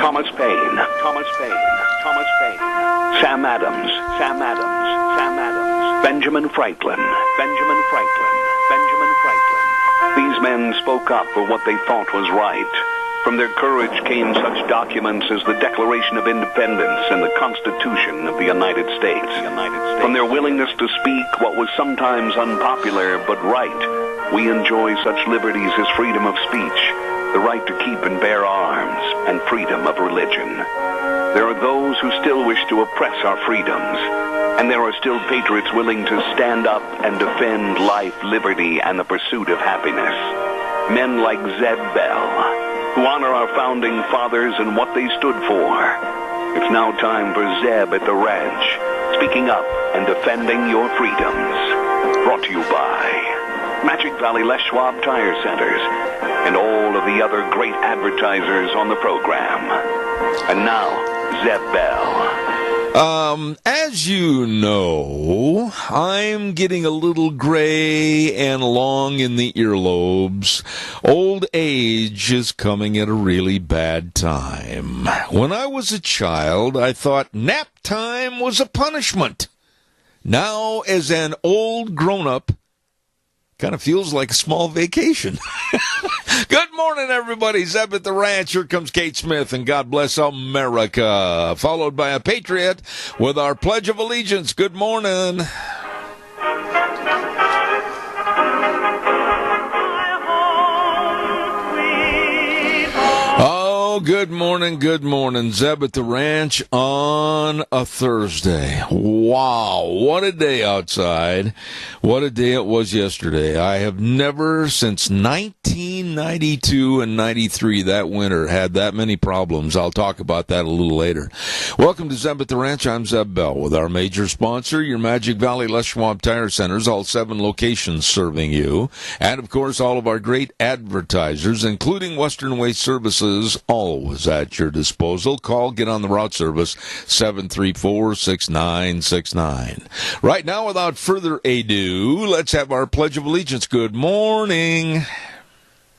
Thomas Paine, Thomas Paine, Thomas Paine, Sam Adams, Sam Adams, Sam Adams, Benjamin Franklin, Benjamin Franklin, Benjamin Franklin. These men spoke up for what they thought was right. From their courage came such documents as the Declaration of Independence and the Constitution of the United States. From their willingness to speak what was sometimes unpopular but right, we enjoy such liberties as freedom of speech, the right to keep and bear arms, and freedom of religion. There are those who still wish to oppress our freedoms, and there are still patriots willing to stand up and defend life, liberty, and the pursuit of happiness. Men like Zeb Bell, who honor our founding fathers and what they stood for. It's now time for Zeb at the ranch, speaking up and defending your freedoms. Brought to you by Magic Valley Les Schwab Tire Centers and all of the other great advertisers on the program. And now, Zeb Bell. As you know, I'm getting a little gray and long in the earlobes. Old age is coming at a really bad time. When I was a child, I thought nap time was a punishment. Now, as an old grown-up, kind of feels like a small vacation. Good morning, everybody. Zeb at the ranch. Here comes Kate Smith, and God bless America. Followed by a patriot with our Pledge of Allegiance. Good morning. Oh, good morning, good morning. Zeb at the ranch on a Thursday. Wow, what a day outside. What a day it was yesterday. I have never, since 1992 and 93, that winter, had that many problems. I'll talk about that a little later. Welcome to Zeb at the Ranch. I'm Zeb Bell with our major sponsor, your Magic Valley Les Schwab Tire Centers, all 7 locations serving you. And, of course, all of our great advertisers, including Western Waste Services, always at your disposal. Call, get on the route service, 734-6969. Right now, without further ado, let's have our Pledge of Allegiance. Good morning.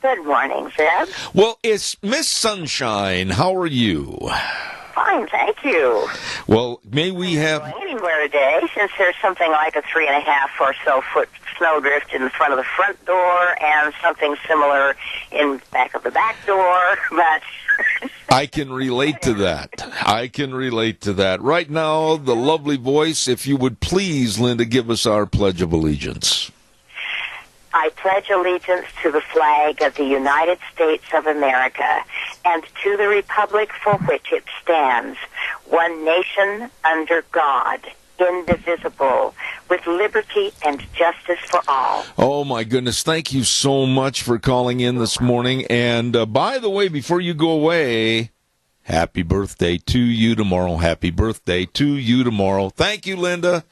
Good morning, Zeb. Well, it's Miss Sunshine. How are you? Fine, thank you. Well, may we have... anywhere today, since there's something like a 3.5 or so foot snowdrift in front of the front door and something similar in back of the back door, but... I can relate to that. I can relate to that. Right now, the lovely voice, if you would please, Linda, give us our Pledge of Allegiance. I pledge allegiance to the flag of the United States of America and to the republic for which it stands, one nation under God, indivisible, with liberty and justice for all. Oh, my goodness. Thank you so much for calling in this morning. And by the way, before you go away, happy birthday to you tomorrow. Happy birthday to you tomorrow. Thank you, Linda.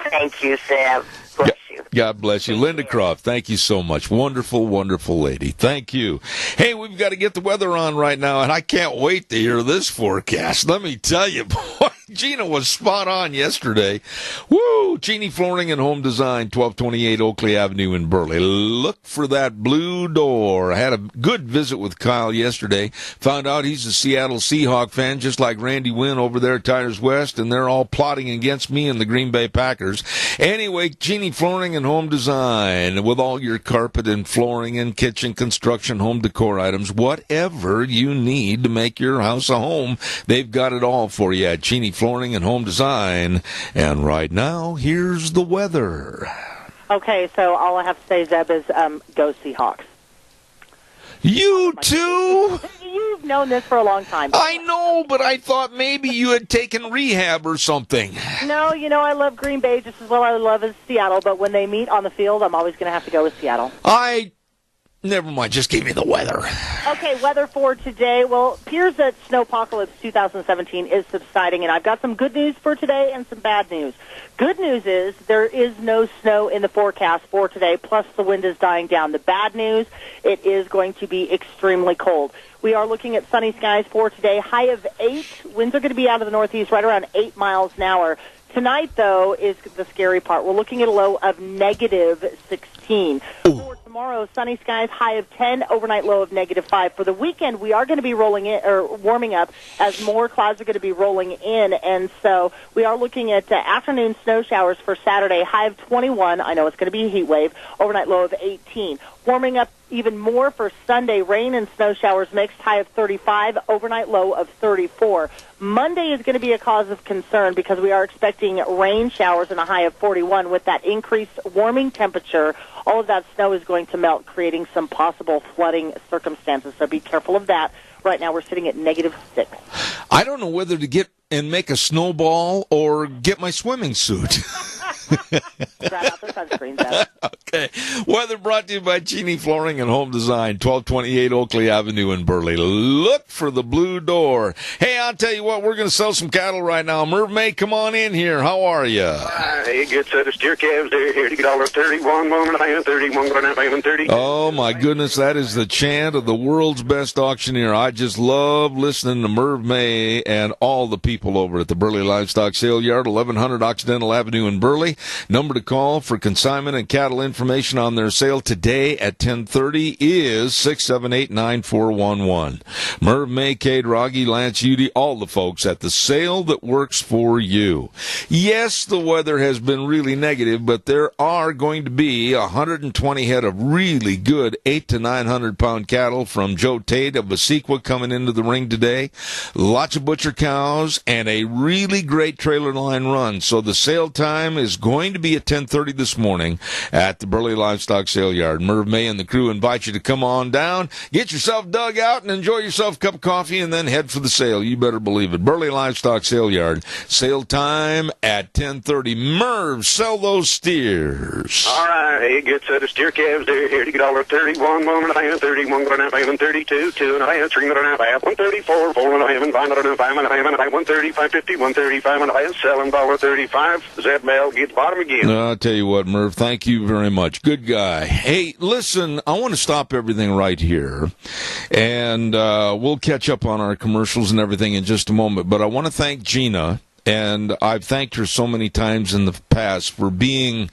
Thank you, Sam. Bless you. God bless you. Linda Croft, thank you so much. Wonderful, wonderful lady. Thank you. Hey, we've got to get the weather on right now, and I can't wait to hear this forecast. Let me tell you, boy, Gina was spot on yesterday. Woo! Genie Flooring and Home Design, 1228 Oakley Avenue in Burley. Look for that blue door. I had a good visit with Kyle yesterday. Found out he's a Seattle Seahawk fan, just like Randy Wynn over there at Tires West, and they're all plotting against me and the Green Bay Packers. Anyway, Genie Flooring and Home Design, with all your carpet and flooring and kitchen construction, home decor items, whatever you need to make your house a home, they've got it all for you at Genie Flooring and Home Design. And right now, here's the weather. Okay, so all I have to say, Zeb, is go Seahawks. You too? You've known this for a long time. I know, but I thought maybe you had taken rehab or something. No, I love Green Bay just as well as I love Seattle, but when they meet on the field, I'm always going to have to go with Seattle. Never mind, just give me the weather. Okay, weather for today. Well, it appears that Snowpocalypse 2017 is subsiding, and I've got some good news for today and some bad news. Good news is there is no snow in the forecast for today, plus the wind is dying down. The bad news, it is going to be extremely cold. We are looking at sunny skies for today, high of 8. Winds are going to be out of the northeast, right around 8 miles an hour. Tonight, though, is the scary part. We're looking at a low of -16. For tomorrow, Tomorrow, sunny skies, high of 10, overnight low of -5. For the weekend, we are going to be warming up as more clouds are going to be rolling in, and so we are looking at afternoon snow showers for Saturday, high of 21. I know it's going to be a heat wave, overnight low of 18. Warming up even more for Sunday, rain and snow showers mixed, high of 35, overnight low of 34. Monday is going to be a cause of concern because we are expecting rain showers and a high of 41. With that increased warming temperature, all of that snow is going to melt, creating some possible flooding circumstances. So be careful of that. Right now we're sitting at -6. I don't know whether to get and make a snowball or get my swimming suit. Grab out the sunscreens out. Okay. Weather brought to you by Genie Flooring and Home Design, 1228 Oakley Avenue in Burley. Look for the blue door. Hey, I'll tell you what, we're going to sell some cattle right now. Merv May, come on in here. How are you? Hey, good set of steer calves there. Here to get $31, 1.5, 31, 1.5, 30. Oh, my goodness, that is the chant of the world's best auctioneer. I just love listening to Merv May and all the people over at the Burley Livestock Sale Yard, 1100 Occidental Avenue in Burley. Number to call for consignment and cattle information on their sale today at 10:30 is 678-9411. Merv May, Cade Rogge, Lance Udy, all the folks at the sale that works for you. Yes, the weather has been really negative, but there are going to be 120 head of really good 800 to 900 pound cattle from Joe Tate of Vasequa coming into the ring today. Lots of butcher cows and a really great trailer line run. So the sale time is going to be at 10:30 this morning at the Burley Livestock Sale Yard. Merv May and the crew invite you to come on down, get yourself dug out, and enjoy yourself a cup of coffee, and then head for the sale. You better believe it. Burley Livestock Sale Yard. Sale time at 10:30. Merv, sell those steers. All right, hey, good set of steer calves there. Here to get $31, 1.5, 31, 1.5, 32, 2.5, 3.5, 134, 4.5, 5.5, 5.5, 130, 550, 135, and I selling $35. Zeb Mel gets bottom again. I'll tell you what, Merv, thank you very much. Good guy. Hey, listen, I want to stop everything right here, and we'll catch up on our commercials and everything in just a moment, but I want to thank Gina, and I've thanked her so many times in the past for being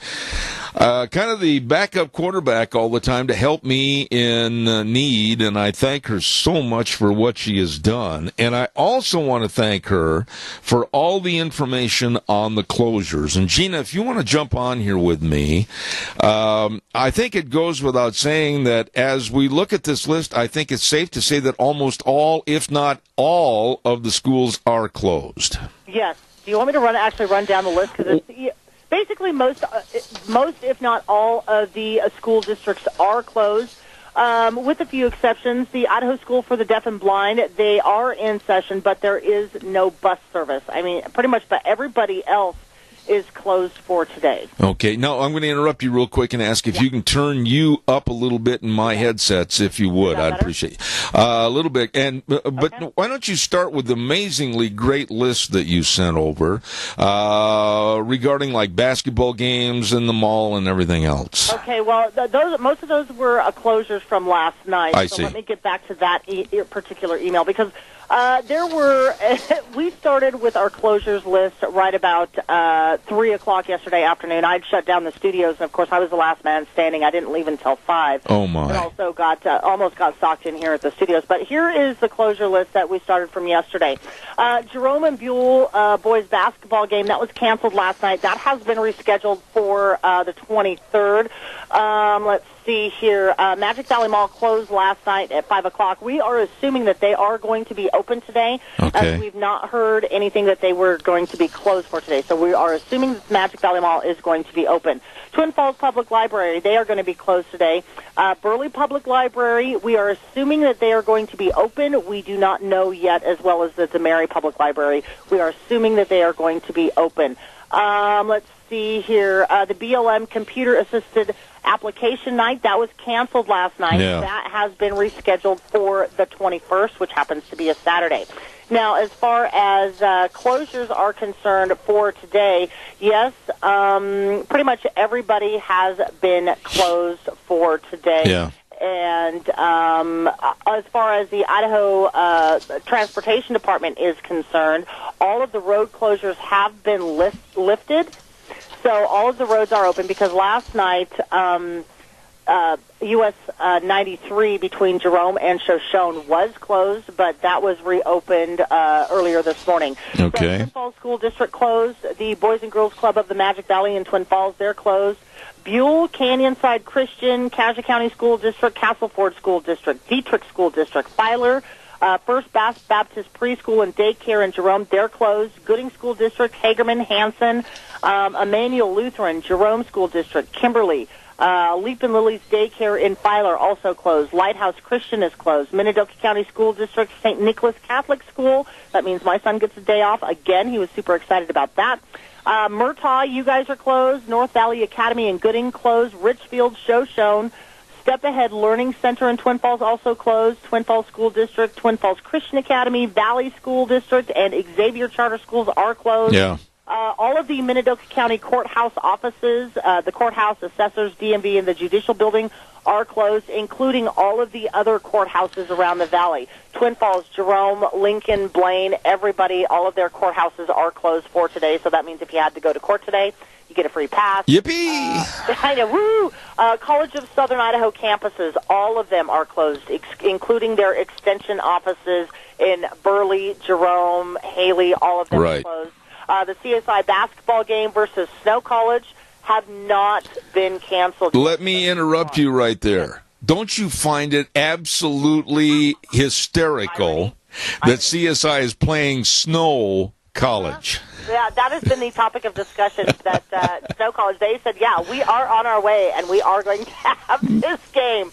kind of the backup quarterback all the time to help me in need, and I thank her so much for what she has done. And I also want to thank her for all the information on the closures. And Gina, if you want to jump on here with me, I think it goes without saying that as we look at this list, I think it's safe to say that almost all, if not all, of the schools are closed. Yes. Do you want me to run down the list? Because it's basically most, if not all, of the school districts are closed, with a few exceptions. The Idaho School for the Deaf and Blind, they are in session, but there is no bus service. I mean, pretty much, but everybody else is closed for today. Okay. Now, I'm going to interrupt you real quick and ask if you can turn you up a little bit in my headsets, if you would. I'd appreciate it. A little bit. And But why don't you start with the amazingly great list that you sent over regarding, like, basketball games in the mall and everything else? Okay. Well, most of those were closures from last night. I so see. Let me get back to that particular email, because we started with our closures list right about 3 o'clock yesterday afternoon. I'd shut down the studios, and of course I was the last man standing. I didn't leave until 5. Oh, my. And also almost got socked in here at the studios. But here is the closure list that we started from yesterday. Jerome and Buell boys basketball game, that was canceled last night. That has been rescheduled for the 23rd. Let's see here. Magic Valley Mall closed last night at 5 o'clock. We are assuming that they are going to be open today. Okay. We've not heard anything that they were going to be closed for today. So we are assuming that Magic Valley Mall is going to be open. Twin Falls Public Library, they are going to be closed today. Burley Public Library, we are assuming that they are going to be open. We do not know yet, as well as the DeMary Public Library. We are assuming that they are going to be open. Let's see here. The BLM Computer Assisted Application Night, that was canceled last night. Yeah. That has been rescheduled for the 21st, which happens to be a Saturday. Now, as far as closures are concerned for today, yes, pretty much everybody has been closed for today. Yeah. And as far as the Idaho Transportation Department is concerned, all of the road closures have been lifted. So all of the roads are open because last night US 93 between Jerome and Shoshone was closed, but that was reopened earlier this morning. Okay. So Twin Falls School District closed. The Boys and Girls Club of the Magic Valley in Twin Falls, they're closed. Buell, Canyonside Christian, Cassia County School District, Castleford School District, Dietrich School District, Filer, First Baptist Preschool and Daycare in Jerome, they're closed. Gooding School District, Hagerman, Hanson, Emmanuel Lutheran, Jerome School District, Kimberly, Leap and Lily's Daycare in Filer also closed. Lighthouse Christian is closed. Minidoka County School District, St. Nicholas Catholic School. That means my son gets a day off. Again, he was super excited about that. Murtaugh, you guys are closed. North Valley Academy in Gooding closed. Richfield, Shoshone. Step Ahead Learning Center in Twin Falls also closed. Twin Falls School District, Twin Falls Christian Academy, Valley School District, and Xavier Charter Schools are closed. Yeah. All of the Minidoka County courthouse offices, the courthouse, assessors, DMV, and the judicial building are closed, including all of the other courthouses around the valley. Twin Falls, Jerome, Lincoln, Blaine, everybody, all of their courthouses are closed for today. So that means if you had to go to court today, you get a free pass. Yippee! I know, woo! College of Southern Idaho campuses, all of them are closed, including their extension offices in Burley, Jerome, Haley, all of them are closed. The CSI basketball game versus Snow College have not been canceled. Let me interrupt you right there. Don't you find it absolutely hysterical that CSI is playing Snow College? Yeah, that has been the topic of discussion. That Snow College, they said, yeah, we are on our way, and we are going to have this game.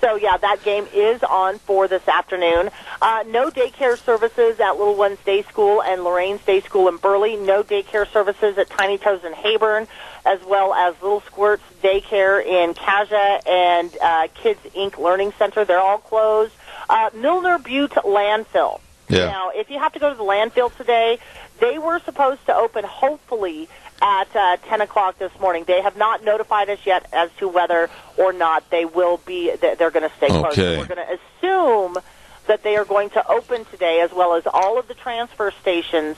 So, yeah, that game is on for this afternoon. No daycare services at Little Ones Day School and Lorraine's Day School in Burley. No daycare services at Tiny Toes in Hayburn, as well as Little Squirts Daycare in Cassia and Kids Inc. Learning Center. They're all closed. Milner Butte Landfill. Yeah. Now, if you have to go to the landfill today, they were supposed to open, hopefully, at 10 o'clock this morning. They have not notified us yet as to whether or not they will be, they're going to stay closed. Okay. We're going to assume that they are going to open today, as well as all of the transfer stations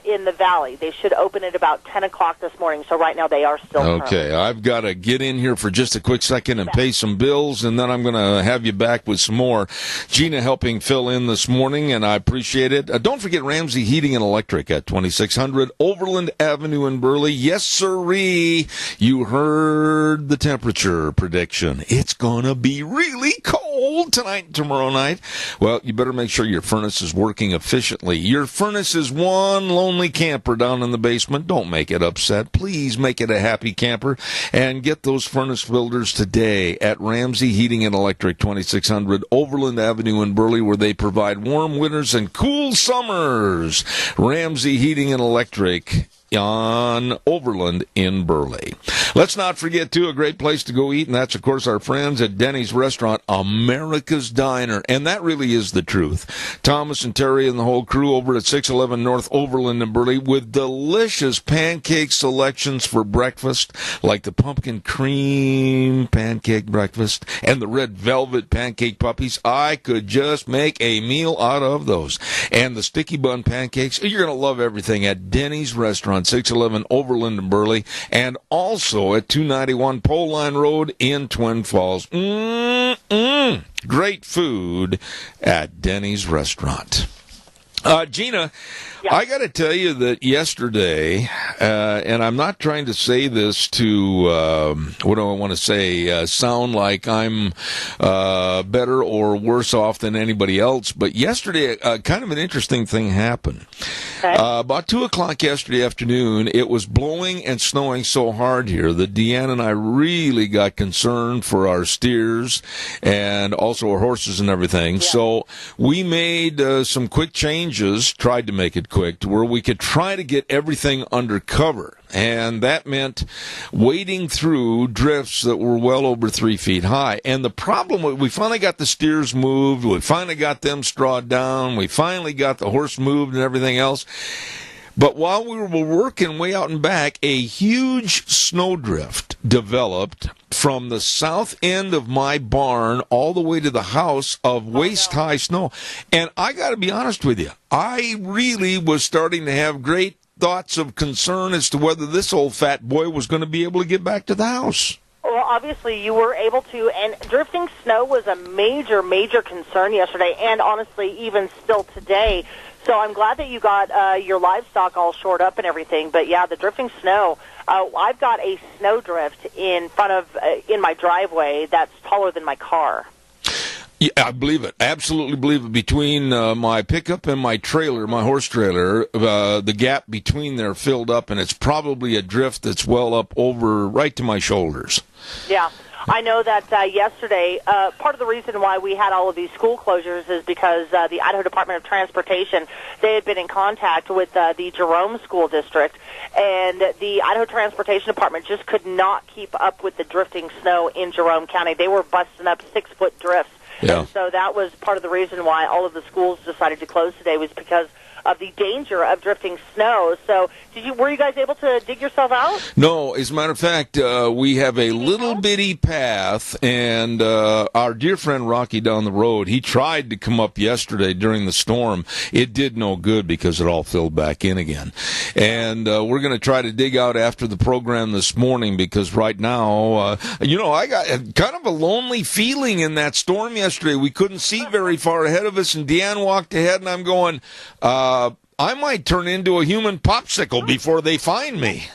in the valley. They should open at about 10 o'clock this morning, so right now they are still Okay, I've got to get in here for just a quick second and pay some bills, and then I'm going to have you back with some more. Gina helping fill in this morning, and I appreciate it. Don't forget Ramsey Heating and Electric at 2600 Overland Avenue in Burley. Yes, sirree. You heard the temperature prediction. It's going to be really cold tonight and tomorrow night. Well, you better make sure your furnace is working efficiently. Your furnace is one lonely camper down in the basement. Don't make it upset. Please make it a happy camper and get those furnace builders today at Ramsey Heating and Electric, 2600 Overland Avenue in Burley, where they provide warm winters and cool summers. Ramsey Heating and Electric on Overland in Burley. Let's not forget, too, a great place to go eat, and that's, of course, our friends at Denny's Restaurant, America's Diner, and that really is the truth. Thomas and Terry and the whole crew over at 611 North Overland in Burley with delicious pancake selections for breakfast, like the pumpkin cream pancake breakfast and the red velvet pancake puppies. I could just make a meal out of those. And the sticky bun pancakes, you're going to love everything at Denny's Restaurant, 611 Overland in Burley, and also at 291 Pole Line Road in Twin Falls. Great food at Denny's Restaurant. Gina, Yeah. I got to tell you that yesterday, and I'm not trying to say this to, what do I want to say, sound like I'm better or worse off than anybody else, but yesterday, kind of an interesting thing happened. Okay. About 2 o'clock yesterday afternoon, it was blowing and snowing so hard here that Deanna and I really got concerned for our steers and also our horses and everything. Yeah. So we made some quick changes, tried to make it quick, to where we could try to get everything under cover. And that meant wading through drifts that were well over 3 feet high. And the problem, we finally got the steers moved, we finally got them strawed down, we finally got the horse moved and everything else. But while we were working way out and back, a huge snowdrift developed from the south end of my barn all the way to the house of waist-high snow. And I got to be honest with you, I really was starting to have great thoughts of concern as to whether this old fat boy was going to be able to get back to the house. Well, obviously you were able to, and drifting snow was a major, major concern yesterday, and honestly, even still today. So I'm glad that you got your livestock all shored up and everything. But yeah, the drifting snow. I've got a snowdrift in front of in my driveway that's taller than my car. Yeah, I believe it. Absolutely believe it. Between my pickup and my trailer, my horse trailer, the gap between there filled up, and it's probably a drift that's well up over right to my shoulders. Yeah. I know that yesterday, part of the reason why we had all of these school closures is because the Idaho Department of Transportation, they had been in contact with the Jerome School District, and the Idaho Transportation Department just could not keep up with the drifting snow in Jerome County. They were busting up 6-foot drifts. Yeah. And so that was part of the reason why all of the schools decided to close today, was because of the danger of drifting snow. So were you guys able to dig yourself out? No, as a matter of fact, we have a little bitty path, and our dear friend Rocky down the road, he tried to come up yesterday during the storm. It did no good because it all filled back in again. And we're going to try to dig out after the program this morning, because right now, I got kind of a lonely feeling in that storm yesterday. We couldn't see very far ahead of us, and Deanne walked ahead, and I'm going, I might turn into a human popsicle before they find me.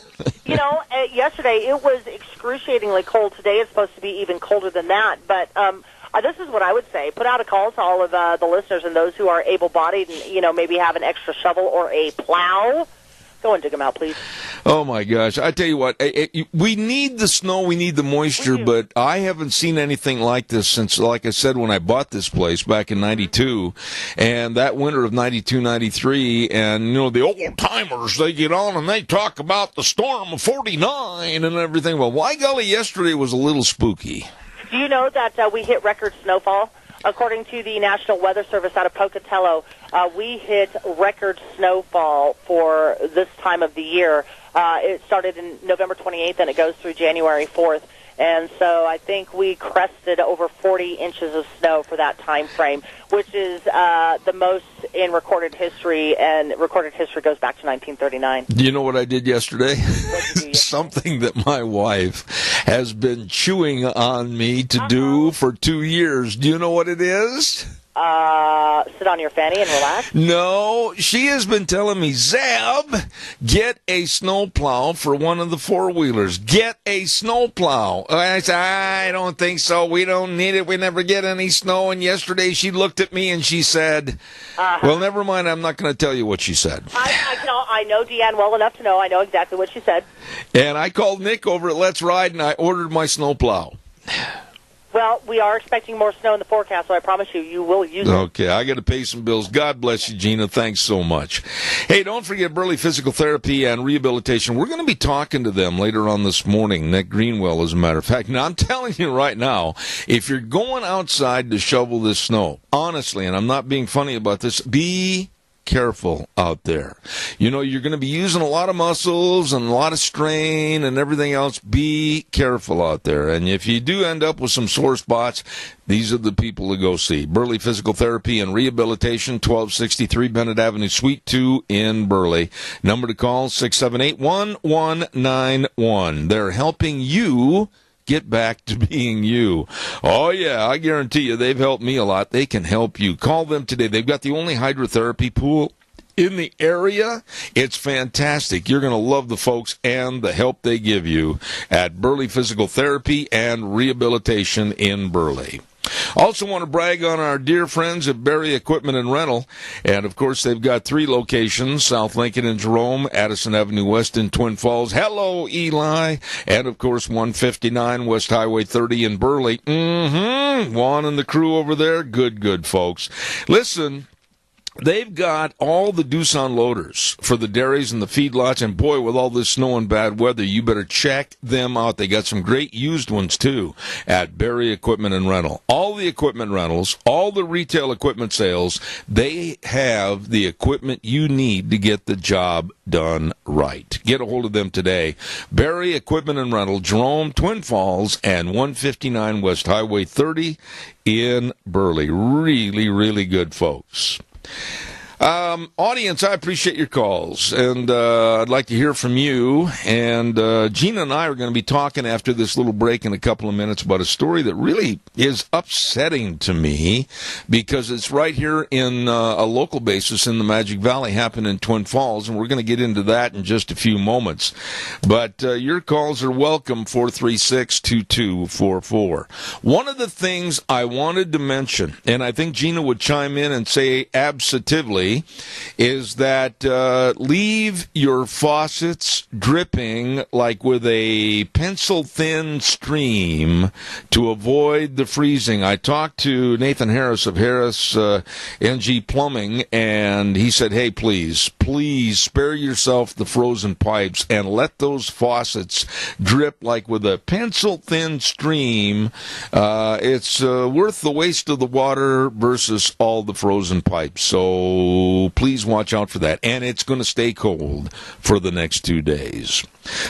Yesterday it was excruciatingly cold. Today it's supposed to be even colder than that. But this is what I would say. Put out a call to all of the listeners and those who are able-bodied and, maybe have an extra shovel or a plow. Go and dig them out, please. Oh, my gosh. I tell you what, we need the snow, we need the moisture, but I haven't seen anything like this since, like I said, when I bought this place back in 92, and that winter of 92, 93, and, the old-timers, they get on and they talk about the storm of 49 and everything. Well, by golly, yesterday was a little spooky. Do you know that we hit record snowfall? According to the National Weather Service out of Pocatello, we hit record snowfall for this time of the year. It started in November 28th, and it goes through January 4th. And so I think we crested over 40 inches of snow for that time frame, which is the most in recorded history, and recorded history goes back to 1939. Do you know what I did yesterday? What did you do yesterday? Something that my wife has been chewing on me to do for 2 years. Do you know what it is? Sit on your fanny and relax? No, she has been telling me, Zeb, get a snowplow for one of the four-wheelers. Get a snowplow. I said, I don't think so. We don't need it. We never get any snow. And yesterday she looked at me and she said, well, never mind. I'm not going to tell you what she said. I know Deanne well enough to know. I know exactly what she said. And I called Nick over at Let's Ride, and I ordered my snowplow. Well, we are expecting more snow in the forecast, so I promise you will use it. Okay, I got to pay some bills. God bless you, Gina. Thanks so much. Hey, don't forget Burley Physical Therapy and Rehabilitation. We're going to be talking to them later on this morning. Nick Greenwell, as a matter of fact. Now, I'm telling you right now, if you're going outside to shovel this snow, honestly, and I'm not being funny about this, be careful out there. You're going to be using a lot of muscles and a lot of strain and everything else. Be careful out there. And if you do end up with some sore spots, these are the people to go see. Burley Physical Therapy and Rehabilitation, 1263 Bennett Avenue, Suite 2 in Burley. Number to call, 678-1191. They're helping you get back to being you. Oh, yeah, I guarantee you they've helped me a lot. They can help you. Call them today. They've got the only hydrotherapy pool in the area. It's fantastic. You're going to love the folks and the help they give you at Burley Physical Therapy and Rehabilitation in Burley. Also want to brag on our dear friends at Berry Equipment and Rental. And, of course, they've got 3 locations, South Lincoln and Jerome, Addison Avenue West in Twin Falls. Hello, Eli. And, of course, 159 West Highway 30 in Burley. Juan and the crew over there, good folks. Listen, they've got all the Doosan loaders for the dairies and the feedlots, and boy, with all this snow and bad weather, you better check them out. They got some great used ones, too, at Berry Equipment and Rental. All the equipment rentals, all the retail equipment sales, they have the equipment you need to get the job done right. Get a hold of them today. Berry Equipment and Rental, Jerome, Twin Falls, and 159 West Highway 30 in Burley. Really, really good folks. Audience, I appreciate your calls, and I'd like to hear from you. And Gina and I are going to be talking after this little break in a couple of minutes about a story that really is upsetting to me because it's right here in a local basis in the Magic Valley, happened in Twin Falls, and we're going to get into that in just a few moments. But your calls are welcome, 436-2244. One of the things I wanted to mention, and I think Gina would chime in and say absolutely, is that leave your faucets dripping like with a pencil-thin stream to avoid the freezing. I talked to Nathan Harris of Harris NG Plumbing, and he said, hey, please spare yourself the frozen pipes and let those faucets drip like with a pencil-thin stream. It's worth the waste of the water versus all the frozen pipes. So please watch out for that. And it's going to stay cold for the next 2 days.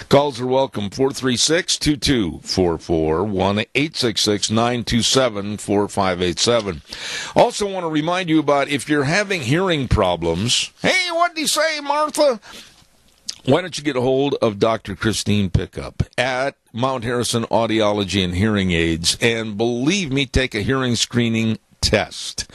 Calls are welcome, 436-2244, 1-866-927-4587. Also want to remind you about if you're having hearing problems. Hey, what did he say, Martha? Why don't you get a hold of Dr. Christine Pickup at Mount Harrison Audiology and Hearing Aids, and believe me, take a hearing screening test.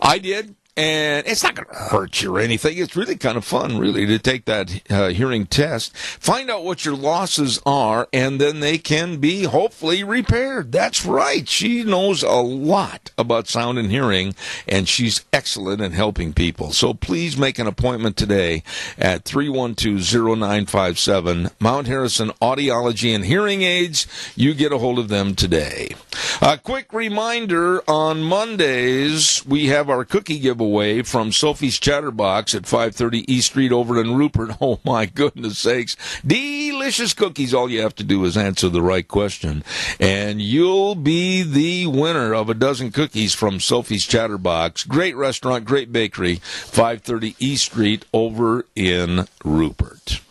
I did. And it's not going to hurt you or anything. It's really kind of fun, really, to take that hearing test, find out what your losses are, and then they can be hopefully repaired. That's right. She knows a lot about sound and hearing, and she's excellent in helping people. So please make an appointment today at 312-0957, Mount Harrison Audiology and Hearing Aids. You get a hold of them today. A quick reminder, on Mondays, we have our cookie giveaway from Sophie's Chatterbox at 530 East Street over in Rupert. Oh, my goodness sakes. Delicious cookies. All you have to do is answer the right question, and you'll be the winner of a dozen cookies from Sophie's Chatterbox. Great restaurant, great bakery, 530 East Street over in Rupert.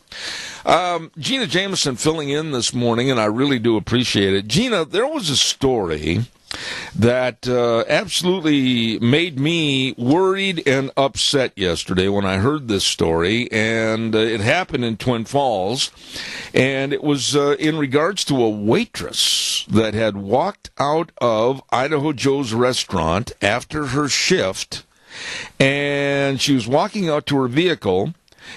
Gina Jameson filling in this morning, and I really do appreciate it. Gina, there was a story that absolutely made me worried and upset yesterday when I heard this story, and it happened in Twin Falls, and it was in regards to a waitress that had walked out of Idaho Joe's restaurant after her shift, and she was walking out to her vehicle,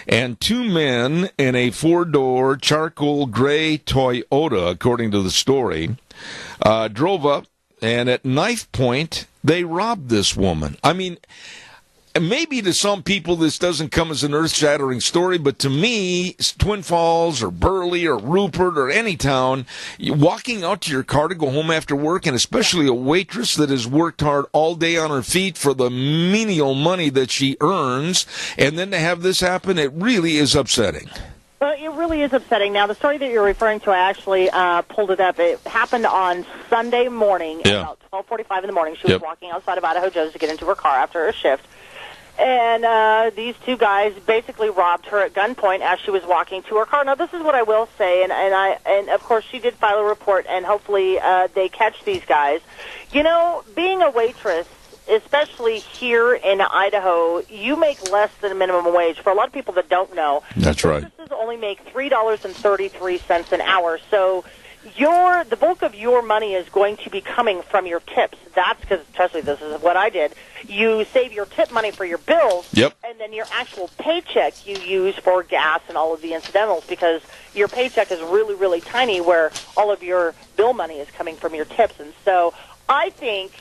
and two men in a four-door charcoal gray Toyota, according to the story, drove up, and at knife point, they robbed this woman. I mean, maybe to some people this doesn't come as an earth-shattering story, but to me, Twin Falls or Burley or Rupert or any town, walking out to your car to go home after work, and especially a waitress that has worked hard all day on her feet for the menial money that she earns, and then to have this happen, it really is upsetting. Well, it really is upsetting. Now, the story that you're referring to, I actually pulled it up. It happened on Sunday morning at about 12:45 in the morning. She was walking outside of Idaho Joe's to get into her car after her shift. And these two guys basically robbed her at gunpoint as she was walking to her car. Now, this is what I will say, and of course she did file a report, and hopefully they catch these guys. You know, being a waitress, especially here in Idaho, you make less than minimum wage. For a lot of people that don't know, that's right. Waitresses only make $3.33 an hour. So the bulk of your money is going to be coming from your tips. That's because, especially this is what I did. You save your tip money for your bills, and then your actual paycheck you use for gas and all of the incidentals, because your paycheck is really, really tiny where all of your bill money is coming from your tips. And so I think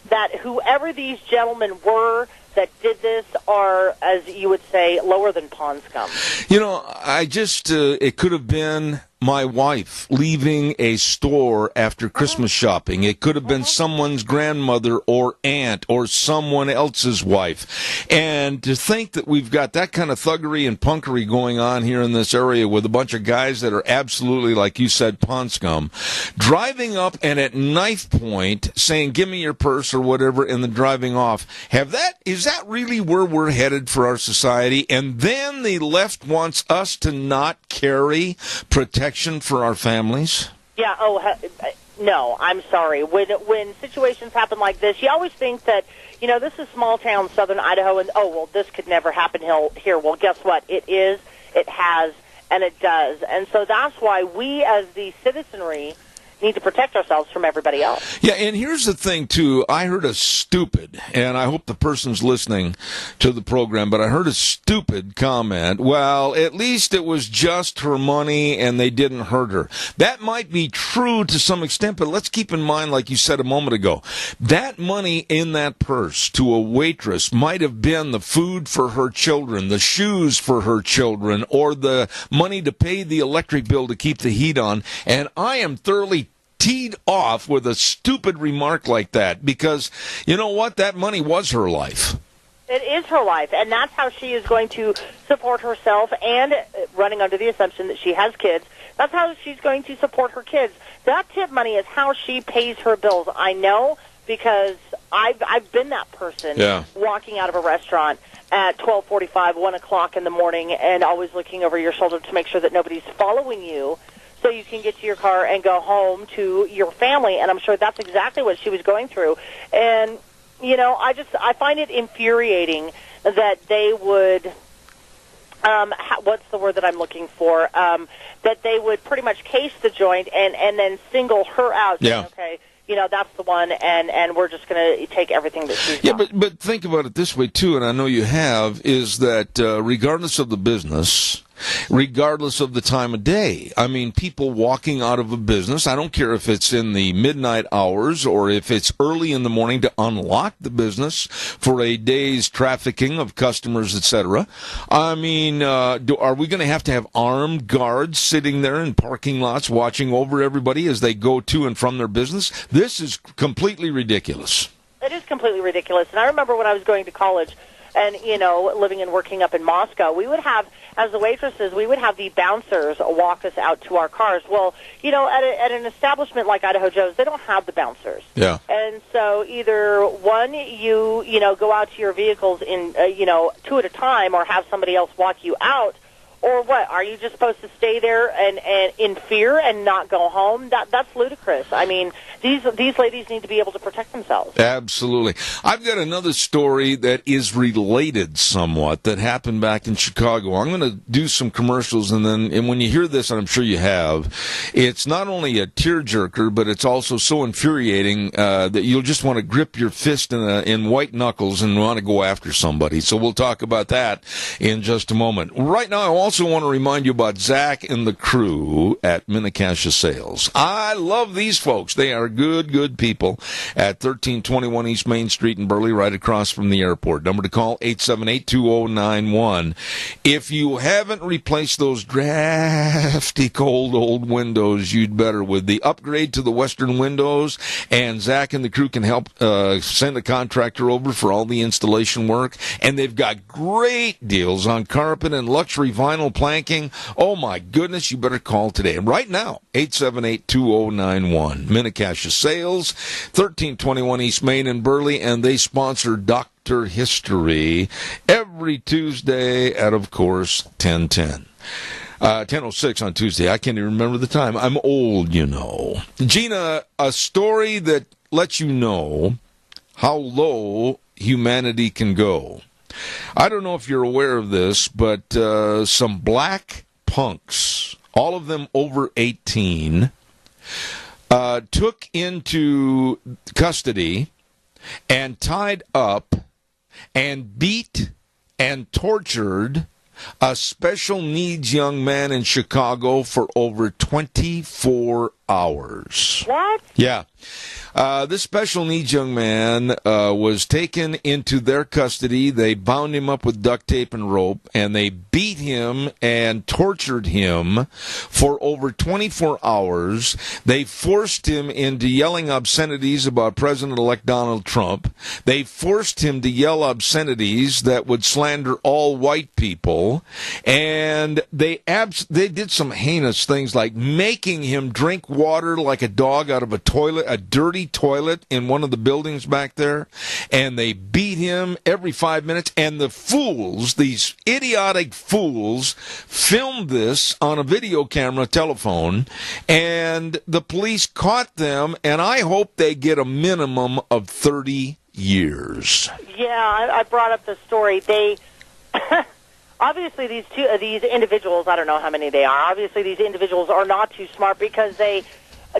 that whoever these gentlemen were that did this are, as you would say, lower than pond scum. You know, it could have been my wife leaving a store after Christmas shopping. It could have been someone's grandmother or aunt or someone else's wife. And to think that we've got that kind of thuggery and punkery going on here in this area with a bunch of guys that are absolutely, like you said, pond scum, driving up and at knife point saying, give me your purse or whatever, and then driving off. Is that really where we're headed for our society? And then the left wants us to not carry protection for our families? Yeah, no, I'm sorry. When situations happen like this, you always think that, this is small town southern Idaho, and, this could never happen here. Well, guess what? It is, it has, and it does. And so that's why we as the citizenry need to protect ourselves from everybody else. Yeah, and here's the thing, too. I heard a stupid, and I hope the person's listening to the program, but I heard a stupid comment. Well, at least it was just her money and they didn't hurt her. That might be true to some extent, but let's keep in mind, like you said a moment ago, that money in that purse to a waitress might have been the food for her children, the shoes for her children, or the money to pay the electric bill to keep the heat on. And I am thoroughly teed off with a stupid remark like that, because you know what? That money was her life. It is her life, and that's how she is going to support herself, and running under the assumption that she has kids, that's how she's going to support her kids. That tip money is how she pays her bills. I know, because I've been that person walking out of a restaurant at 12:45, 1 o'clock in the morning, and always looking over your shoulder to make sure that nobody's following you, so you can get to your car and go home to your family. And I'm sure that's exactly what she was going through. And, I find it infuriating that they would, what's the word that I'm looking for, that they would pretty much case the joint and then single her out. Yeah. Okay, that's the one, and we're just going to take everything that she's Yeah, got. but think about it this way, too, and I know you have, is that regardless of the business, regardless of the time of day, I mean, people walking out of a business, I don't care if it's in the midnight hours or if it's early in the morning to unlock the business for a day's trafficking of customers, etc. I mean, are we going to have armed guards sitting there in parking lots watching over everybody as they go to and from their business? This is completely ridiculous. It is completely ridiculous. And I remember when I was going to college and, living and working up in Moscow, we would have, as the waitresses, we would have the bouncers walk us out to our cars. Well, at an establishment like Idaho Joe's, they don't have the bouncers. Yeah. And so either, one, you go out to your vehicles in, two at a time, or have somebody else walk you out. Or what? Are you just supposed to stay there and in fear and not go home? That's ludicrous. I mean, these ladies need to be able to protect themselves. Absolutely. I've got another story that is related somewhat that happened back in Chicago. I'm going to do some commercials, and when you hear this, and I'm sure you have, it's not only a tearjerker, but it's also so infuriating that you'll just want to grip your fist in white knuckles and want to go after somebody. So we'll talk about that in just a moment. Right now, I also want to remind you about Zach and the crew at Minnecasia Sales. I love these folks. They are good people at 1321 East Main Street in Burley, right across from the airport. Number to call, 878-2091. If you haven't replaced those drafty cold old windows, you'd better with the upgrade to the Western windows, and Zach and the crew can help send a contractor over for all the installation work. And they've got great deals on carpet and luxury vinyl planking. Oh my goodness, you better call today. And right now, 878-2091. Minnecasia Sales, 1321 East Main in Burley, and they sponsor Dr. History every Tuesday at, of course, 10:10. 10:06 on Tuesday. I can't even remember the time. I'm old, Gina, a story that lets you know how low humanity can go. I don't know if you're aware of this, but some black punks, all of them over 18, took into custody and tied up and beat and tortured a special needs young man in Chicago for over 24 hours. What? Yeah. This special needs young man was taken into their custody. They bound him up with duct tape and rope, and they beat him and tortured him for over 24 hours. They forced him into yelling obscenities about President-elect Donald Trump. They forced him to yell obscenities that would slander all white people. And they did some heinous things like making him drink water like a dog out of a toilet, a dirty toilet in one of the buildings back there, and they beat him every 5 minutes. And the fools, these idiotic fools, filmed this on a video camera telephone, and the police caught them, and I hope they get a minimum of 30 years. Yeah, I brought up the story. They obviously these individuals, I don't know how many they are. Obviously these individuals are not too smart because they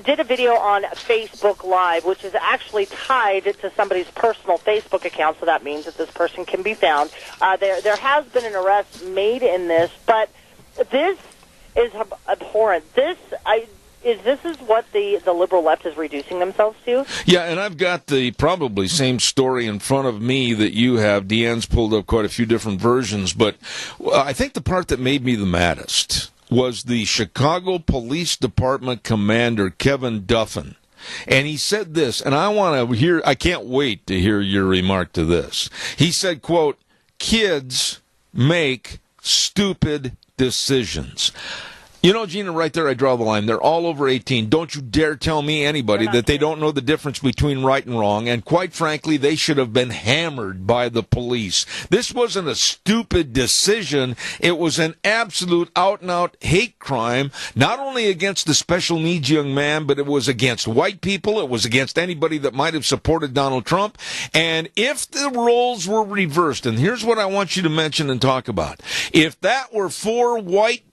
did a video on Facebook Live, which is actually tied to somebody's personal Facebook account, so that means that this person can be found. There has been an arrest made in this, but this is abhorrent. This is what the liberal left is reducing themselves to? Yeah, and I've got the probably same story in front of me that you have. Deanne's pulled up quite a few different versions, but I think the part that made me the maddest was the Chicago Police Department commander, Kevin Duffin. And he said this, and I can't wait to hear your remark to this. He said, quote, "Kids make stupid decisions." You know, Gina, right there I draw the line. They're all over 18. Don't you dare tell me, anybody, that they don't know the difference between right and wrong. And quite frankly, they should have been hammered by the police. This wasn't a stupid decision. It was an absolute out-and-out hate crime, not only against the special needs young man, but it was against white people. It was against anybody that might have supported Donald Trump. And if the roles were reversed, and here's what I want you to mention and talk about. If that were 4 white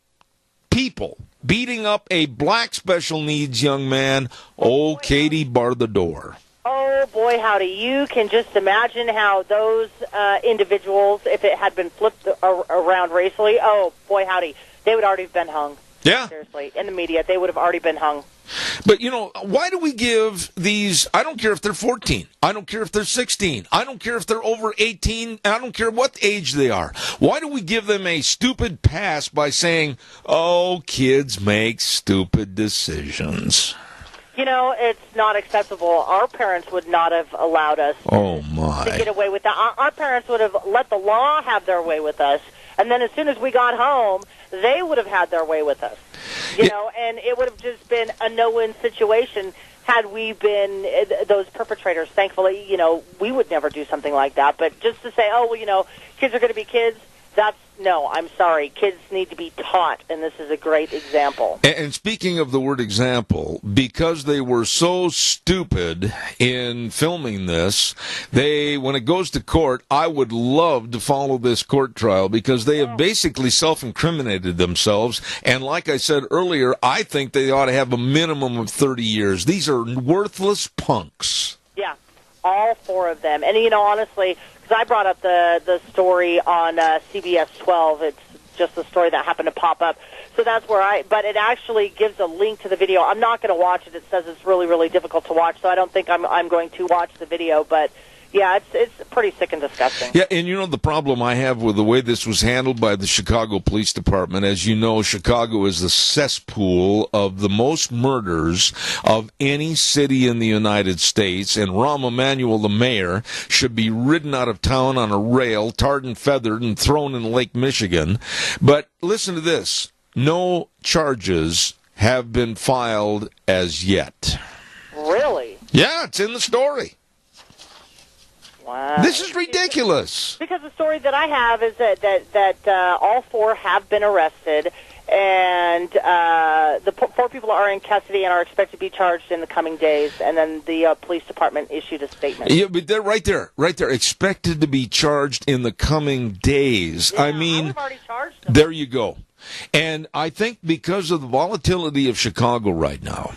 people beating up a black special needs young man, oh, Katie, bar the door. Oh, boy, howdy. You can just imagine how those individuals, if it had been flipped around racially, oh, boy, howdy, they would already have been hung. Yeah. Seriously, in the media, they would have already been hung. But, you know, why do we give these, I don't care if they're 14, I don't care if they're 16, I don't care if they're over 18, I don't care what age they are. Why do we give them a stupid pass by saying, oh, kids make stupid decisions? You know, it's not acceptable. Our parents would not have allowed us to get away with that. Our parents would have let the law have their way with us, and then as soon as we got home, they would have had their way with us. You know, and it would have just been a no-win situation had we been those perpetrators. Thankfully, you know, we would never do something like that. But just to say, oh, well, you know, kids are going to be kids, no, I'm sorry. Kids need to be taught, and this is a great example. And speaking of the word example, because they were so stupid in filming this, when it goes to court, I would love to follow this court trial because they have basically self-incriminated themselves. And like I said earlier, I think they ought to have a minimum of 30 years. These are worthless punks. Yeah, all 4 of them. And, you know, honestly, because I brought up the story on CBS 12. It's just a story that happened to pop up. So that's where but it actually gives a link to the video. I'm not going to watch it. It says it's really, really difficult to watch, so I don't think I'm going to watch the video. But, yeah, it's pretty sick and disgusting. Yeah, and you know the problem I have with the way this was handled by the Chicago Police Department, as you know, Chicago is the cesspool of the most murders of any city in the United States, and Rahm Emanuel, the mayor, should be ridden out of town on a rail, tarred and feathered, and thrown in Lake Michigan. But listen to this. No charges have been filed as yet. Really? Yeah, it's in the story. Wow. This is ridiculous. Because the story that I have is that all 4 have been arrested, and the 4 people are in custody and are expected to be charged in the coming days. And then the police department issued a statement. Yeah, but they're right there, expected to be charged in the coming days. Yeah, I mean, I've already charged them. There you go. And I think because of the volatility of Chicago right now,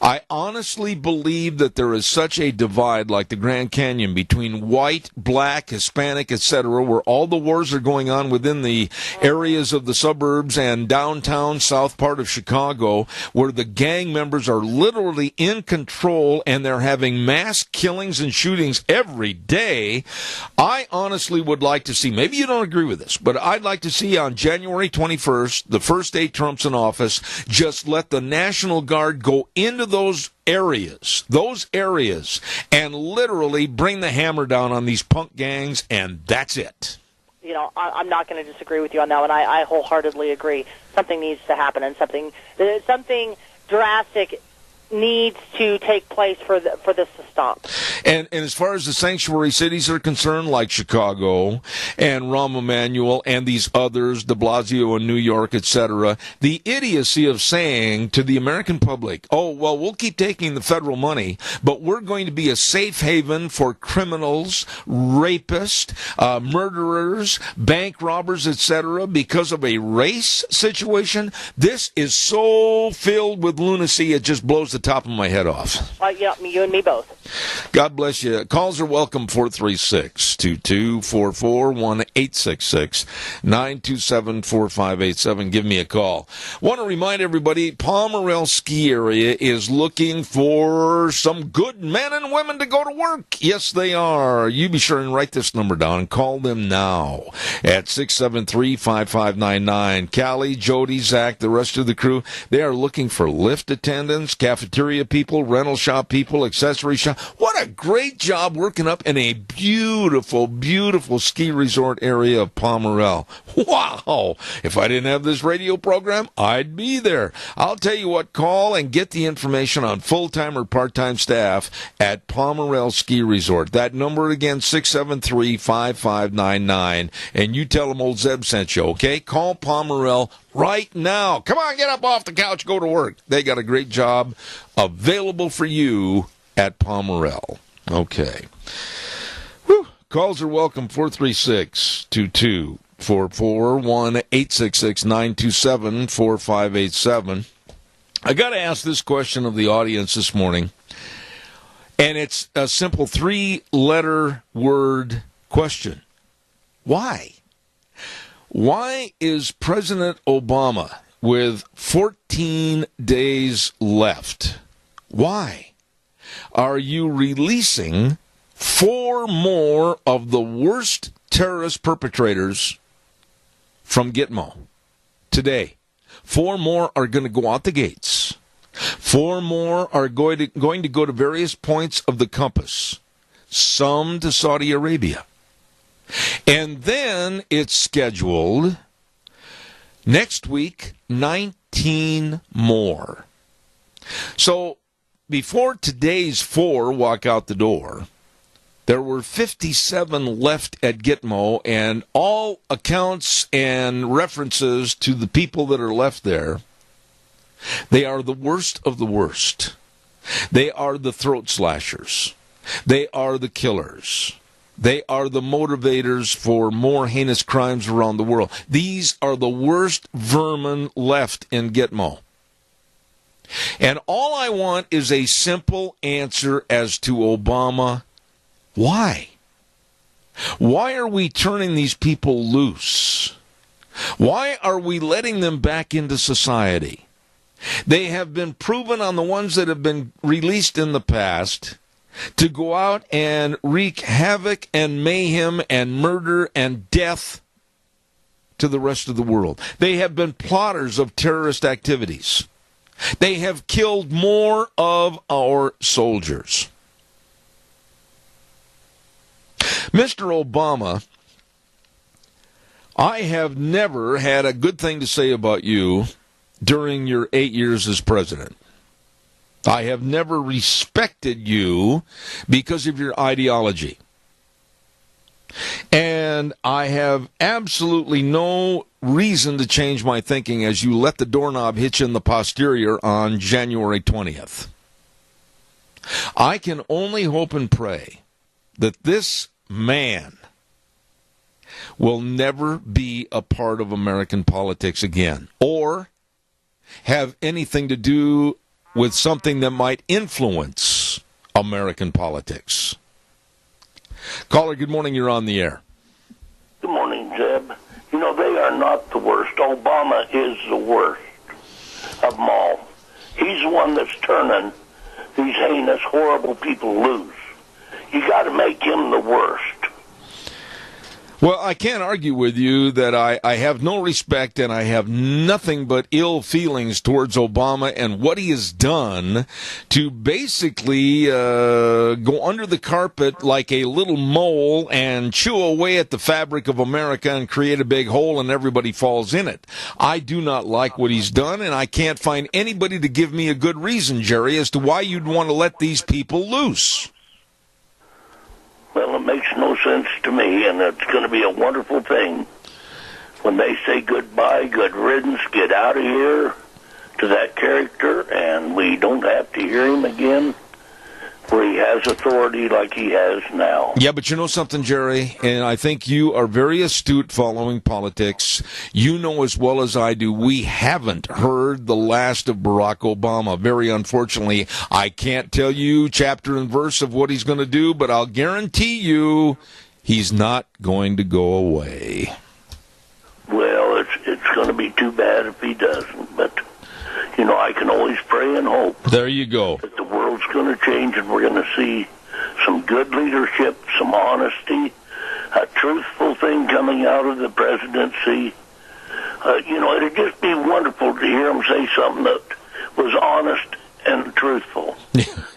I honestly believe that there is such a divide like the Grand Canyon between white, black, Hispanic, etc., where all the wars are going on within the areas of the suburbs and downtown south part of Chicago, where the gang members are literally in control and they're having mass killings and shootings every day. I honestly would like to see, maybe you don't agree with this, but I'd like to see on January 21st, the first day Trump's in office, just let the National Guard go into those areas, and literally bring the hammer down on these punk gangs, and that's it. You know, I'm not going to disagree with you on that one. I wholeheartedly agree. Something needs to happen, and something drastic needs to take place for this to stop. And as far as the sanctuary cities are concerned, like Chicago and Rahm Emanuel and these others, de Blasio in New York, etc., the idiocy of saying to the American public, oh, well, we'll keep taking the federal money, but we're going to be a safe haven for criminals, rapists, murderers, bank robbers, etc., because of a race situation. This is so filled with lunacy, it just blows the top of my head off. Yeah, you and me both. God bless you. Calls are welcome, 436-2244, 1-866-927-4587. Give me a call. Want to remind everybody, Palmerell Ski Area is looking for some good men and women to go to work. Yes, they are. You be sure and write this number down and call them now at 673-5599. Callie, Jody, Zach, the rest of the crew, they are looking for lift attendants, cafeteria people, rental shop people, accessory shop. What a great job working up in a beautiful, beautiful ski resort area of Palmerell. Wow! If I didn't have this radio program, I'd be there. I'll tell you what, call and get the information on full-time or part-time staff at Palmerell Ski Resort. That number again, 673-5599. And you tell them old Zeb sent you, okay? Call Palmerell right now. Come on, get up off the couch, go to work. They got a great job available for you at Palmerell. Okay. Whew. Calls are welcome, 436-2244, 1-866-927-4587. I got to ask this question of the audience this morning, and it's a simple 3-letter word question. Why? Why is President Obama, with 14 days left, why are you releasing 4 more of the worst terrorist perpetrators from Gitmo today? 4 more are going to go out the gates. 4 more are going to go to various points of the compass, some to Saudi Arabia. And then it's scheduled next week, 19 more. So before today's 4 walk out the door, there were 57 left at Gitmo, and all accounts and references to the people that are left there, they are the worst of the worst. They are the throat slashers. They are the killers. They are the motivators for more heinous crimes around the world. These are the worst vermin left in Gitmo. And all I want is a simple answer as to Obama. Why? Why are we turning these people loose? Why are we letting them back into society? They have been proven on the ones that have been released in the past to go out and wreak havoc and mayhem and murder and death to the rest of the world. They have been plotters of terrorist activities. They have killed more of our soldiers. Mr. Obama, I have never had a good thing to say about you during your 8 years as president. I have never respected you because of your ideology. And I have absolutely no reason to change my thinking as you let the doorknob hitch in the posterior on January 20th. I can only hope and pray that this man will never be a part of American politics again, or have anything to do with something that might influence American politics. Caller, good morning. You're on the air. Good morning, Zeb. You know, they are not the worst. Obama is the worst of them all. He's the one that's turning these heinous, horrible people loose. You got to make him the worst. Well, I can't argue with you that I have no respect and I have nothing but ill feelings towards Obama and what he has done to basically go under the carpet like a little mole and chew away at the fabric of America and create a big hole and everybody falls in it. I do not like what he's done, and I can't find anybody to give me a good reason, Jerry, as to why you'd want to let these people loose. Well, it makes no sense to me, and it's going to be a wonderful thing when they say goodbye, good riddance, get out of here to that character, and we don't have to hear him again where he has authority like he has now. Yeah, but you know something, Jerry, and I think you are very astute following politics. You know as well as I do, we haven't heard the last of Barack Obama. Very unfortunately, I can't tell you chapter and verse of what he's going to do, but I'll guarantee you he's not going to go away. Well, it's going to be too bad if he doesn't, but you know, I can always pray and hope. There you go. That the world's going to change and we're going to see some good leadership, some honesty, a truthful thing coming out of the presidency. You know, it'd just be wonderful to hear him say something that was honest and truthful.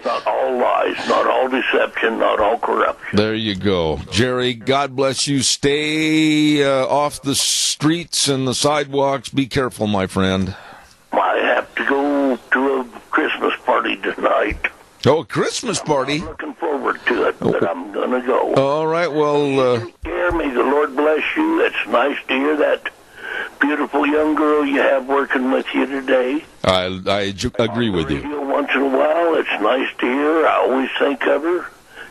Not all lies, not all deception, not all corruption. There you go. Jerry, God bless you. Stay off the streets and the sidewalks. Be careful, my friend. I have to go to a Christmas party tonight. Oh, a Christmas party? I'm looking forward to it, but I'm going to go. All right, well... Take care. May the Lord bless you. It's nice to hear that beautiful young girl you have working with you today. I agree with you. Once in a while, it's nice to hear. I always think of her.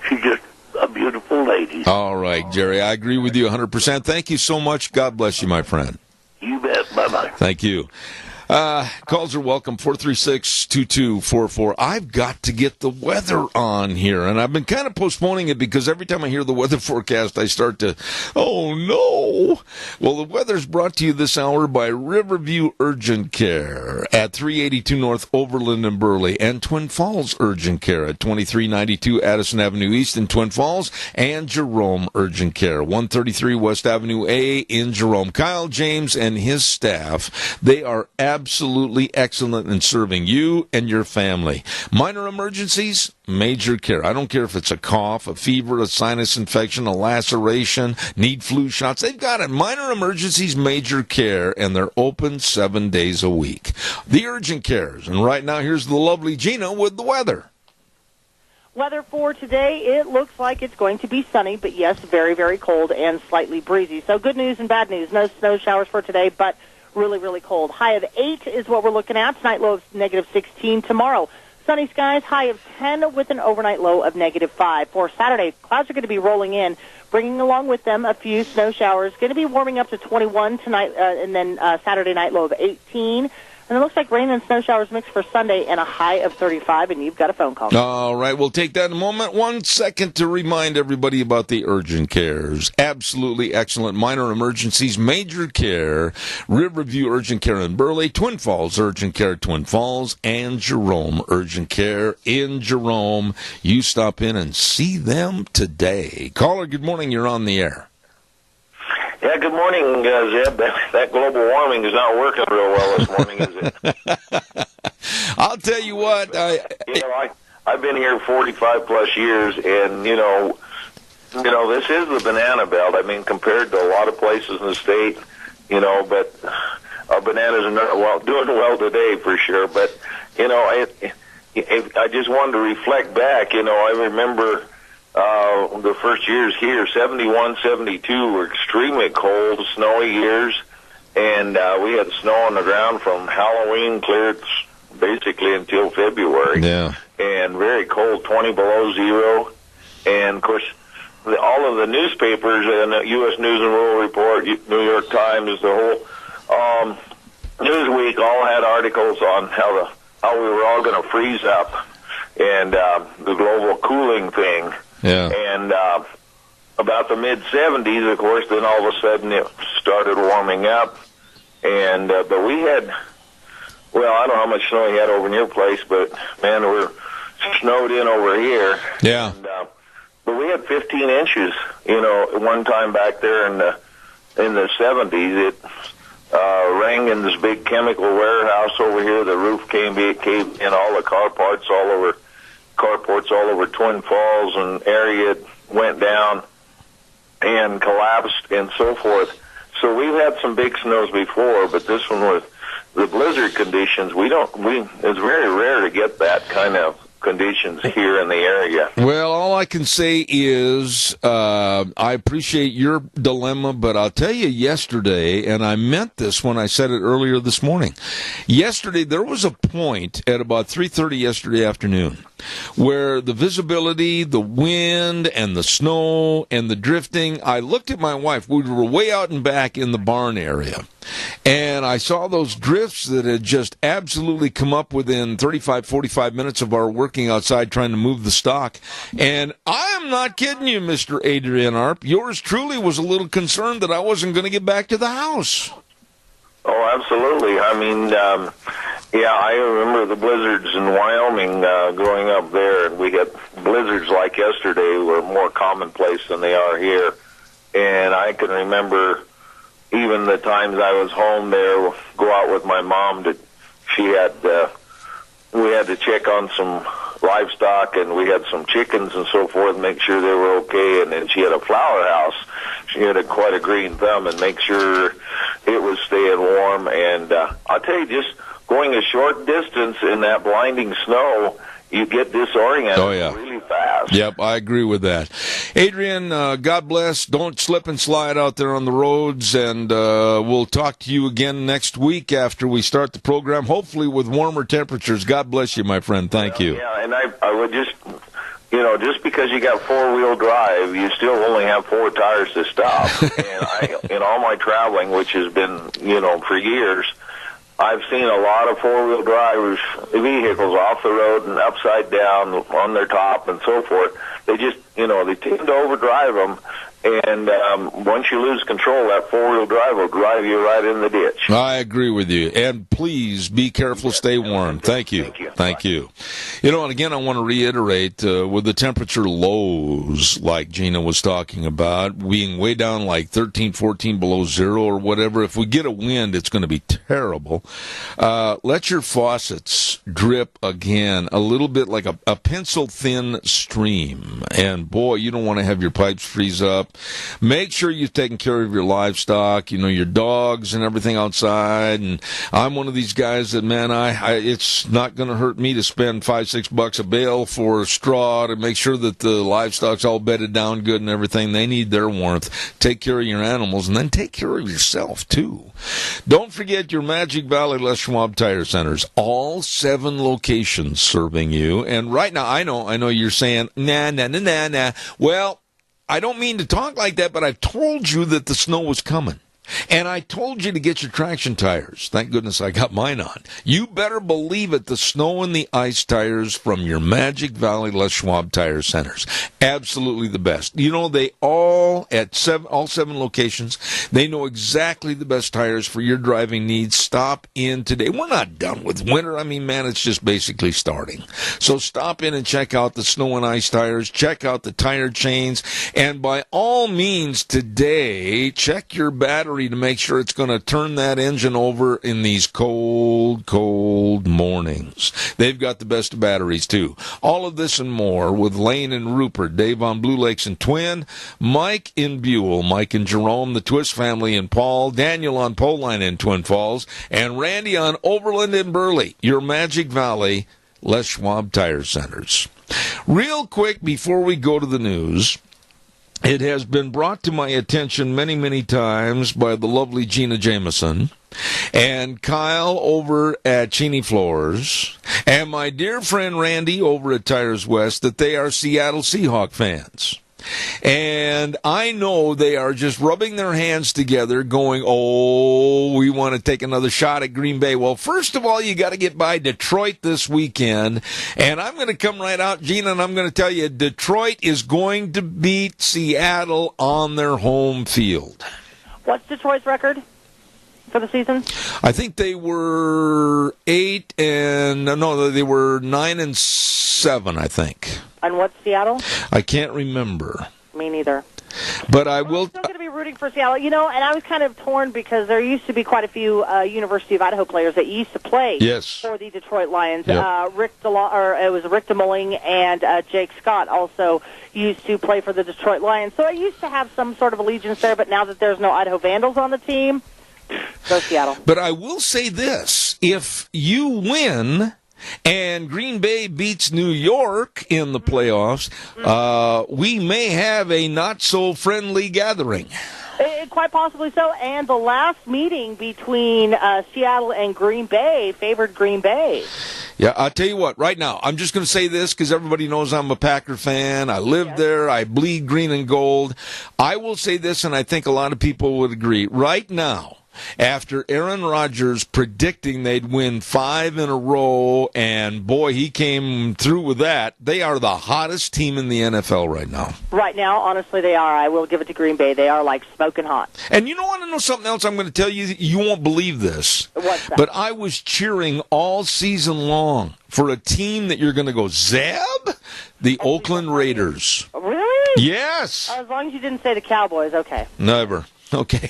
She's just a beautiful lady. All right, Jerry, I agree with you 100%. Thank you so much. God bless you, my friend. You bet. Bye-bye. Thank you. Calls are welcome, 436-2244. I've got to get the weather on here, and I've been kind of postponing it because every time I hear the weather forecast, I start to, oh, no. Well, the weather's brought to you this hour by Riverview Urgent Care at 382 North Overland and Burley, and Twin Falls Urgent Care at 2392 Addison Avenue East in Twin Falls, and Jerome Urgent Care, 133 West Avenue A in Jerome. Kyle James and his staff, they are absolutely excellent in serving you and your family. Minor emergencies, major care. I don't care if it's a cough, a fever, a sinus infection, a laceration, need flu shots. They've got it. Minor emergencies, major care, and they're open 7 days a week. The urgent cares. And right now, here's the lovely Gina with the weather. Weather for today, it looks like it's going to be sunny, but yes, very, very cold and slightly breezy. So good news and bad news. No snow showers for today, but really, really cold. High of 8 is what we're looking at. Tonight low of negative 16. Tomorrow, sunny skies, high of 10 with an overnight low of negative 5. For Saturday, clouds are going to be rolling in, bringing along with them a few snow showers. Going to be warming up to 21 tonight, and then Saturday night low of 18. And it looks like rain and snow showers mixed for Sunday and a high of 35, and you've got a phone call. All right, we'll take that in a moment. 1 second to remind everybody about the urgent cares. Absolutely excellent minor emergencies, major care, Riverview Urgent Care in Burley, Twin Falls Urgent Care, Twin Falls, and Jerome Urgent Care in Jerome. You stop in and see them today. Caller, good morning. You're on the air. Yeah, good morning, Zeb. That global warming is not working real well this morning, is it? I'll tell you what. I've been here 45 plus years, and you know, this is the banana belt. I mean, compared to a lot of places in the state, but our bananas are not doing well today for sure. But I just wanted to reflect back. I remember. The first years here, 71, 72 were extremely cold, snowy years, and we had snow on the ground from Halloween clear basically until February. Yeah. And very cold, 20 below zero. And, of course, all of the newspapers, and the U.S. News and World Report, New York Times, the whole Newsweek all had articles on how we were all going to freeze up and the global cooling thing. Yeah. And about the mid-70s, of course, then all of a sudden it started warming up. And but we had, well, I don't know how much snow you had over in your place, but, man, we're snowed in over here. Yeah. And, but we had 15 inches one time back there in the 70s, it rang in this big chemical warehouse over here. The roof caved in, all the carports all over Twin Falls and area went down and collapsed and so forth. So we've had some big snows before, but this one with the blizzard conditions, it's very rare to get that kind of conditions here in the area. Well, all I can say is I appreciate your dilemma, but I'll tell you yesterday, and I meant this when I said it earlier this morning, yesterday there was a point at about 3:30 yesterday afternoon where the visibility, the wind, and the snow, and the drifting, I looked at my wife. We were way out and back in the barn area, and I saw those drifts that had just absolutely come up within 35, 45 minutes of our working outside trying to move the stock. And I am not kidding you, Mr. Adrian Arp. Yours truly was a little concerned that I wasn't going to get back to the house. Oh, absolutely. I mean, I remember the blizzards in Wyoming growing up there, and we had blizzards like yesterday were more commonplace than they are here. And I can remember even the times I was home there, go out with my mom we had to check on some livestock, and we had some chickens and so forth, make sure they were okay. And then she had a flower house. She had quite a green thumb, and make sure it was staying warm. And I'll tell you, just going a short distance in that blinding snow, you get disoriented really fast. Yep, I agree with that. Adrian, God bless. Don't slip and slide out there on the roads, and we'll talk to you again next week after we start the program, hopefully with warmer temperatures. God bless you, my friend. Thank you. Yeah, and I would just, just because you got four-wheel drive, you still only have four tires to stop. And in all my traveling, which has been, for years, I've seen a lot of four-wheel drive vehicles off the road and upside down on their top and so forth. They just, they tend to overdrive them, and once you lose control, that four-wheel drive will drive you right in the ditch. I agree with you. And please be careful, stay warm. Thank you. Thank you. And again, I want to reiterate, with the temperature lows, like Gina was talking about, being way down like 13, 14 below zero or whatever, if we get a wind, it's going to be terrible. Let your faucets drip again, a little bit like a pencil-thin stream. And, boy, you don't want to have your pipes freeze up. Make sure you've taken care of your livestock, your dogs and everything outside. And I'm one of these guys that, man, it's not going to hurt me to spend $5-6 a bale for straw to make sure that the livestock's all bedded down good and everything. They need their warmth. Take care of your animals, and then take care of yourself, too. Don't forget your Magic Valley Les Schwab Tire Centers. All 7 locations serving you. And right now, I know you're saying, nah. Well, I don't mean to talk like that, but I've told you that the snow was coming. And I told you to get your traction tires. Thank goodness I got mine on. You better believe it, the snow and the ice tires from your Magic Valley Les Schwab Tire Centers. Absolutely the best. They all 7 locations, they know exactly the best tires for your driving needs. Stop in today. We're not done with winter. I mean, man, it's just basically starting. So stop in and check out the snow and ice tires. Check out the tire chains. And by all means today, check your battery to make sure it's going to turn that engine over in these cold, cold mornings. They've got the best batteries, too. All of this and more with Lane and Rupert, Dave on Blue Lakes and Twin, Mike in Buell, Mike and Jerome, the Twist family in Paul, Daniel on Poline in Twin Falls, and Randy on Overland and Burley, your Magic Valley Les Schwab Tire Centers. Real quick before we go to the news, it has been brought to my attention many, many times by the lovely Gina Jameson and Kyle over at Cheney Floors and my dear friend Randy over at Tires West that they are Seattle Seahawk fans. And I know they are just rubbing their hands together going, we want to take another shot at Green Bay. Well, first of all, you got to get by Detroit this weekend. And I'm going to come right out, Gina, and I'm going to tell you, Detroit is going to beat Seattle on their home field. What's Detroit's record for the season? I think they were 9-7, I think. And what's Seattle? I can't remember. Me neither. But I will. I'm still going to be rooting for Seattle. And I was kind of torn because there used to be quite a few University of Idaho players that used to play for the Detroit Lions. Yep. It was Rick DeMoling and Jake Scott also used to play for the Detroit Lions. So I used to have some sort of allegiance there, but now that there's no Idaho Vandals on the team, go Seattle. But I will say this. If you win and Green Bay beats New York in the playoffs, we may have a not-so-friendly gathering. Quite possibly so. And the last meeting between Seattle and Green Bay favored Green Bay. Yeah, I'll tell you what, right now, I'm just going to say this because everybody knows I'm a Packer fan. I live there. I bleed green and gold. I will say this, and I think a lot of people would agree. Right now, after Aaron Rodgers predicting they'd win 5 in a row, and boy, he came through with that, they are the hottest team in the NFL right now. Right now, honestly, they are. I will give it to Green Bay. They are like smoking hot. And you want to know something else I'm going to tell you? You won't believe this. What's that? But I was cheering all season long for a team that you're going to go, Zeb? The Oakland Raiders. Really? Yes. As long as you didn't say the Cowboys, okay. Never. Okay.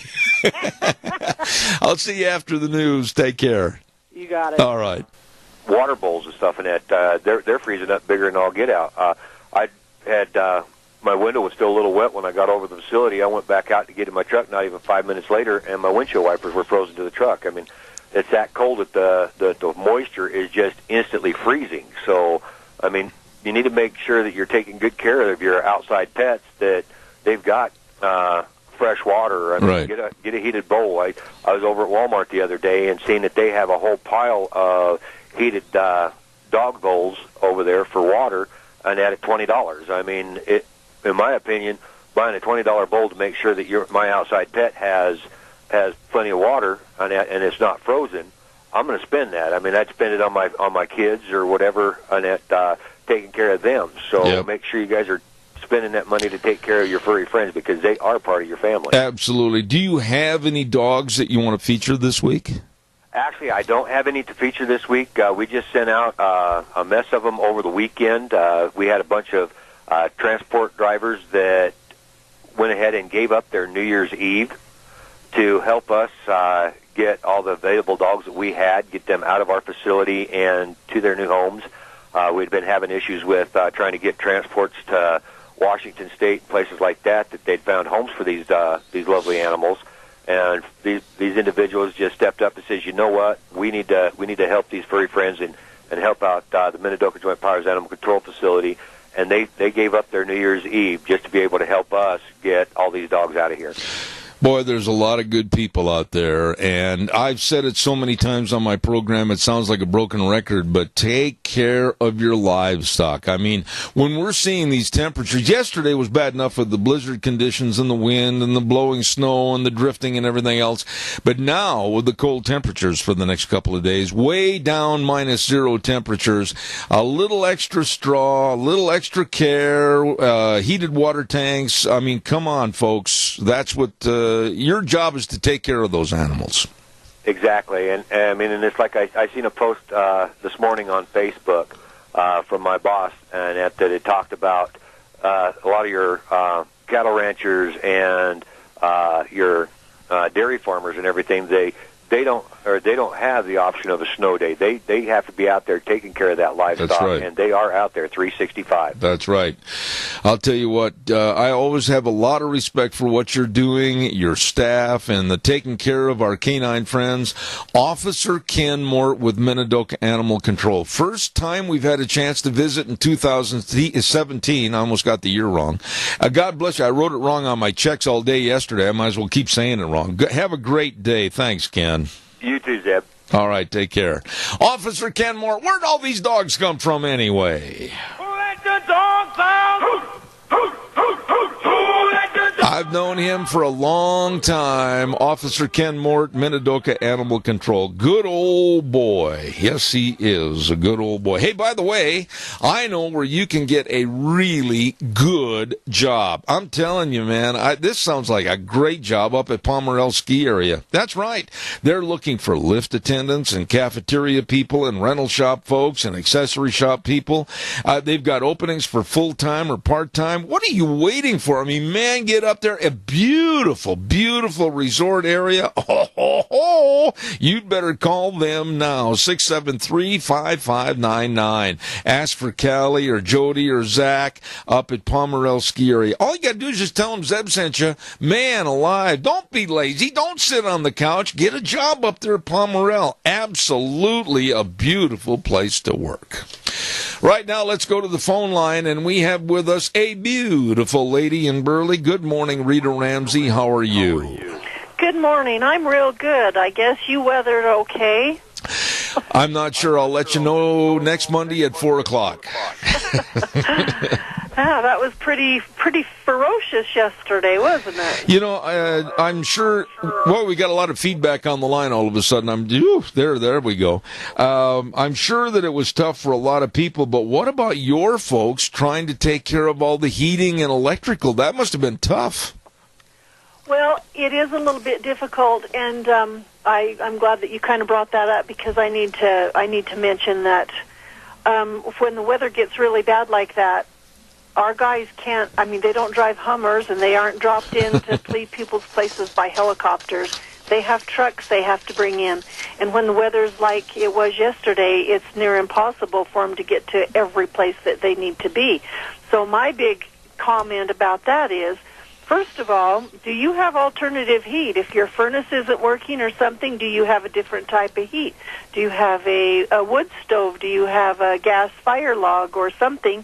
I'll see you after the news. Take care. You got it. All right. Water bowls and stuff in that, they're freezing up bigger than all get out. I had my window was still a little wet when I got over the facility. I went back out to get in my truck not even 5 minutes later, and my windshield wipers were frozen to the truck. I mean, it's that cold that the moisture is just instantly freezing. So, I mean, you need to make sure that you're taking good care of your outside pets, that they've got fresh water. I mean, right. Get a heated bowl. I was over at Walmart the other day and seen that they have a whole pile of heated dog bowls over there for water, and at $20. I mean, in my opinion, buying a $20 bowl to make sure that my outside pet has plenty of water and it's not frozen, I'm going to spend that. I mean, I'd spend it on my kids or whatever, and taking care of them. So make sure you guys are spending that money to take care of your furry friends, because they are part of your family. Absolutely. Do you have any dogs that you want to feature this week? Actually, I don't have any to feature this week. We just sent out a mess of them over the weekend. We had a bunch of transport drivers that went ahead and gave up their New Year's Eve to help us get all the available dogs that we had, get them out of our facility and to their new homes. We'd been having issues with trying to get transports to Washington State, places like that they'd found homes for these lovely animals. And these individuals just stepped up and says, you know what, we need to help these furry friends and help out the Minidoka Joint Powers Animal Control Facility. And they gave up their New Year's Eve just to be able to help us get all these dogs out of here. Boy, there's a lot of good people out there, and I've said it so many times on my program, it sounds like a broken record, but take care of your livestock. I mean, when we're seeing these temperatures, yesterday was bad enough with the blizzard conditions and the wind and the blowing snow and the drifting and everything else, but now with the cold temperatures for the next couple of days, way down -0 temperatures, a little extra straw, a little extra care, heated water tanks. I mean, come on, folks. That's what your job is to take care of those animals. Exactly, and I mean, and it's like I seen a post this morning on Facebook from my boss, and that it talked about a lot of your cattle ranchers and your dairy farmers and everything. They don't have the option of a snow day. They have to be out there taking care of that livestock. That's right. And they are out there 365. That's right. I'll tell you what, I always have a lot of respect for what you're doing, your staff, and the taking care of our canine friends. Officer Ken Mort with Minidoka Animal Control. First time we've had a chance to visit in 2017. I almost got the year wrong. God bless you. I wrote it wrong on my checks all day yesterday. I might as well keep saying it wrong. Have a great day. Thanks, Ken. You too, Zeb. All right, take care. Officer Ken Moore, where'd all these dogs come from anyway? Who let the dogs out? Who let the dogs out? I've known him for a long time. Officer Ken Mort, Minidoka Animal Control. Good old boy. Yes, he is a good old boy. Hey, by the way, I know where you can get a really good job. I'm telling you, man, this sounds like a great job up at Pomerel Ski Area. That's right. They're looking for lift attendants and cafeteria people and rental shop folks and accessory shop people. They've got openings for full-time or part-time. What are you waiting for? I mean, man, get up there. A beautiful, beautiful resort area. You'd better call them now. 673-5599. Ask for Callie or Jody or Zach up at Pomerel Ski Area. All you got to do is just tell them Zeb sent you. Man alive, don't be lazy. Don't sit on the couch. Get a job up there at Pomerel. Absolutely a beautiful place to work. Right now, let's go to the phone line, and we have with us a beautiful lady in Burley. Good morning, Rita Ramsey. How are you? Good morning. I'm real good. I guess you weathered okay. I'm not sure. I'll let you know next Monday at 4 o'clock. That was pretty ferocious yesterday, wasn't it? You know, I'm sure. Well, we got a lot of feedback on the line all of a sudden. There we go. I'm sure that it was tough for a lot of people, but what about your folks trying to take care of all the heating and electrical? That must have been tough. Well, it is a little bit difficult, and I'm glad that you kind of brought that up because I need to mention that when the weather gets really bad like that, our guys can't. I mean, they don't drive Hummers, and they aren't dropped in to leave people's places by helicopters. They have trucks they have to bring in, and when the weather's like it was yesterday, it's near impossible for them to get to every place that they need to be. So my big comment about that is, first of all, do you have alternative heat? If your furnace isn't working or something, do you have a different type of heat? Do you have a wood stove? Do you have a gas fire log or something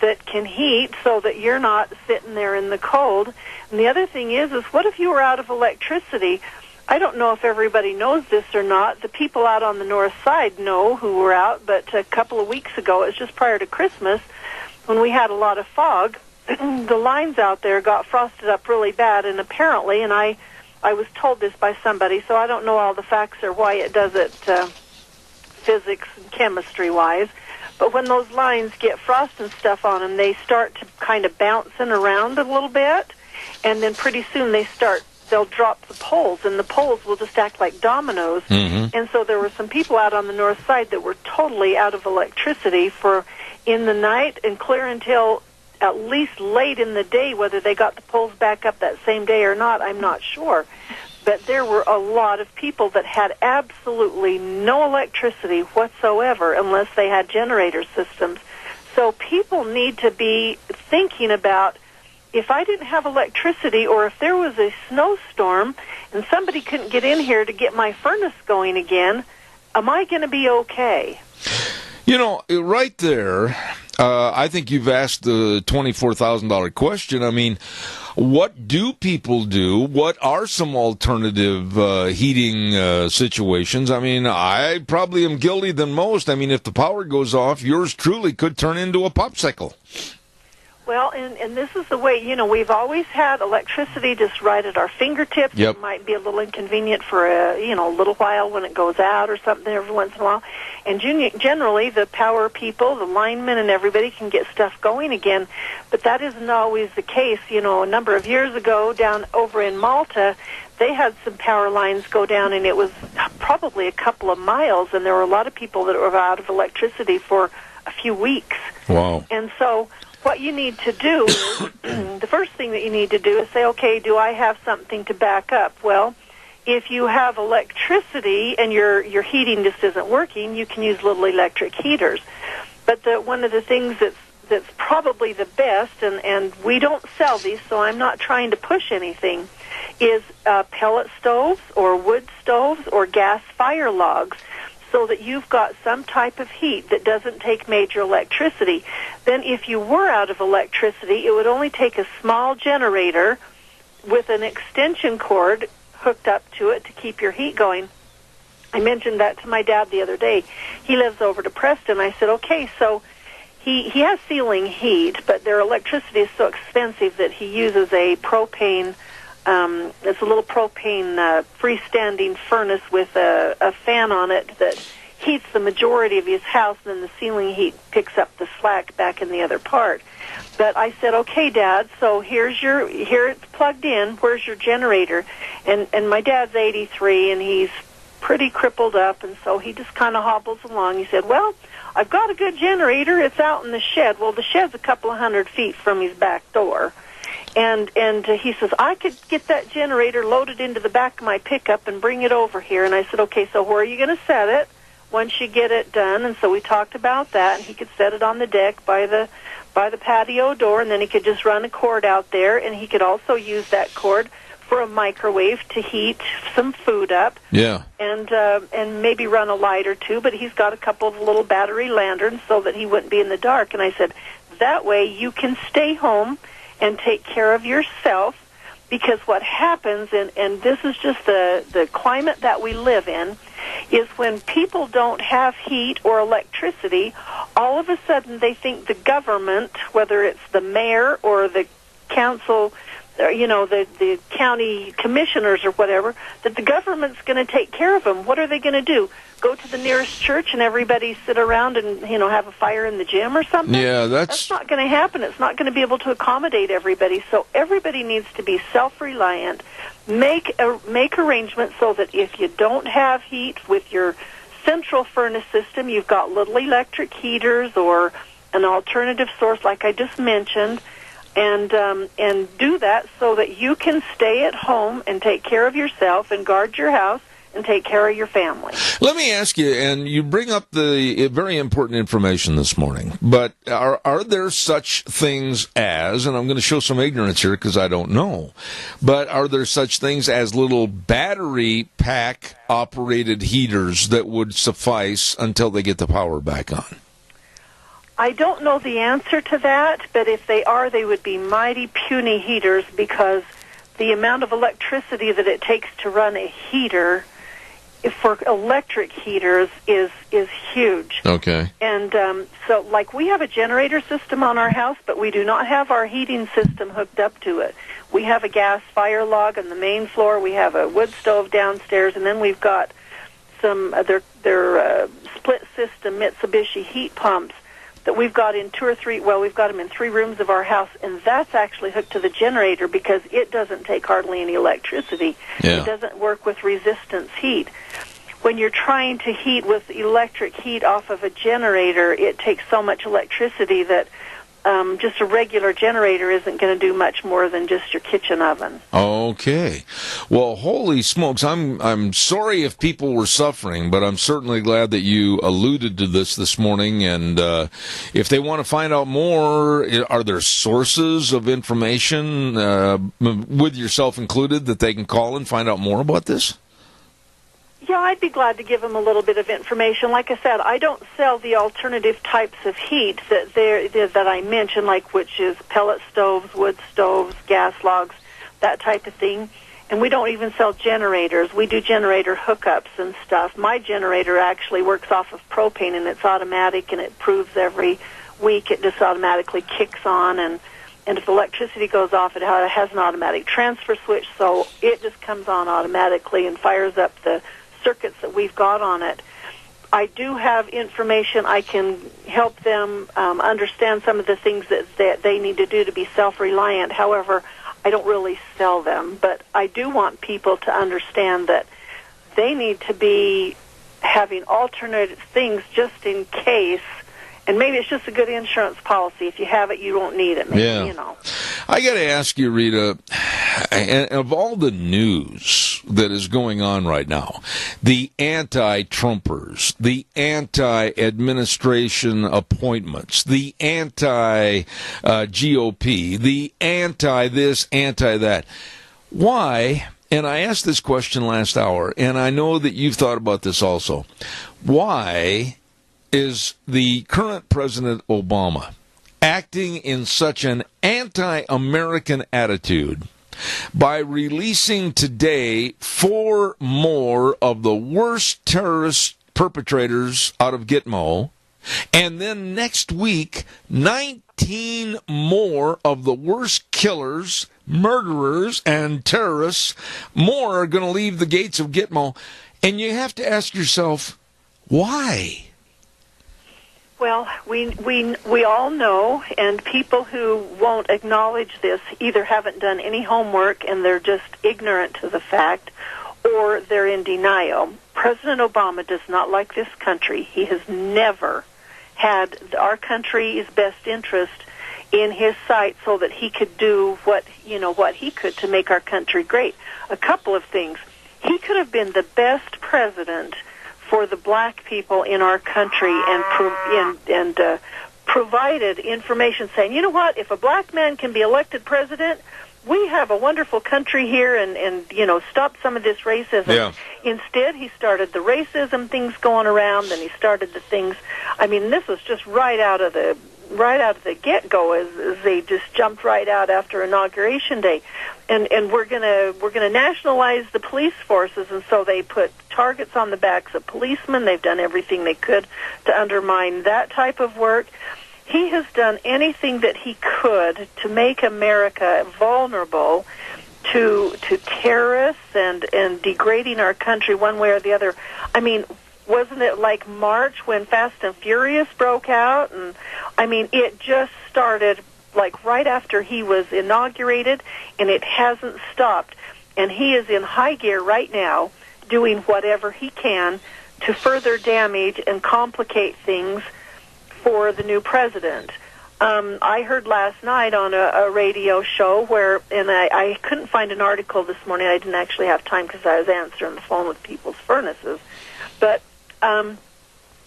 that can heat so that you're not sitting there in the cold? And the other thing is what if you were out of electricity? I don't know if everybody knows this or not. The people out on the north side know who were out, but a couple of weeks ago, it was just prior to Christmas, when we had a lot of fog, the lines out there got frosted up really bad, and apparently, and I was told this by somebody, so I don't know all the facts or why it does it physics and chemistry-wise, but when those lines get frost and stuff on them, they start to kind of bouncing around a little bit, and then pretty soon they'll drop the poles, and the poles will just act like dominoes. Mm-hmm. And so there were some people out on the north side that were totally out of electricity for in the night and clear until at least late in the day. Whether they got the poles back up that same day or not, I'm not sure. But there were a lot of people that had absolutely no electricity whatsoever unless they had generator systems. So people need to be thinking about, if I didn't have electricity or if there was a snowstorm and somebody couldn't get in here to get my furnace going again, am I going to be okay? You know, right there, I think you've asked the $24,000 question. I mean, what do people do? What are some alternative heating situations? I mean, I probably am guilty than most. I mean, if the power goes off, yours truly could turn into a popsicle. Well, and this is the way, we've always had electricity just right at our fingertips. Yep. It might be a little inconvenient for a little while when it goes out or something every once in a while. And generally, the power people, the linemen, and everybody can get stuff going again. But that isn't always the case. A number of years ago, down over in Malta, they had some power lines go down, and it was probably a couple of miles, and there were a lot of people that were out of electricity for a few weeks. Wow. And so what you need to do is, the first thing that you need to do is say, okay, do I have something to back up? Well, if you have electricity and your heating just isn't working, you can use little electric heaters. But one of the things that's probably the best, and we don't sell these, so I'm not trying to push anything, is pellet stoves or wood stoves or gas fire logs, so that you've got some type of heat that doesn't take major electricity. Then if you were out of electricity, it would only take a small generator with an extension cord hooked up to it to keep your heat going. I mentioned that to my dad the other day. He lives over to Preston. I said, okay, so he has ceiling heat, but their electricity is so expensive that he uses a propane. It's a little propane freestanding furnace with a fan on it that heats the majority of his house, and then the ceiling heat picks up the slack back in the other part. But I said, okay, Dad, so here it's plugged in. Where's your generator? And my dad's 83, and he's pretty crippled up, and so he just kind of hobbles along. He said, well, I've got a good generator. It's out in the shed. Well, the shed's a couple of 100 feet from his back door. And he says, I could get that generator loaded into the back of my pickup and bring it over here. And I said, okay, so where are you going to set it once you get it done? And so we talked about that, and he could set it on the deck by the patio door, and then he could just run a cord out there, and he could also use that cord for a microwave to heat some food up. Yeah. And maybe run a light or two, but he's got a couple of little battery lanterns so that he wouldn't be in the dark. And I said, that way you can stay home and take care of yourself, because what happens, and this is just the climate that we live in, is when people don't have heat or electricity, all of a sudden they think the government, whether it's the mayor or the council, or, the county commissioners or whatever, that the government's going to take care of them. What are they going to do? Go to the nearest church and everybody sit around and, have a fire in the gym or something? Yeah, that's not going to happen. It's not going to be able to accommodate everybody. So everybody needs to be self-reliant. Make arrangements so that if you don't have heat with your central furnace system, you've got little electric heaters or an alternative source like I just mentioned, and do that so that you can stay at home and take care of yourself and guard your house and take care of your family. Let me ask you, and you bring up the very important information this morning, but are there such things as, and I'm going to show some ignorance here because I don't know, but are there such things as little battery pack operated heaters that would suffice until they get the power back on? I don't know the answer to that, but if they are, they would be mighty puny heaters, because the amount of electricity that it takes to run a heater for electric heaters is huge. Okay. And so, like, we have a generator system on our house, but we do not have our heating system hooked up to it. We have a gas fire log on the main floor. We have a wood stove downstairs, and then we've got some their split system Mitsubishi heat pumps that we've got in we've got them in 3 rooms of our house, and that's actually hooked to the generator because it doesn't take hardly any electricity. Yeah. It doesn't work with resistance heat. When you're trying to heat with electric heat off of a generator, it takes so much electricity that just a regular generator isn't going to do much more than just your kitchen oven. Okay. Well, holy smokes, I'm sorry if people were suffering, but I'm certainly glad that you alluded to this morning. And if they want to find out more, are there sources of information, with yourself included, that they can call and find out more about this? Yeah, I'd be glad to give them a little bit of information. Like I said, I don't sell the alternative types of heat that I mentioned, which is pellet stoves, wood stoves, gas logs, that type of thing. And we don't even sell generators. We do generator hookups and stuff. My generator actually works off of propane, and it's automatic, and it proves every week it just automatically kicks on. And if electricity goes off, it has an automatic transfer switch, so it just comes on automatically and fires up the circuits that we've got on it. I do have information. I can help them understand some of the things that they need to do to be self-reliant. However, I don't really sell them, but I do want people to understand that they need to be having alternate things just in case. And maybe it's just a good insurance policy. If you have it, you won't need it. Maybe, I got to ask you, Rita, and of all the news that is going on right now, the anti-Trumpers, the anti-administration appointments, the anti-GOP, the anti-this, anti-that, why, and I asked this question last hour, and I know that you've thought about this also, why is the current President Obama acting in such an anti-American attitude by releasing today 4 more of the worst terrorist perpetrators out of Gitmo And then next week, 19 more of the worst killers, murderers, and terrorists, more are going to leave the gates of Gitmo. And you have to ask yourself, why? Well, we all know, and people who won't acknowledge this either haven't done any homework and they're just ignorant to the fact, or they're in denial. President Obama does not like this country. He has never had our country's best interest in his sight so that he could do what he could to make our country great. A couple of things. He could have been the best president for the black people in our country and provided information saying, you know what, if a black man can be elected president, we have a wonderful country here and stop some of this racism. Yeah. Instead, he started the racism things going around, and he started the things, this was just right out of the get-go as they just jumped right out after Inauguration Day. And we're gonna nationalize the police forces, and so they put targets on the backs of policemen. They've done everything they could to undermine that type of work. He has done anything that he could to make America vulnerable to terrorists and degrading our country one way or the other. Wasn't it like March when Fast and Furious broke out? And it just started like right after he was inaugurated, and it hasn't stopped. And he is in high gear right now, doing whatever he can to further damage and complicate things for the new president. I heard last night on a radio show and I couldn't find an article this morning. I didn't actually have time because I was answering the phone with people's furnaces. But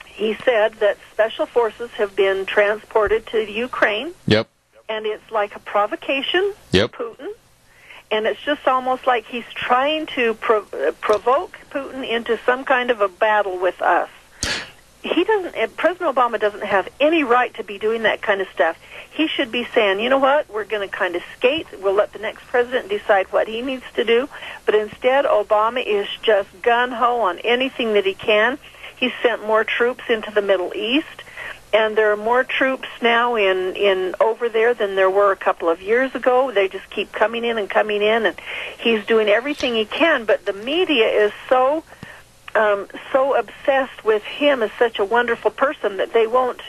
he said that special forces have been transported to Ukraine. Yep. And it's like a provocation yep. to Putin. And it's just almost like he's trying to provoke Putin into some kind of a battle with us. President Obama doesn't have any right to be doing that kind of stuff. He should be saying, you know what, we're going to kind of skate. We'll let the next president decide what he needs to do. But instead, Obama is just gung-ho on anything that he can. He's sent more troops into the Middle East, and there are more troops now in over there than there were a couple of years ago. They just keep coming in, and he's doing everything he can. But the media is so obsessed with him as such a wonderful person that they won't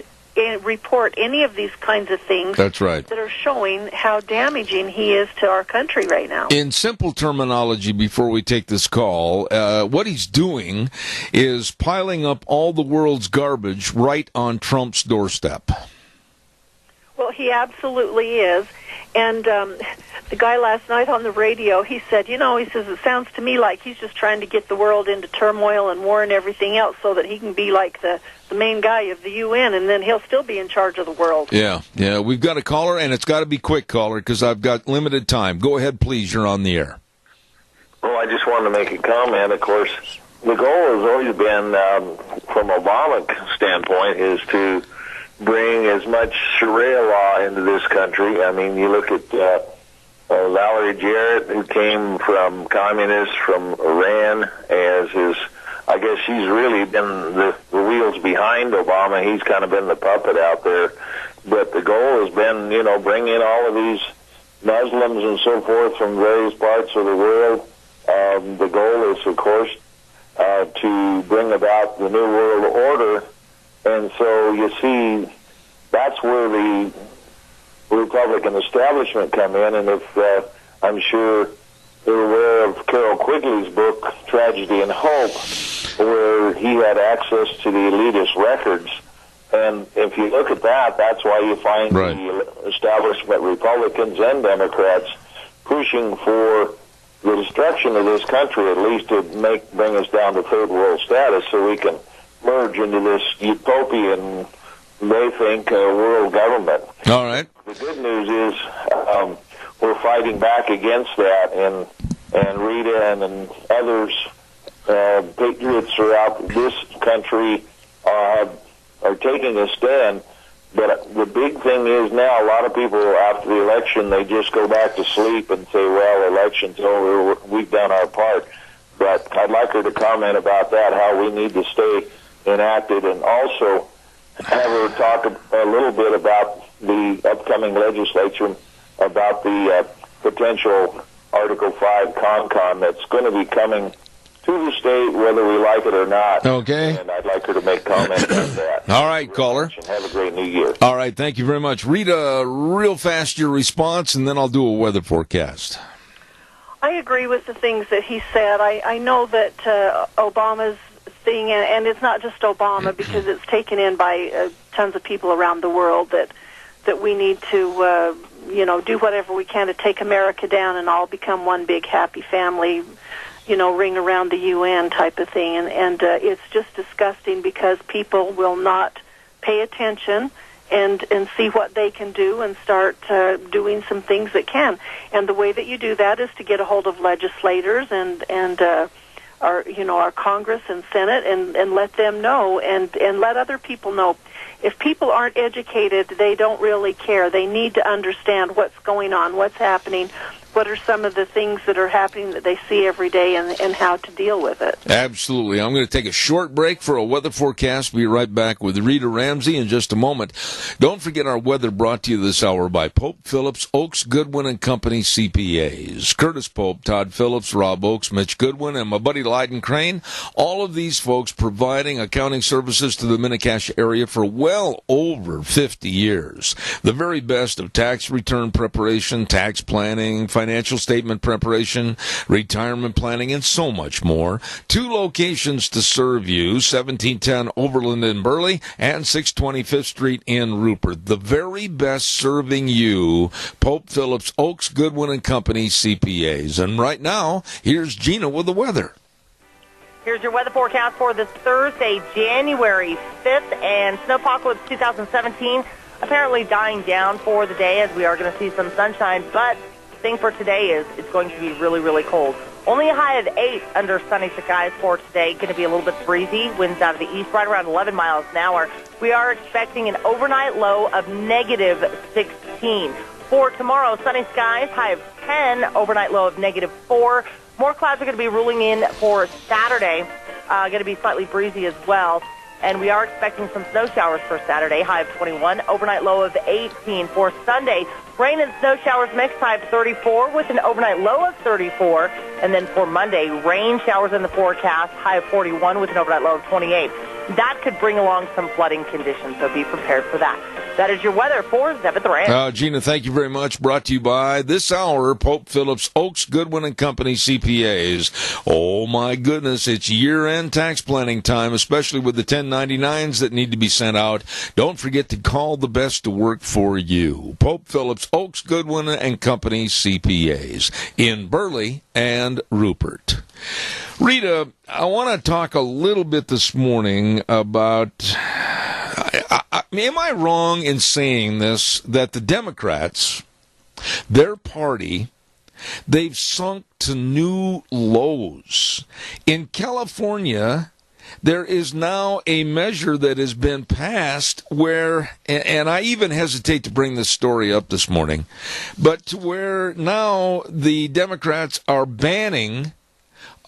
report any of these kinds of things. That's right. That are showing how damaging he is to our country right now. In simple terminology, before we take this call, what he's doing is piling up all the world's garbage right on Trump's doorstep. Well, he absolutely is. And the guy last night on the radio, he said, it sounds to me like he's just trying to get the world into turmoil and war and everything else so that he can be like the main guy of the UN, and then he'll still be in charge of the world. Yeah, we've got a caller, and it's got to be quick, caller, because I've got limited time. Go ahead, please. You're on the air. Well, I just wanted to make a comment. Of course, the goal has always been, from Obama's standpoint, is to bring as much Sharia law into this country. You look at Valerie Jarrett, who came from communists from Iran, I guess she's really been the wheels behind Obama. He's kind of been the puppet out there. But the goal has been, bring in all of these Muslims and so forth from various parts of the world. The goal is, of course, to bring about the New World Order. And so you see, that's where the Republican establishment come in. And if I'm sure you're aware of Carol Quigley's book, Tragedy and Hope, where he had access to the elitist records. And if you look at that, that's why you find the establishment, Republicans and Democrats, pushing for the destruction of this country, at least to bring us down to third world status so we can merge into this utopian, they think, world government. All right. The good news is we're fighting back against that, and Rita and others, patriots throughout this country, are taking a stand. But the big thing is now, a lot of people after the election, they just go back to sleep and say, well, election's over, we've done our part. But I'd like her to comment about that, how we need to stay enacted, and also have her talk a little bit about the upcoming legislature, about the potential Article 5 CONCON that's going to be coming to the state, whether we like it or not. Okay. And I'd like her to make comments on that. All right, caller. And have a great new year. All right, thank you very much. Read real fast your response, and then I'll do a weather forecast. I agree with the things that he said. I know that Obama's thing, and it's not just Obama, because it's taken in by tons of people around the world, that we need to, do whatever we can to take America down and all become one big happy family, ring around the UN type of thing. And it's just disgusting because people will not pay attention and see what they can do and start doing some things that can. And the way that you do that is to get a hold of legislators and our Congress and Senate and let them know and let other people know. If people aren't educated, they don't really care. They need to understand what's going on, what's happening, what are some of the things that are happening that they see every day, and how to deal with it. Absolutely. I'm going to take a short break for a weather forecast. Be right back with Rita Ramsey in just a moment. Don't forget our weather brought to you this hour by Pope Phillips, Oaks, Goodwin and Company CPAs. Curtis Pope, Todd Phillips, Rob Oaks, Mitch Goodwin, and my buddy Lyden Crane. All of these folks providing accounting services to the Mini-Cash area for well over 50 years. The very best of tax return preparation, tax planning, financial statement preparation, retirement planning, and so much more. 2 locations to serve you, 1710 Overland in Burley and 625th Street in Rupert. The very best serving you, Pope Phillips, Oaks, Goodwin and Company CPAs. And right now, here's Gina with the weather. Here's your weather forecast for this Thursday, January 5th, and Snowpocalypse 2017 apparently dying down for the day as we are going to see some sunshine, but the thing for today is it's going to be really, really cold. Only a high of 8 under sunny skies for today. Going to be a little bit breezy. Winds out of the east, right around 11 miles an hour. We are expecting an overnight low of negative 16. For tomorrow, sunny skies, high of 10, overnight low of negative 4. More clouds are going to be rolling in for Saturday. Going to be slightly breezy as well. And we are expecting some snow showers for Saturday, high of 21, overnight low of 18. For Sunday, rain and snow showers mixed, high of 34 with an overnight low of 34. And then for Monday, rain showers in the forecast, high of 41 with an overnight low of 28. That could bring along some flooding conditions, so be prepared for that. That is your weather for 7th Rand. Gina, thank you very much. Brought to you by this hour, Pope Phillips, Oaks, Goodwin and Company CPAs. Oh, my goodness, it's year-end tax planning time, especially with the 1099s that need to be sent out. Don't forget to call the best to work for you. Pope Phillips, Oaks, Goodwin and Company CPAs in Burley and Rupert. Rita, I want to talk a little bit this morning about... am I wrong in saying this, that the Democrats, their party, they've sunk to new lows? In California, there is now a measure that has been passed where, and I even hesitate to bring this story up this morning, but to where now the Democrats are banning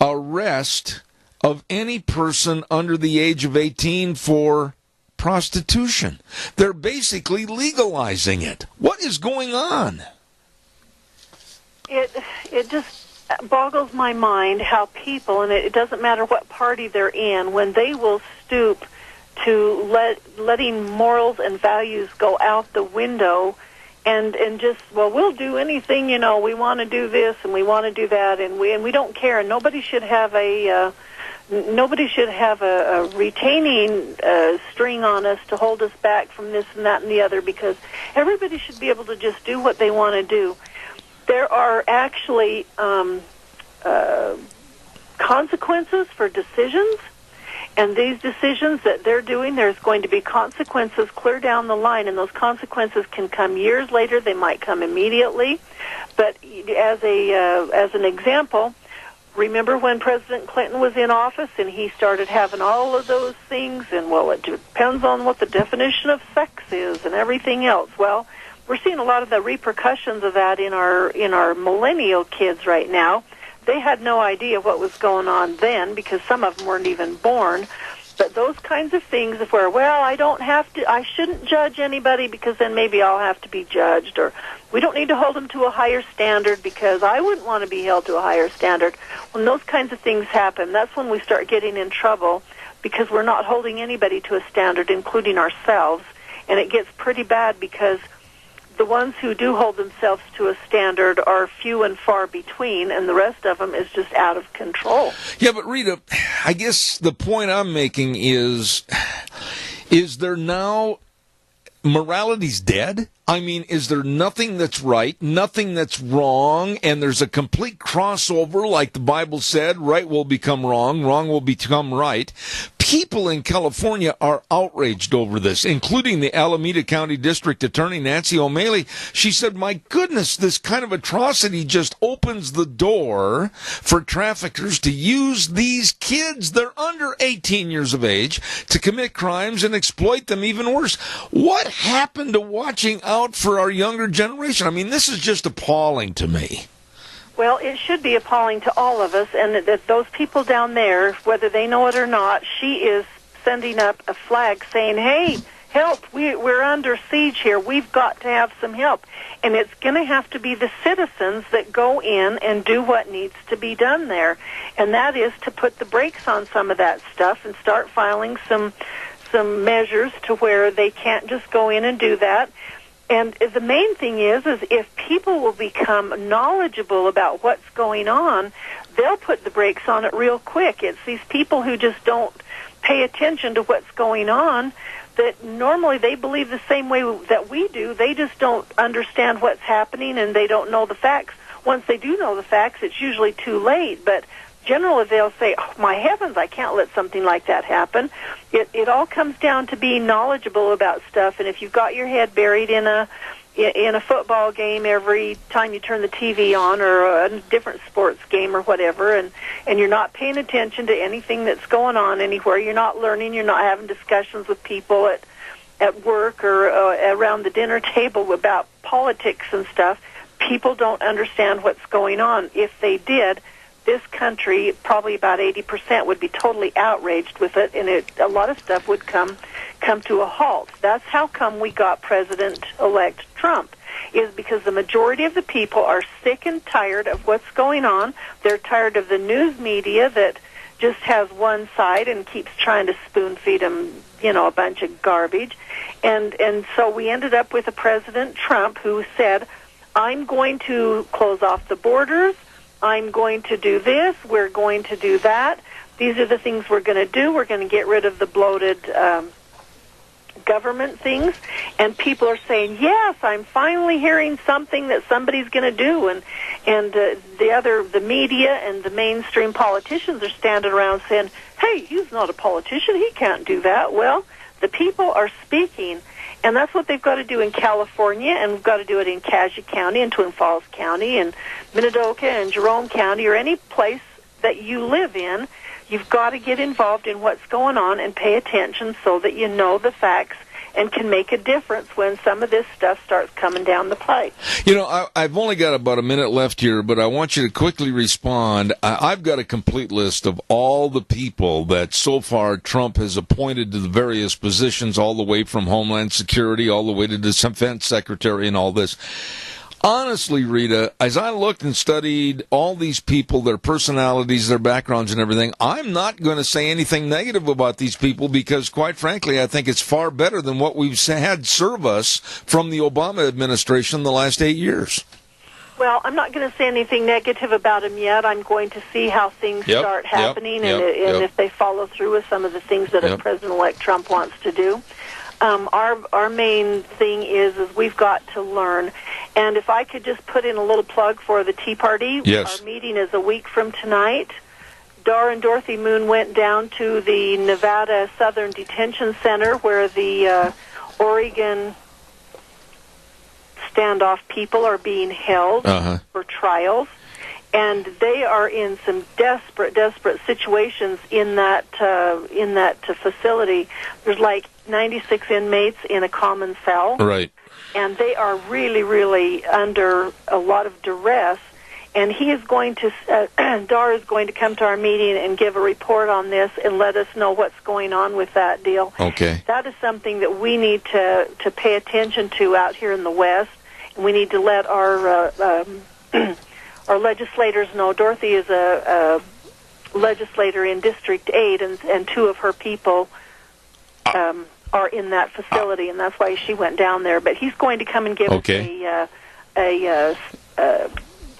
arrest of any person under the age of 18 for prostitution. They're basically legalizing it. What is going on? It just boggles my mind how people, and it doesn't matter what party they're in, when they will stoop to letting morals and values go out the window and just, well, we'll do anything, we want to do this and we want to do that, and we don't care. And nobody should have a retaining string on us to hold us back from this and that and the other, because everybody should be able to just do what they want to do. There are actually consequences for decisions, and these decisions that they're doing, there's going to be consequences clear down the line, and those consequences can come years later. They might come immediately. But as an example, remember when President Clinton was in office and he started having all of those things, and, well, it depends on what the definition of sex is and everything else. Well, we're seeing a lot of the repercussions of that in our millennial kids right now. They had no idea what was going on then because some of them weren't even born. But those kinds of things where, well, I shouldn't judge anybody because then maybe I'll have to be judged, or we don't need to hold them to a higher standard because I wouldn't want to be held to a higher standard. When those kinds of things happen, that's when we start getting in trouble because we're not holding anybody to a standard, including ourselves. And it gets pretty bad because the ones who do hold themselves to a standard are few and far between, and the rest of them is just out of control. Yeah, but Rita, I guess the point I'm making is there now morality's dead? I mean, is there nothing that's right, nothing that's wrong, and there's a complete crossover, like the Bible said, right will become wrong, wrong will become right? People in California are outraged over this, including the Alameda County District Attorney, Nancy O'Malley. She said, my goodness, this kind of atrocity just opens the door for traffickers to use these kids, they're under 18 years of age, to commit crimes and exploit them even worse. What happened to watching out for our younger generation? I mean, this is just appalling to me. Well, it should be appalling to all of us, and that those people down there, whether they know it or not, she is sending up a flag saying, hey, help, we're under siege here. We've got to have some help. And it's going to have to be the citizens that go in and do what needs to be done there. And that is to put the brakes on some of that stuff and start filing some measures to where they can't just go in and do that. And the main thing is if people will become knowledgeable about what's going on, they'll put the brakes on it real quick. It's these people who just don't pay attention to what's going on that normally they believe the same way that we do. They just don't understand what's happening, and they don't know the facts. Once they do know the facts, it's usually too late. But generally they'll say, oh, my heavens, I can't let something like that happen. It all comes down to being knowledgeable about stuff, and if you've got your head buried in a football game every time you turn the TV on, or a different sports game or whatever, and you're not paying attention to anything that's going on anywhere, you're not learning, you're not having discussions with people at work or around the dinner table about politics and stuff, people don't understand what's going on. If they did, this country, probably about 80%, would be totally outraged with it, and a lot of stuff would come to a halt. That's how come we got President-elect Trump, is because the majority of the people are sick and tired of what's going on. They're tired of the news media that just has one side and keeps trying to spoon-feed them, a bunch of garbage. And so we ended up with a President Trump who said, I'm going to close off the borders, I'm going to do this, we're going to do that. These are the things we're going to do. We're going to get rid of the bloated government things. And people are saying, yes, I'm finally hearing something that somebody's going to do. And the media and the mainstream politicians are standing around saying, hey, he's not a politician. He can't do that. Well, the people are speaking. And that's what they've got to do in California, and we've got to do it in Cassia County and Twin Falls County and Minidoka and Jerome County, or any place that you live in. You've got to get involved in what's going on and pay attention so that you know the facts and can make a difference when some of this stuff starts coming down the pike. I've only got about a minute left here, but I want you to quickly respond. I've got a complete list of all the people that so far Trump has appointed to the various positions, all the way from Homeland Security, all the way to the Defense Secretary and all this. Honestly, Rita, as I looked and studied all these people, their personalities, their backgrounds and everything, I'm not going to say anything negative about these people because, quite frankly, I think it's far better than what we've had serve us from the Obama administration the last 8 years. Well, I'm not going to say anything negative about them yet. I'm going to see how things start happening and if they follow through with some of the things that President-elect Trump wants to do. Our main thing is we've got to learn. And if I could just put in a little plug for the Tea Party, our meeting is a week from tonight. Dar and Dorothy Moon went down to the Nevada Southern Detention Center where the Oregon standoff people are being held for trials. And they are in some desperate situations in that facility. There's like 96 inmates in a common cell. Right. And they are really, really under a lot of duress. And he is going to, Dar is going to come to our meeting and give a report on this and let us know what's going on with that deal. Okay. That is something that we need to pay attention to out here in the West. And we need to let our our legislators know. Dorothy is a legislator in District 8, and two of her people are in that facility, and that's why she went down there. But he's going to come and give us a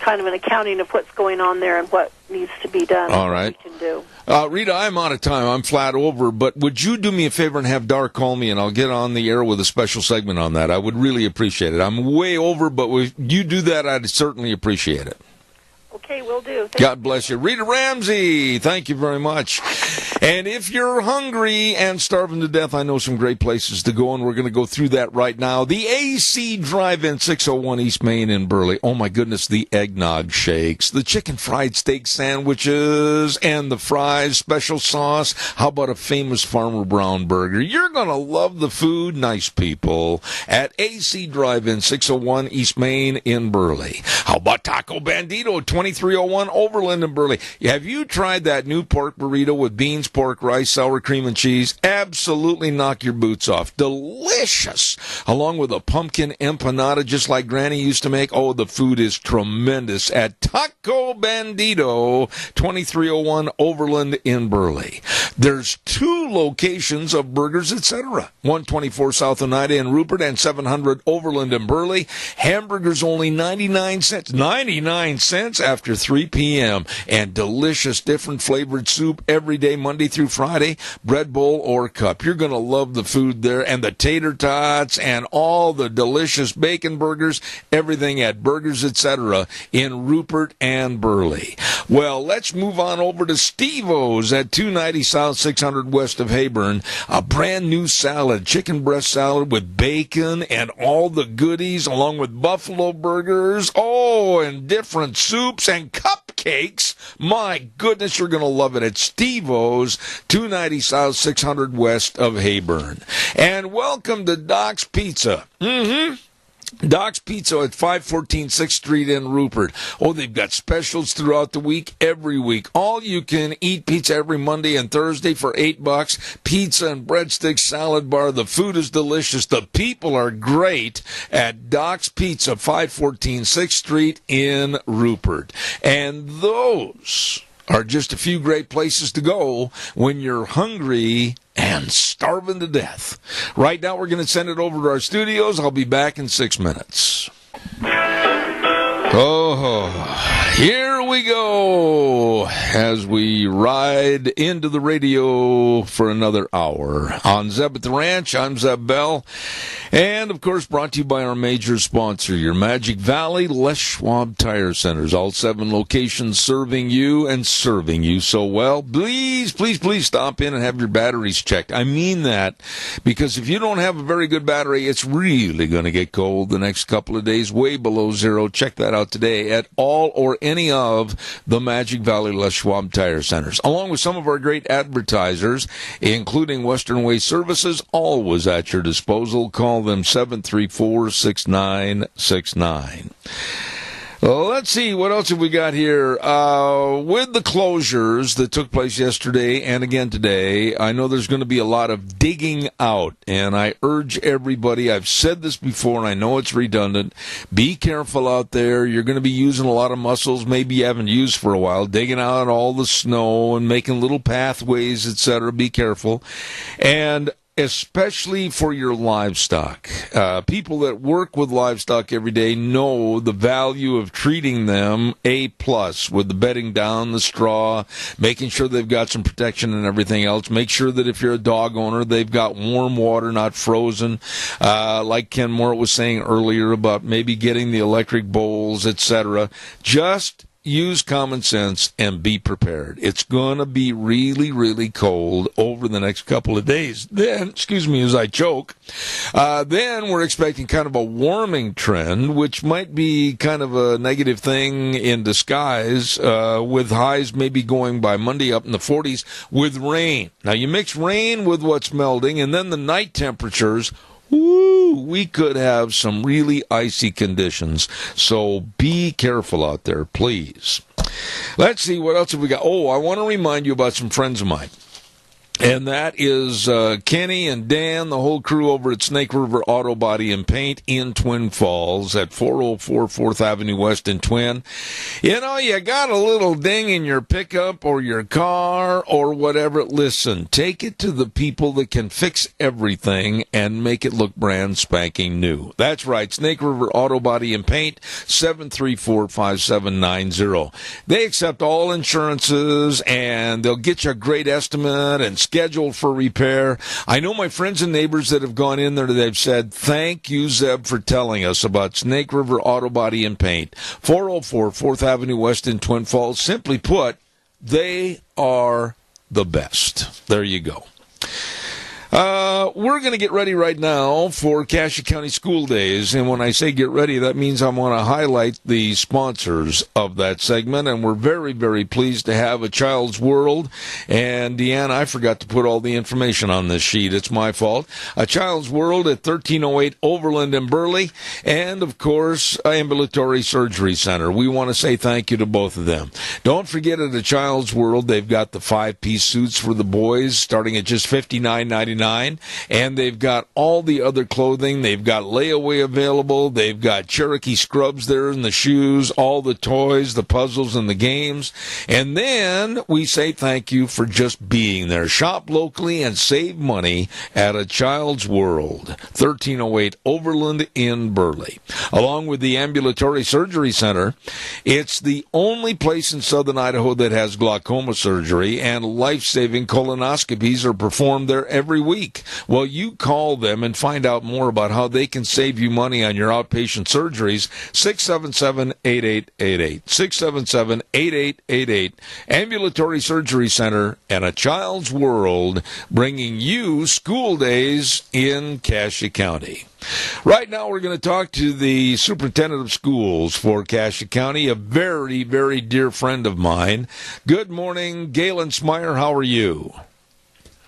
kind of an accounting of what's going on there and what needs to be done. All right. What we can do. Rita, I'm out of time. I'm flat over, but would you do me a favor and have Dar call me, and I'll get on the air with a special segment on that. I would really appreciate it. I'm way over, but if you do that, I'd certainly appreciate it. Okay, will do. God bless you. Rita Ramsey, thank you very much. And if you're hungry and starving to death, I know some great places to go, and we're going to go through that right now. The AC Drive-In, 601 East Main in Burley. Oh, my goodness, the eggnog shakes, the chicken fried steak sandwiches, and the fries, special sauce. How about a famous Farmer Brown burger? You're going to love the food, nice people, at AC Drive-In, 601 East Main in Burley. How about Taco Bandito, 2301 Overland in Burley? Have you tried that new pork burrito with beans, pork, rice, sour cream, and cheese? Absolutely knock your boots off. Delicious. Along with a pumpkin empanada just like Granny used to make. Oh, the food is tremendous at Taco Bandito, 2301 Overland in Burley. There's 2 locations of Burgers Etc. 124 South Oneida in Rupert and 700 Overland in Burley. Hamburgers only 99 cents. 99 cents after 3 p.m. And delicious, different flavored soup every day, Monday through Friday, bread bowl or cup. You're going to love the food there, and the tater tots and all the delicious bacon burgers, everything at Burgers Etc. in Rupert and Burley. Well, let's move on over to Steve-O's at 290 South, 600 west of Hayburn. A brand new salad, chicken breast salad with bacon and all the goodies, along with buffalo burgers, and different soups and cupcakes. My goodness, you're going to love it at Steve-O's, 290 South, 600 west of Hayburn. And welcome to Doc's Pizza. Doc's Pizza at 514 6th Street in Rupert. Oh, they've got specials throughout the week, every week. All you can eat pizza every Monday and Thursday for $8. Pizza and breadsticks, salad bar. The food is delicious. The people are great at Doc's Pizza, 514 6th Street in Rupert. And those are just a few great places to go when you're hungry and starving to death. Right now, we're going to send it over to our studios. I'll be back in 6 minutes. Oh, here we go as we ride into the radio for another hour. On Zeb at the Ranch, I'm Zeb Bell. And, of course, brought to you by our major sponsor, your Magic Valley Les Schwab Tire Centers. All 7 locations serving you and serving you so well. Please, please, please stop in and have your batteries checked. I mean that because if you don't have a very good battery, it's really going to get cold the next couple of days, way below zero. Check that out today at all or any of the Magic Valley Les Schwab Tire Centers. Along with some of our great advertisers, including Western Way Services, always at your disposal. Call them 734-6969. Well, let's see, what else have we got here? With the closures that took place yesterday and again today, I know there's going to be a lot of digging out, and I urge everybody, I've said this before, and I know it's redundant, be careful out there. You're going to be using a lot of muscles maybe you haven't used for a while, digging out all the snow and making little pathways, etc. Be careful. And especially for your livestock. People that work with livestock every day know the value of treating them A+ with the bedding down, the straw, making sure they've got some protection and everything else. Make sure that if you're a dog owner, they've got warm water, not frozen. Like Ken Moore was saying earlier about maybe getting the electric bowls, etc. Just use common sense and be prepared. It's going to be really, really cold over the next couple of days. Then, excuse me as I choke, then we're expecting kind of a warming trend, which might be kind of a negative thing in disguise, with highs maybe going by Monday up in the 40s with rain. Now, you mix rain with what's melting, and then the night temperatures, woo, we could have some really icy conditions. So be careful out there, please. Let's see, what else have we got? Oh, I want to remind you about some friends of mine. And that is Kenny and Dan, the whole crew over at Snake River Auto Body and Paint in Twin Falls at 404 4th Avenue West in Twin. You know, you got a little ding in your pickup or your car or whatever. Listen, take it to the people that can fix everything and make it look brand spanking new. That's right, Snake River Auto Body and Paint, 734-5790. They accept all insurances, and they'll get you a great estimate and scheduled for repair. I know my friends and neighbors that have gone in there, they've said, thank you, Zeb, for telling us about Snake River Auto Body and Paint, 404 4th Avenue West in Twin Falls. Simply put, they are the best. There you go. We're going to get ready right now for Cassia County School Days, and when I say get ready, that means I want to highlight the sponsors of that segment, and we're very, very pleased to have A Child's World. And Deanne, I forgot to put all the information on this sheet. It's my fault. A Child's World at 1308 Overland in Burley, and of course, Ambulatory Surgery Center. We want to say thank you to both of them. Don't forget, at A Child's World, they've got the 5-piece suits for the boys starting at just $59.99. And they've got all the other clothing. They've got layaway available. They've got Cherokee scrubs there in the shoes, all the toys, the puzzles, and the games. And then we say thank you for just being there. Shop locally and save money at A Child's World, 1308 Overland in Burley. Along with the Ambulatory Surgery Center, it's the only place in southern Idaho that has glaucoma surgery, and life-saving colonoscopies are performed there every week. Well, you call them and find out more about how they can save you money on your outpatient surgeries. 677-8888. 677-8888. Ambulatory Surgery Center and A Child's World, bringing you school days in Cassia County. Right now, we're going to talk to the superintendent of schools for Cassia County, a very, very dear friend of mine. Good morning, Galen Smyer. How are you?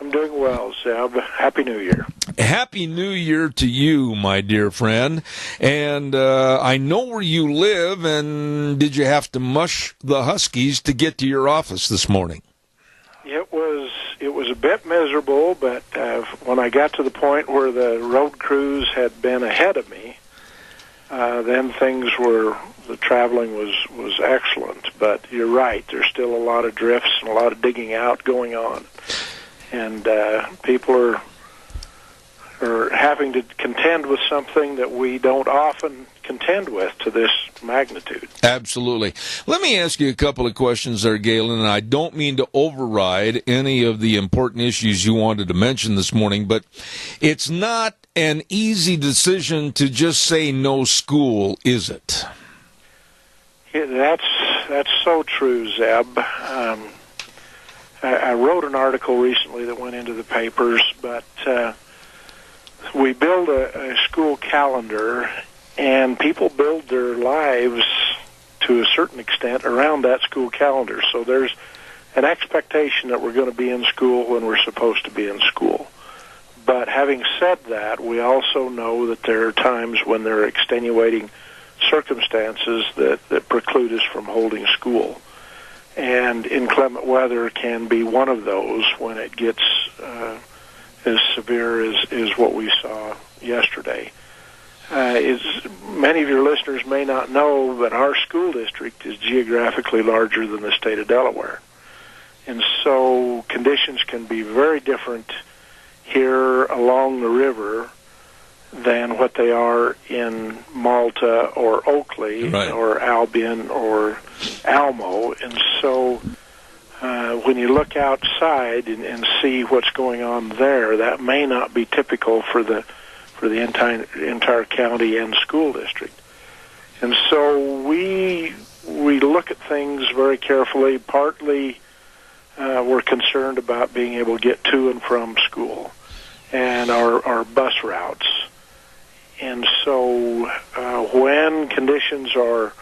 I'm doing well, Zeb. Happy New Year. Happy New Year to you, my dear friend. And I know where you live, and did you have to mush the Huskies to get to your office this morning? It was a bit miserable, but when I got to the point where the road crews had been ahead of me, then the traveling was excellent. But you're right, there's still a lot of drifts and a lot of digging out going on. And people are having to contend with something that we don't often contend with to this magnitude. Absolutely. Let me ask you a couple of questions there, Galen, and I don't mean to override any of the important issues you wanted to mention this morning, but it's not an easy decision to just say no school, is it? Yeah, that's so true, Zeb. I wrote an article recently that went into the papers, but we build a school calendar, and people build their lives to a certain extent around that school calendar. So there's an expectation that we're going to be in school when we're supposed to be in school. But having said that, we also know that there are times when there are extenuating circumstances that preclude us from holding school. And inclement weather can be one of those when it gets as severe as what we saw yesterday. As many of your listeners may not know, but our school district is geographically larger than the state of Delaware. And so conditions can be very different here along the river than what they are in Malta or Oakley, right, or Albion or Almo. And so when you look outside and see what's going on there, that may not be typical for the entire county and school district. And so we look at things very carefully. Partly we're concerned about being able to get to and from school and our bus routes. And so when conditions are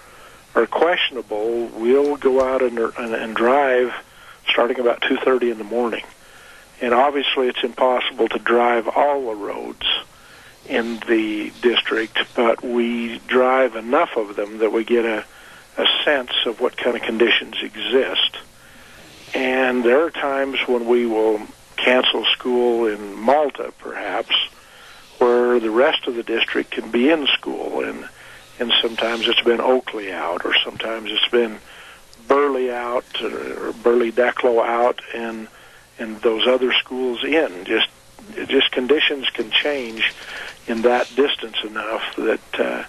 questionable, we'll go out and drive starting about 2:30 in the morning. And obviously it's impossible to drive all the roads. in the district, but we drive enough of them that we get a sense of what kind of conditions exist. And there are times when we will cancel school in Malta, perhaps, where the rest of the district can be in school, and sometimes it's been Oakley out, or sometimes it's been Burley out, or Burley Declo out, and those other schools in. Just conditions can change in that distance enough that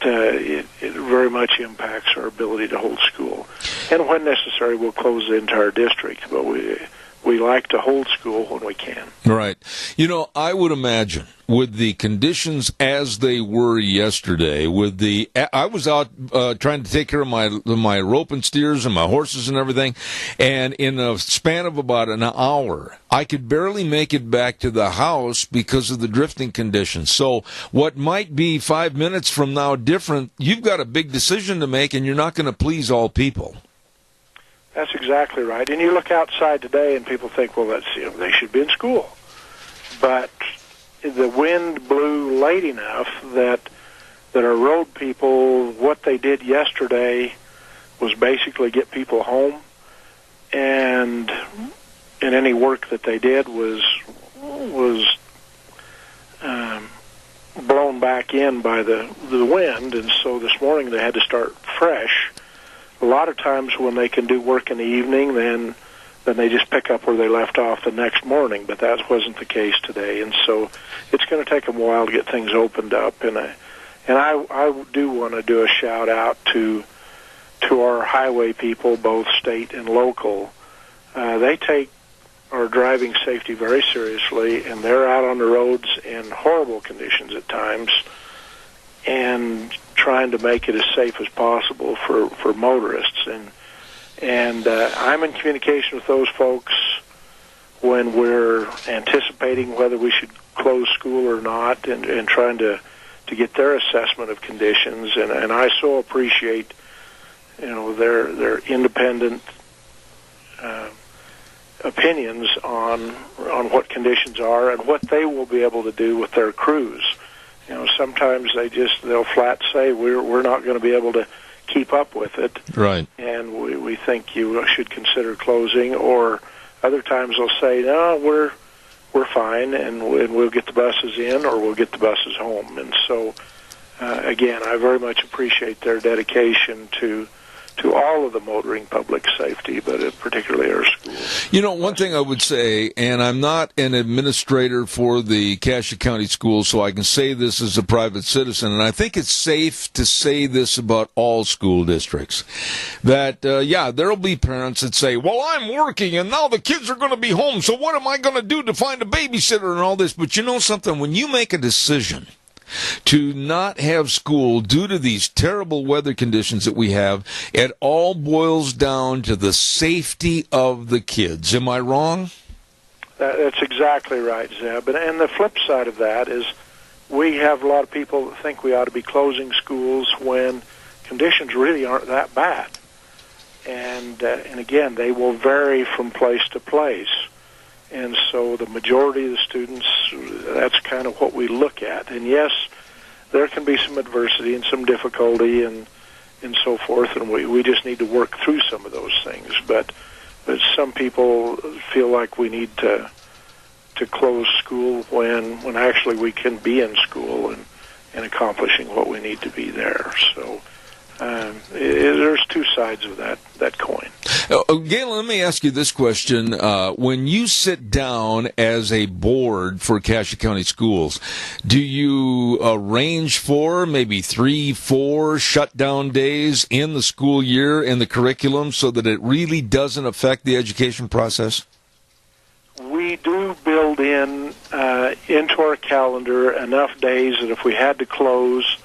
it very much impacts our ability to hold school. And when necessary, we'll close the entire district, but we like to hold school when we can. Right. You know, I would imagine with the conditions as they were yesterday, I was out trying to take care of my rope and steers and my horses and everything, and in a span of about an hour, I could barely make it back to the house because of the drifting conditions. So what might be 5 minutes from now different, you've got a big decision to make, and you're not going to please all people. That's exactly right. And you look outside today, and people think, well, they should be in school. But the wind blew late enough that our road people, what they did yesterday was basically get people home, and any work that they did was blown back in by the wind, and so this morning they had to start fresh. A lot of times when they can do work in the evening, then they just pick up where they left off the next morning, but that wasn't the case today, and so it's going to take them a while to get things opened up. And I do want to do a shout out to our highway people, both state and local. They take our driving safety very seriously, and they're out on the roads in horrible conditions at times, and trying to make it as safe as possible for motorists. And I'm in communication with those folks when we're anticipating whether we should close school or not, and trying to get their assessment of conditions. And I so appreciate, their independent opinions on what conditions are and what they will be able to do with their crews. Sometimes they'll flat say we're not going to be able to keep up with it, right? And we think you should consider closing. Or other times they'll say, no, we're fine, and we'll get the buses in, or we'll get the buses home. And so again, I very much appreciate their dedication to all of the motoring public safety, but particularly our schools. One thing I would say, and I'm not an administrator for the Cassia County Schools, so I can say this as a private citizen, and I think it's safe to say this about all school districts, that, there'll be parents that say, well, I'm working, and now the kids are going to be home, so what am I going to do to find a babysitter and all this? But you know something? When you make a decision to not have school due to these terrible weather conditions that we have, it all boils down to the safety of the kids. Am I wrong? That's exactly right, Zeb. And the flip side of that is we have a lot of people that think we ought to be closing schools when conditions really aren't that bad. And again, they will vary from place to place. And so the majority of the students, that's kind of what we look at. And yes, there can be some adversity and some difficulty and so forth, and we just need to work through some of those things. But some people feel like we need to close school when actually we can be in school and accomplishing what we need to be there. So there's two sides of that coin. Galen, let me ask you this question. When you sit down as a board for Cassia County Schools, do you arrange for maybe 3-4 shutdown days in the school year in the curriculum so that it really doesn't affect the education process? We do build into our calendar enough days that if we had to close,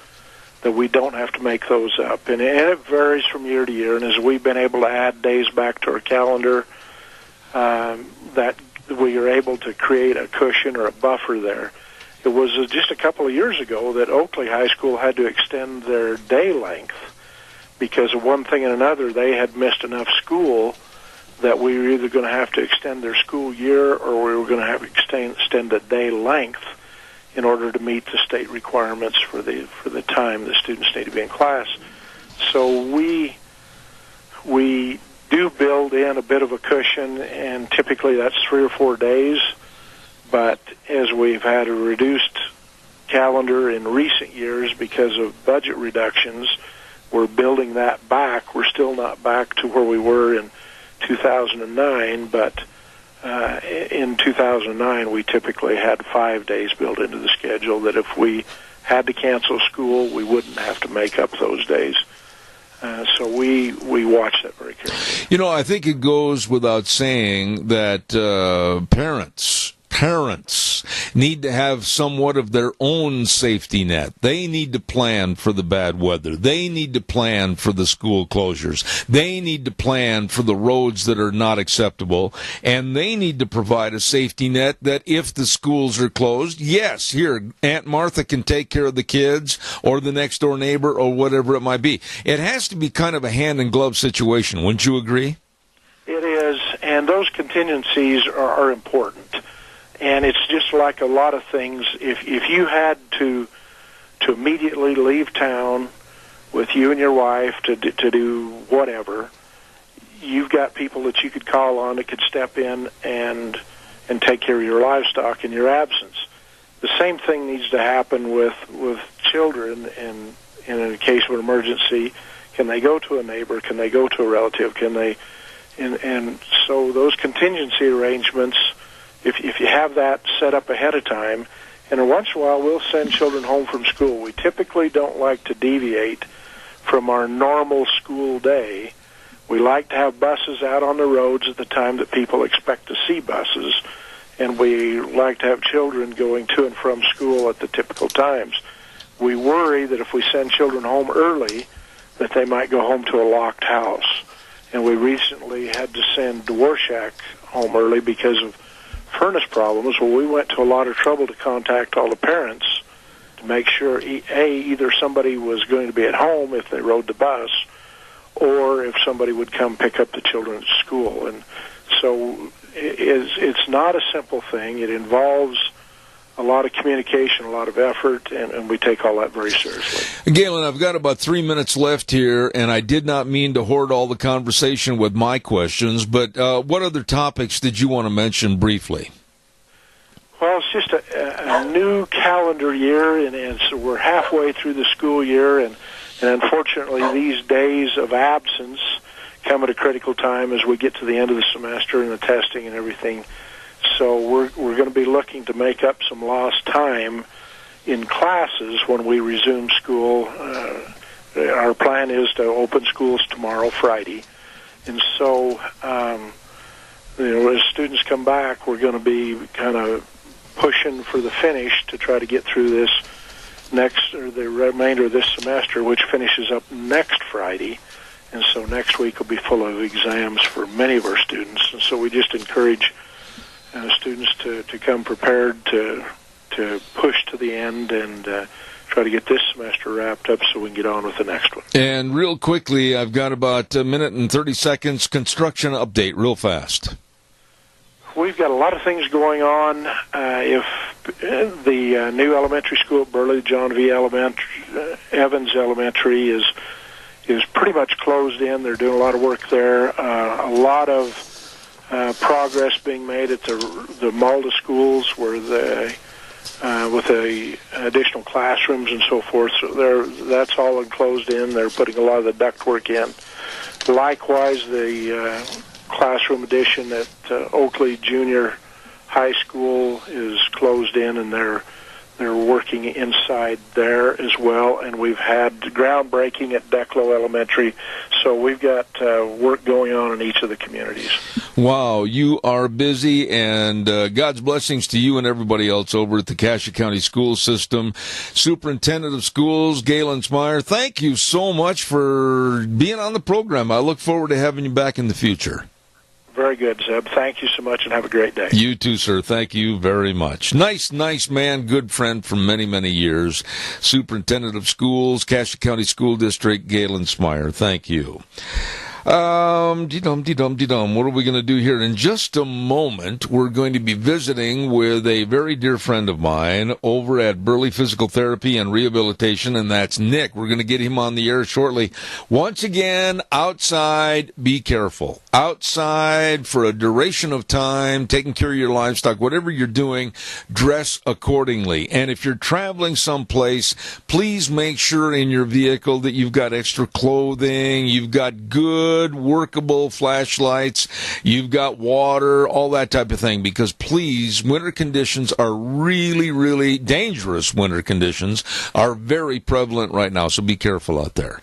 that we don't have to make those up. And it varies from year to year, and as we've been able to add days back to our calendar, that we are able to create a cushion or a buffer there. It was just a couple of years ago that Oakley High School had to extend their day length because of one thing and another. They had missed enough school that we were either going to have to extend their school year or we were going to have to extend the day length in order to meet the state requirements for the time the students need to be in class. So we do build in a bit of a cushion, and typically that's 3 or 4 days. But as we've had a reduced calendar in recent years because of budget reductions, we're building that back. We're still not back to where we were in 2009, but in 2009 we typically had 5 days built into the schedule, that if we had to cancel school, we wouldn't have to make up those days. So we watch that very carefully. You know, I think it goes without saying that parents need to have somewhat of their own safety net. They need to plan for the bad weather. They need to plan for the school closures. They need to plan for the roads that are not acceptable. And they need to provide a safety net that if the schools are closed, yes, here, Aunt Martha can take care of the kids or the next door neighbor or whatever it might be. It has to be kind of a hand-in-glove situation. Wouldn't you agree? It is, and those contingencies are important. And it's just like a lot of things. If you had to immediately leave town with you and your wife to do whatever, you've got people that you could call on that could step in and take care of your livestock in your absence. The same thing needs to happen with children. And in a case of an emergency, can they go to a neighbor? Can they go to a relative? Can they? And so those contingency arrangements, if you have that set up ahead of time, and once in a while we'll send children home from school. We typically don't like to deviate from our normal school day. We like to have buses out on the roads at the time that people expect to see buses, and we like to have children going to and from school at the typical times. We worry that if we send children home early, that they might go home to a locked house. And we recently had to send Dworshak home early because of furnace problems. Well, we went to a lot of trouble to contact all the parents to make sure, either somebody was going to be at home if they rode the bus, or if somebody would come pick up the children at school. And so it's not a simple thing. It involves a lot of communication, a lot of effort, and we take all that very seriously. Galen, I've got about 3 minutes left here, and I did not mean to hoard all the conversation with my questions, but what other topics did you want to mention briefly? Well, it's just a new calendar year, and so we're halfway through the school year, and unfortunately these days of absence come at a critical time as we get to the end of the semester and the testing and everything. So we're going to be looking to make up some lost time in classes when we resume school. Our plan is to open schools tomorrow, Friday. And so, as students come back, we're going to be kind of pushing for the finish to try to get through this the remainder of this semester, which finishes up next Friday. And so next week will be full of exams for many of our students. And so we just encourage students to come prepared to push to the end and try to get this semester wrapped up so we can get on with the next one. And real quickly, I've got about a minute and 30 seconds. Construction update, real fast. We've got a lot of things going on. If the new elementary school at Burley, John V. Evans Elementary is pretty much closed in. They're doing a lot of work there. A lot of progress being made at the Malda schools where with the additional classrooms and so forth. So that's all enclosed in. They're putting a lot of the ductwork in. Likewise, the classroom addition at Oakley Junior High School is closed in, and they're working inside there as well. And we've had groundbreaking at Declo Elementary, so we've got work going on in each of the communities. Wow, you are busy, and God's blessings to you and everybody else over at the Cassia County School System. Superintendent of Schools, Galen Smyer, thank you so much for being on the program. I look forward to having you back in the future. Very good, Zeb. Thank you so much, and have a great day. You too, sir. Thank you very much. Nice man, good friend for many, many years. Superintendent of Schools, Cassia County School District, Galen Smyer. Thank you. What are we going to do here? In just a moment, we're going to be visiting with a very dear friend of mine over at Burley Physical Therapy and Rehabilitation, and that's Nick. We're going to get him on the air shortly. Once again, outside, be careful. Outside for a duration of time, taking care of your livestock, whatever you're doing, dress accordingly. And if you're traveling someplace, please make sure in your vehicle that you've got extra clothing, you've got good workable flashlights, you've got water, all that type of thing, because please, winter conditions are really, really dangerous. Winter conditions are very prevalent right now, so be careful out there.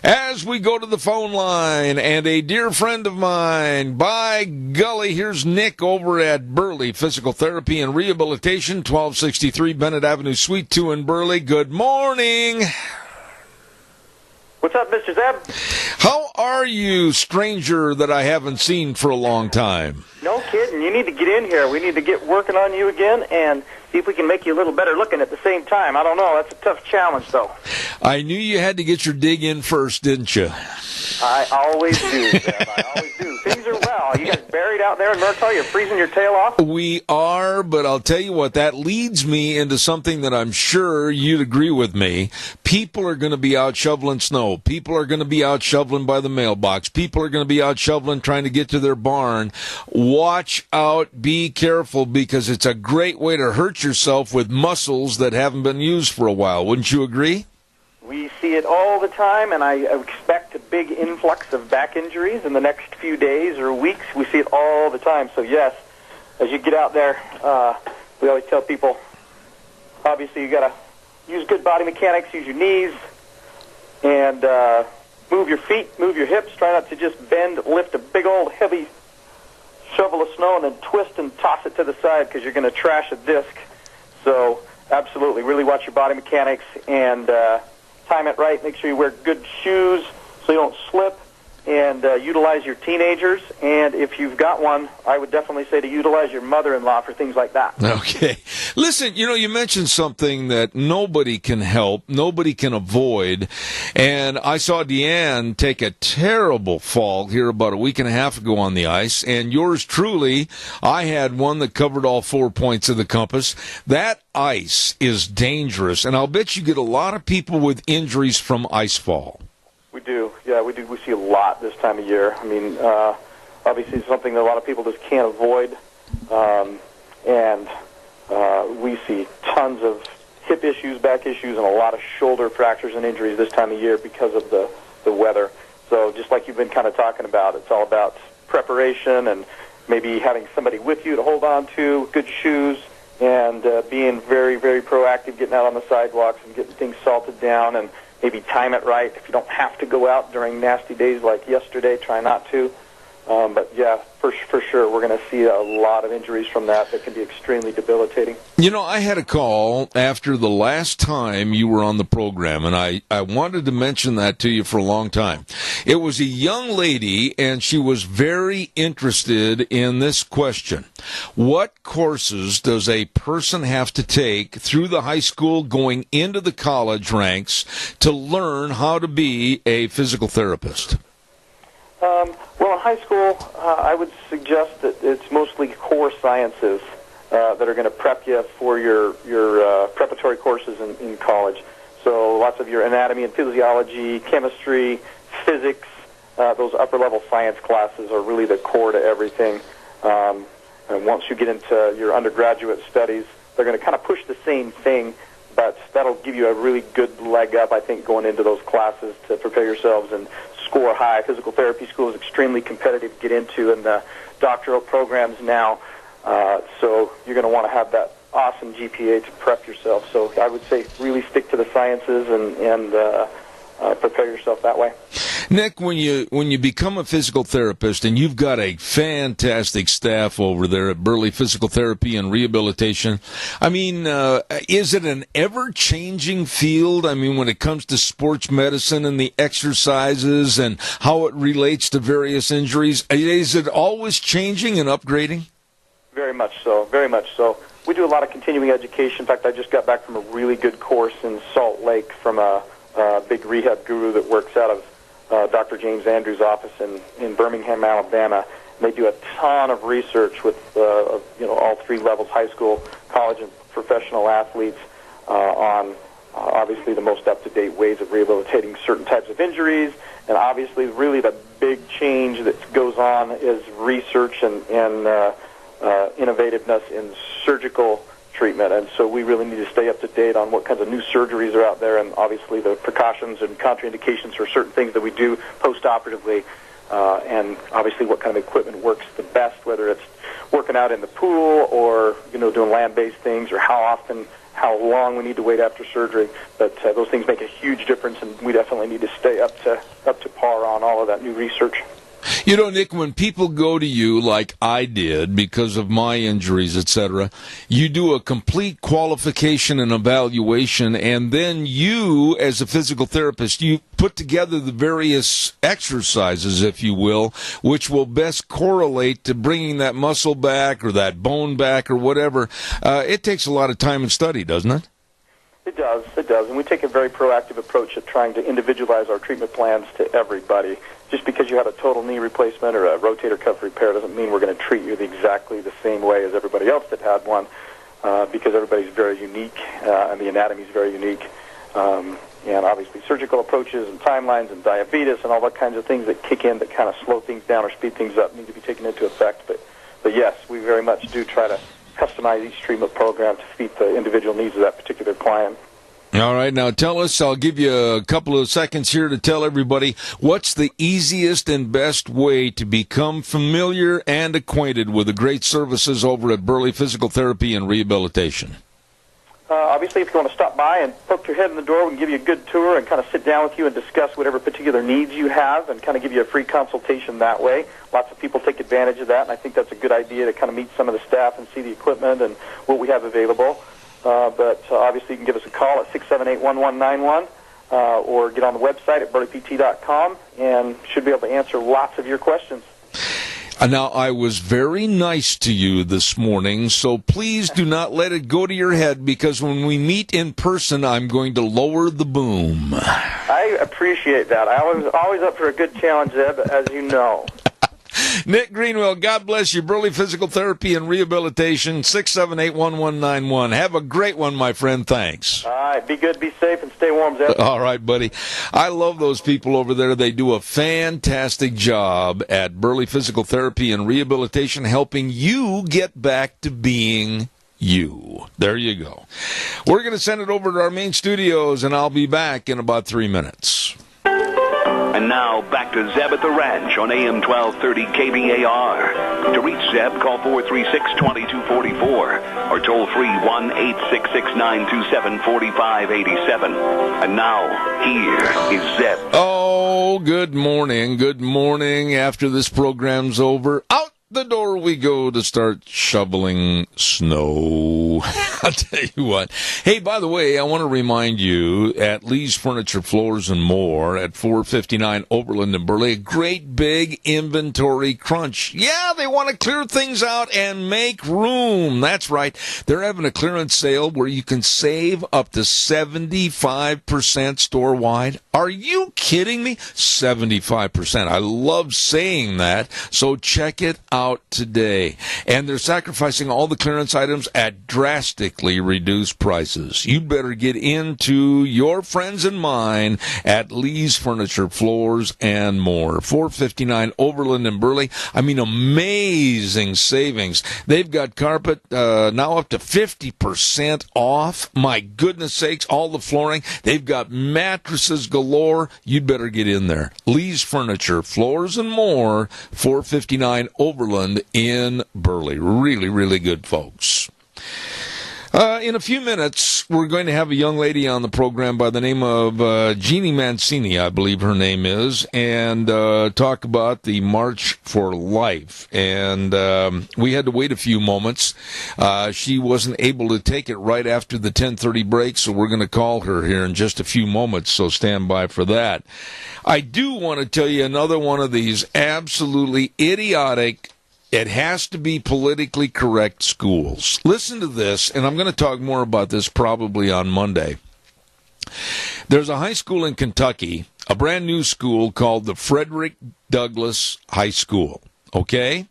As we go to the phone line, and a dear friend of mine, by golly, here's Nick over at Burley Physical Therapy and Rehabilitation, 1263 Bennett Avenue, Suite 2 in Burley. Good morning. What's up, Mr. Zeb? How are you, stranger that I haven't seen for a long time? No kidding. You need to get in here. We need to get working on you again and see if we can make you a little better looking at the same time. I don't know. That's a tough challenge, though. I knew you had to get your dig in first, didn't you? I always do, Zeb. I always do. Things are well. You guys buried out there in Murtaugh? You're freezing your tail off? We are, but I'll tell you what, that leads me into something that I'm sure you'd agree with me. People are going to be out shoveling snow. People are going to be out shoveling by the mailbox. People are going to be out shoveling trying to get to their barn. Watch out, be careful, because it's a great way to hurt yourself with muscles that haven't been used for a while. Wouldn't you agree? We see it all the time, and I expect a big influx of back injuries in the next few days or weeks. We see it all the time. So, yes, as you get out there, we always tell people, obviously, you got to use good body mechanics, use your knees, and move your feet, move your hips. Try not to just bend, lift a big old heavy shovel of snow and then twist and toss it to the side because you're going to trash a disc. So, absolutely, really watch your body mechanics and time it right. Make sure you wear good shoes so you don't slip, and utilize your teenagers. And if you've got one, I would definitely say to utilize your mother-in-law for things like that. Okay. Listen, you mentioned something that nobody can help, nobody can avoid, and I saw Deanne take a terrible fall here about a week and a half ago on the ice, and yours truly, I had one that covered all 4 points of the compass. That ice is dangerous, and I'll bet you get a lot of people with injuries from ice fall. We do. Yeah, we do. We see a lot this time of year. I mean, obviously it's something that a lot of people just can't avoid. And we see tons of hip issues, back issues, and a lot of shoulder fractures and injuries this time of year because of the weather. So just like you've been kind of talking about, it's all about preparation and maybe having somebody with you to hold on to, good shoes, and being very, very proactive, getting out on the sidewalks and getting things salted down, and maybe time it right. If you don't have to go out during nasty days like yesterday, try not to. But, yeah, for sure, we're going to see a lot of injuries from that can be extremely debilitating. I had a call after the last time you were on the program, and I wanted to mention that to you for a long time. It was a young lady, and she was very interested in this question. What courses does a person have to take through the high school going into the college ranks to learn how to be a physical therapist? Well, in high school, I would suggest that it's mostly core sciences that are going to prep you for your preparatory courses in college. So lots of your anatomy and physiology, chemistry, physics, those upper-level science classes are really the core to everything. And once you get into your undergraduate studies, they're going to kind of push the same thing, but that'll give you a really good leg up, I think, going into those classes to prepare yourselves and score high. Physical therapy school is extremely competitive to get into in the doctoral programs now, so you're going to want to have that awesome GPA to prep yourself. So I would say really stick to the sciences and prepare yourself that way. Nick, when you become a physical therapist, and you've got a fantastic staff over there at Burley Physical Therapy and Rehabilitation, I mean, is it an ever-changing field? I mean, when it comes to sports medicine and the exercises and how it relates to various injuries, is it always changing and upgrading? Very much so, very much so. We do a lot of continuing education. In fact, I just got back from a really good course in Salt Lake from a big rehab guru that works out of Dr. James Andrews' office in Birmingham, Alabama. And they do a ton of research with all three levels, high school, college, and professional athletes on obviously the most up-to-date ways of rehabilitating certain types of injuries. And obviously really the big change that goes on is research and innovativeness in surgical treatment. And so we really need to stay up to date on what kinds of new surgeries are out there, and obviously the precautions and contraindications for certain things that we do post-operatively, and obviously what kind of equipment works the best, whether it's working out in the pool or doing land-based things, or how long we need to wait after surgery. But those things make a huge difference, and we definitely need to stay up to par on all of that new research. Nick, when people go to you like I did because of my injuries, etc., you do a complete qualification and evaluation, and then you, as a physical therapist, you put together the various exercises, if you will, which will best correlate to bringing that muscle back or that bone back or whatever. It takes a lot of time and study, doesn't it? It does, and we take a very proactive approach at trying to individualize our treatment plans to everybody. Just because you have a total knee replacement or a rotator cuff repair doesn't mean we're going to treat you exactly the same way as everybody else that had one, because everybody's very unique, and the anatomy is very unique. And obviously surgical approaches and timelines and diabetes and all that kinds of things that kick in that kind of slow things down or speed things up need to be taken into effect. But yes, we very much do try to customize each treatment program to fit the individual needs of that particular client. All right, now tell us, I'll give you a couple of seconds here to tell everybody, what's the easiest and best way to become familiar and acquainted with the great services over at Burley Physical Therapy and Rehabilitation? Obviously, if you want to stop by and poke your head in the door, we can give you a good tour and kind of sit down with you and discuss whatever particular needs you have and kind of give you a free consultation that way. Lots of people take advantage of that, and I think that's a good idea to kind of meet some of the staff and see the equipment and what we have available. But obviously, you can give us a call at 678-1191 or get on the website at burleypt.com and should be able to answer lots of your questions. Now, I was very nice to you this morning, so please do not let it go to your head, because when we meet in person, I'm going to lower the boom. I appreciate that. I'm always up for a good challenge, Zeb, as you know. Nick Greenwell, God bless you. Burley Physical Therapy and Rehabilitation, 678-1191. Have a great one, my friend. Thanks. All right. Be good, be safe, and stay warm, Zeb. All right, buddy. I love those people over there. They do a fantastic job at Burley Physical Therapy and Rehabilitation, helping you get back to being you. There you go. We're going to send it over to our main studios, and I'll be back in about 3 minutes. And now, back to Zeb at the Ranch on AM 1230 KBAR. To reach Zeb, call 436-2244 or toll free 1-866-927-4587. And now, here is Zeb. Oh, good morning. Good morning. After this program's over, out the door we go to start shoveling snow. I'll tell you what. Hey, by the way, I want to remind you, at Lee's Furniture, Floors, and More at 459 Overland in Burley, a great big inventory crunch. Yeah, they want to clear things out and make room. That's right. They're having a clearance sale where you can save up to 75% store-wide. Are you kidding me? 75%. I love saying that, so check it out today. And they're sacrificing all the clearance items at drastically reduced prices. You'd better get into your friends and mine at Lee's Furniture, Floors, and More. 459 Overland in Burley. I mean, amazing savings. They've got carpet now up to 50% off. My goodness sakes, all the flooring. They've got mattresses galore. You'd better get in there. Lee's Furniture, Floors, and More, 459 Overland in Burley. Really, really good, folks. In a few minutes, we're going to have a young lady on the program by the name of Jeannie Mancini, I believe her name is, and talk about the March for Life. And we had to wait a few moments. She wasn't able to take it right after the 10:30 break, so we're going to call her here in just a few moments, so stand by for that. I do want to tell you another one of these absolutely idiotic, it has to be politically correct schools. Listen to this, and I'm going to talk more about this probably on Monday. There's a high school in Kentucky a brand new school called the Frederick Douglass High School, okay?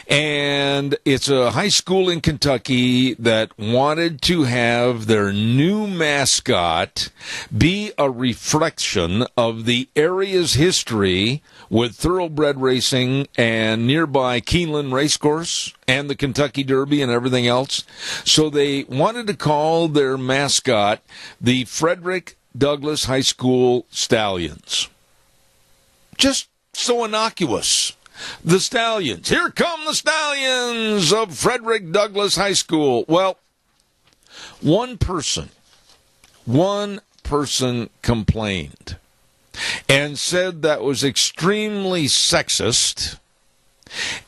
And it's a high school in Kentucky that wanted to have their new mascot be a reflection of the area's history with thoroughbred racing and nearby Keeneland Racecourse and the Kentucky Derby and everything else. So they wanted to call their mascot the Frederick Douglass High School Stallions. Just so innocuous. The Stallions. Here come the Stallions of Frederick Douglass High School. Well, one person complained and said that was extremely sexist.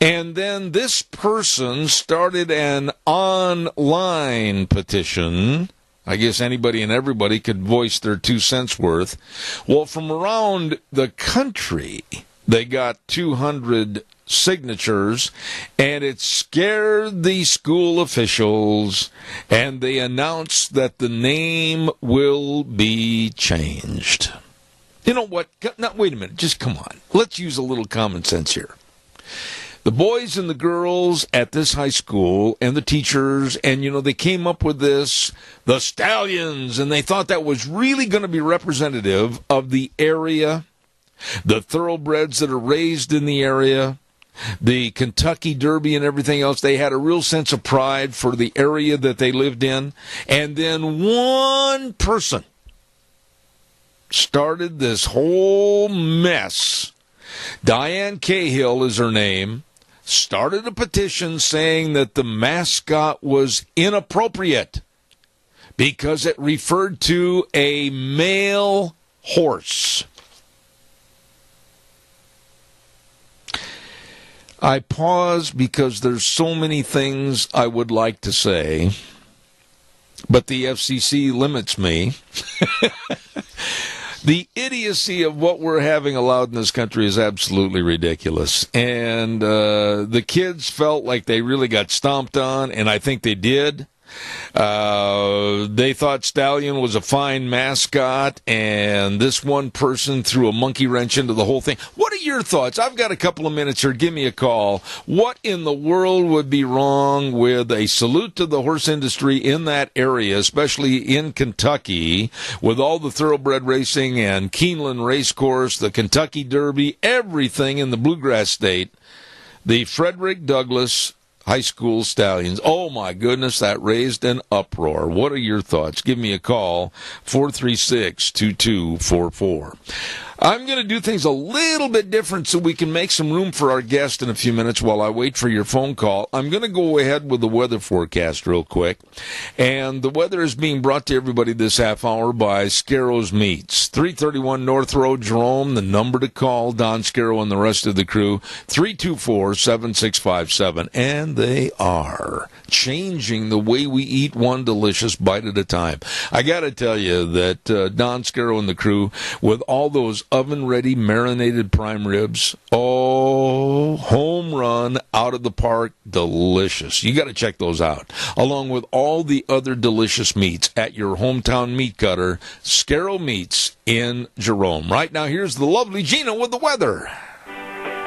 And then this person started an online petition. I guess anybody and everybody could voice their 2 cents worth. Well, from around the country, they got 200 signatures, and it scared the school officials, and they announced that the name will be changed. You know what? Now, wait a minute. Just come on. Let's use a little common sense here. The boys and the girls at this high school and the teachers, and, they came up with this, the Stallions, and they thought that was really going to be representative of the area, the thoroughbreds that are raised in the area, the Kentucky Derby and everything else. They had a real sense of pride for the area that they lived in. And then one person started this whole mess. Diane Cahill is her name. Started a petition saying that the mascot was inappropriate because it referred to a male horse. I pause because there's so many things I would like to say, but the FCC limits me. The idiocy of what we're having allowed in this country is absolutely ridiculous. And the kids felt like they really got stomped on, and I think they did. They thought Stallion was a fine mascot, and this one person threw a monkey wrench into the whole thing. What are your thoughts? I've got a couple of minutes here. Give me a call. What in the world would be wrong with a salute to the horse industry in that area, especially in Kentucky, with all the thoroughbred racing and Keeneland Racecourse, the Kentucky Derby, everything in the Bluegrass State, the Frederick Douglass High School Stallions. Oh, my goodness, that raised an uproar. What are your thoughts? Give me a call, 436-2244. I'm going to do things a little bit different so we can make some room for our guest in a few minutes while I wait for your phone call. I'm going to go ahead with the weather forecast real quick. And the weather is being brought to everybody this half hour by Scarro's Meats. 331 North Road, Jerome, the number to call, Don Scarrow and the rest of the crew, 324-7657. And they are changing the way we eat one delicious bite at a time. I got to tell you that Don Scarrow and the crew, with all those oven-ready marinated prime ribs, oh, home run, out of the park, delicious. You got to check those out, along with all the other delicious meats at your hometown meat cutter, Scarrow Meats in Jerome. Right now, here's the lovely Gina with the weather.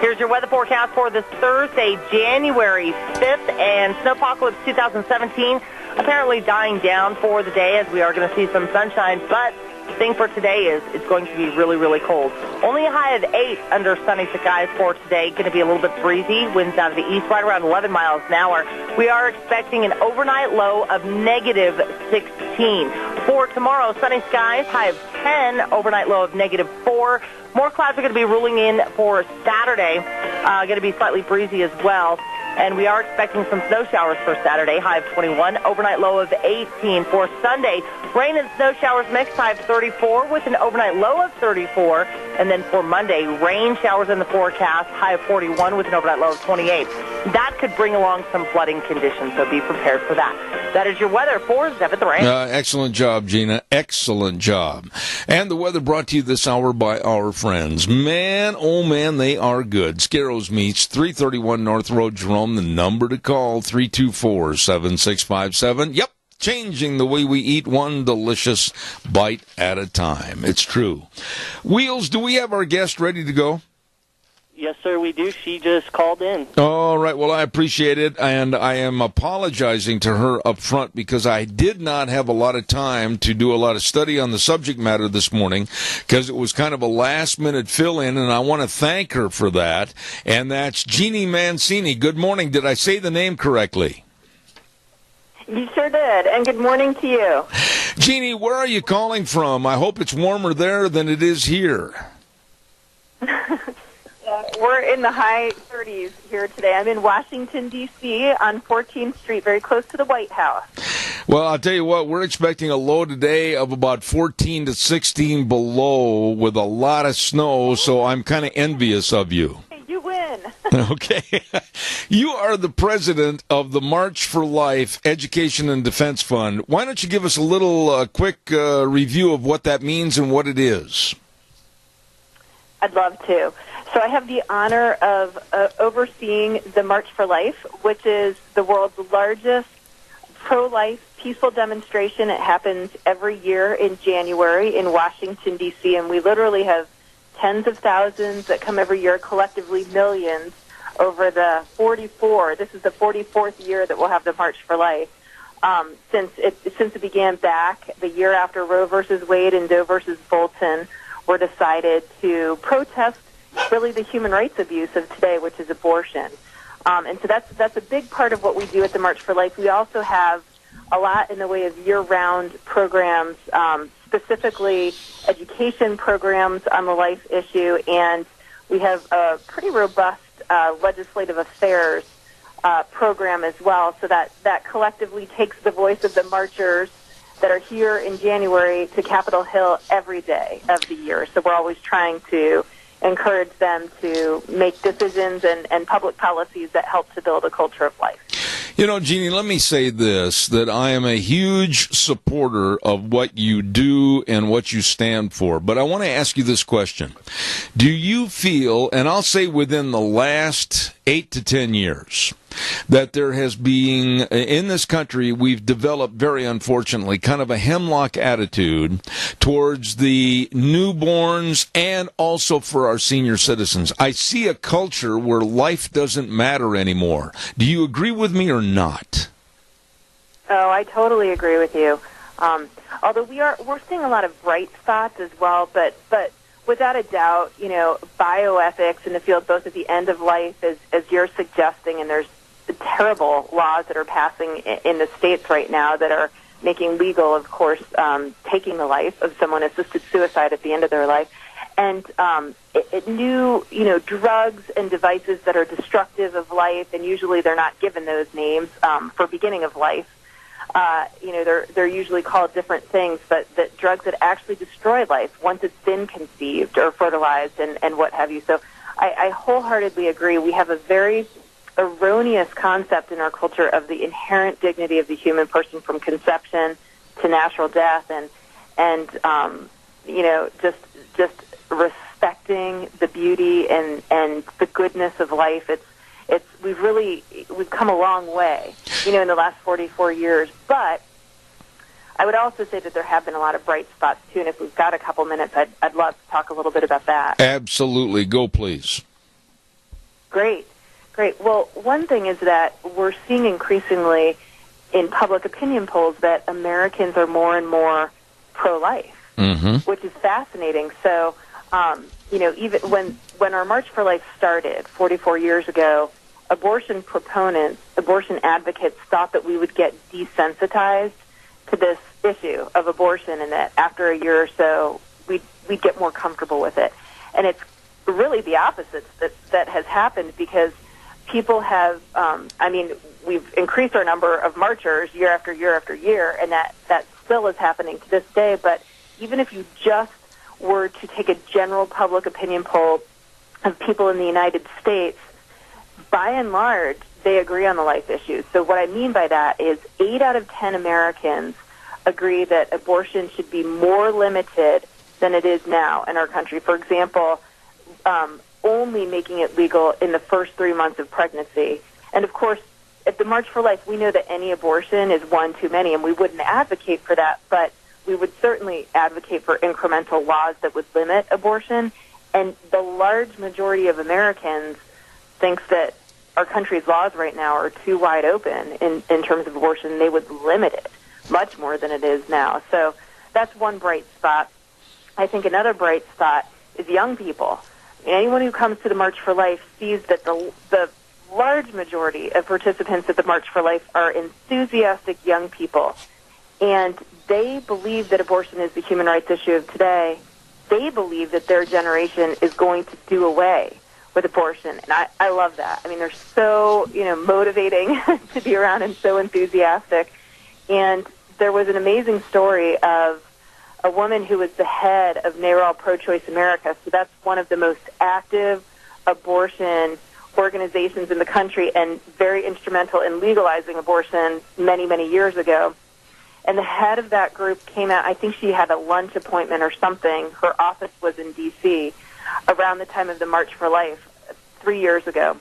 Here's your weather forecast for this Thursday, January 5th, and Snowpocalypse 2017 apparently dying down for the day as we are going to see some sunshine, but the thing for today is it's going to be really, really cold. Only a high of 8 under sunny skies for today. Going to be a little bit breezy. Winds out of the east right around 11 miles an hour. We are expecting an overnight low of negative 16. For tomorrow, sunny skies, high of 10, overnight low of negative 4. More clouds are going to be rolling in for Saturday. Going to be slightly breezy as well. And we are expecting some snow showers for Saturday, high of 21, overnight low of 18. For Sunday, rain and snow showers mixed, high of 34 with an overnight low of 34. And then for Monday, rain showers in the forecast, high of 41 with an overnight low of 28. That could bring along some flooding conditions, so be prepared for that. That is your weather for 7th Rain. Excellent job, Gina. Excellent job. And the weather brought to you this hour by our friends. Man, oh man, they are good. Scarro's Meats, 331 North Road, Jerome. The number to call, 324-7657. Yep. changing the way we eat one delicious bite at a time. It's true. Wheels, do we have our guest ready to go? Yes, sir, we do. She just called in. All right. Well, I appreciate it, and I am apologizing to her up front because I did not have a lot of time to do a lot of study on the subject matter this morning because it was kind of a last-minute fill-in, and I want to thank her for that. And that's Jeannie Mancini. Good morning. Did I say the name correctly? You sure did, and good morning to you. Jeannie, where are you calling from? I hope it's warmer there than it is here. We're in the high 30s here today. I'm in Washington, D.C. on 14th Street, very close to the White House. Well, I'll tell you what, we're expecting a low today of about 14 to 16 below with a lot of snow, so I'm kind of envious of you. You win. Okay. You are the president of the March for Life Education and Defense Fund. Why don't you give us a little quick review of what that means and what it is? I'd love to. So I have the honor of overseeing the March for Life, which is the world's largest pro-life peaceful demonstration. It happens every year in January in Washington, D.C., and we literally have tens of thousands that come every year, collectively millions, over the 44. This is the 44th year that we'll have the March for Life. Since it began back the year after Roe versus Wade and Doe versus Bolton were decided to protest really the human rights abuse of today, which is abortion. And so that's a big part of what we do at the March for Life. We also have a lot in the way of year-round programs, specifically education programs on the life issue, and we have a pretty robust legislative affairs program as well, so that collectively takes the voice of the marchers that are here in January to Capitol Hill every day of the year. So we're always trying to encourage them to make decisions and public policies that help to build a culture of life. You know, Jeannie, let me say this, that I am a huge supporter of what you do and what you stand for. But I want to ask you this question. Do you feel, and I'll say within the last 8 to 10 years, that there has been, in this country, we've developed, very unfortunately, kind of a hemlock attitude towards the newborns and also for our senior citizens. I see a culture where life doesn't matter anymore. Do you agree with me or not? Oh, I totally agree with you. Although we're seeing a lot of bright spots as well, but without a doubt, you know, bioethics in the field, both at the end of life, as you're suggesting, and there's terrible laws that are passing in the states right now that are making legal, of course, taking the life of someone, assisted suicide at the end of their life, and new, you know, drugs and devices that are destructive of life, and usually they're not given those names for beginning of life. You know, they're usually called different things, but that drugs that actually destroy life once it's been conceived or fertilized and what have you. So I wholeheartedly agree. We have a very erroneous concept in our culture of the inherent dignity of the human person from conception to natural death, and you know, just respecting the beauty and the goodness of life. We've come a long way, you know, in the last 44 years. But I would also say that there have been a lot of bright spots too. And if we've got a couple minutes, I'd love to talk a little bit about that. Absolutely, go please. Great. Well, one thing is that we're seeing increasingly in public opinion polls that Americans are more and more pro-life, which is fascinating. So, you know, even when our March for Life started 44 years ago, abortion proponents, abortion advocates thought that we would get desensitized to this issue of abortion, and that after a year or so, we'd get more comfortable with it. And it's really the opposite that has happened, because people have, we've increased our number of marchers year after year after year, and that still is happening to this day. But even if you just were to take a general public opinion poll of people in the United States, by and large, they agree on the life issues. So what I mean by that is 8 out of 10 Americans agree that abortion should be more limited than it is now in our country. For example, only making it legal in the first 3 months of pregnancy. And of course, at the March for Life, we know that any abortion is one too many, and we wouldn't advocate for that, but we would certainly advocate for incremental laws that would limit abortion. And the large majority of Americans thinks that our country's laws right now are too wide open in terms of abortion. They would limit it much more than it is now. So that's one bright spot. I think another bright spot is young people. Anyone who comes to the March for Life sees that the large majority of participants at the March for Life are enthusiastic young people. And they believe that abortion is the human rights issue of today. They believe that their generation is going to do away with abortion. And I love that. I mean, they're so, motivating to be around and so enthusiastic. And there was an amazing story of a woman who was the head of NARAL Pro-Choice America. So that's one of the most active abortion organizations in the country and very instrumental in legalizing abortion many, many years ago. And the head of that group came out. I think she had a lunch appointment or something. Her office was in D.C. around the time of the March for Life 3 years ago.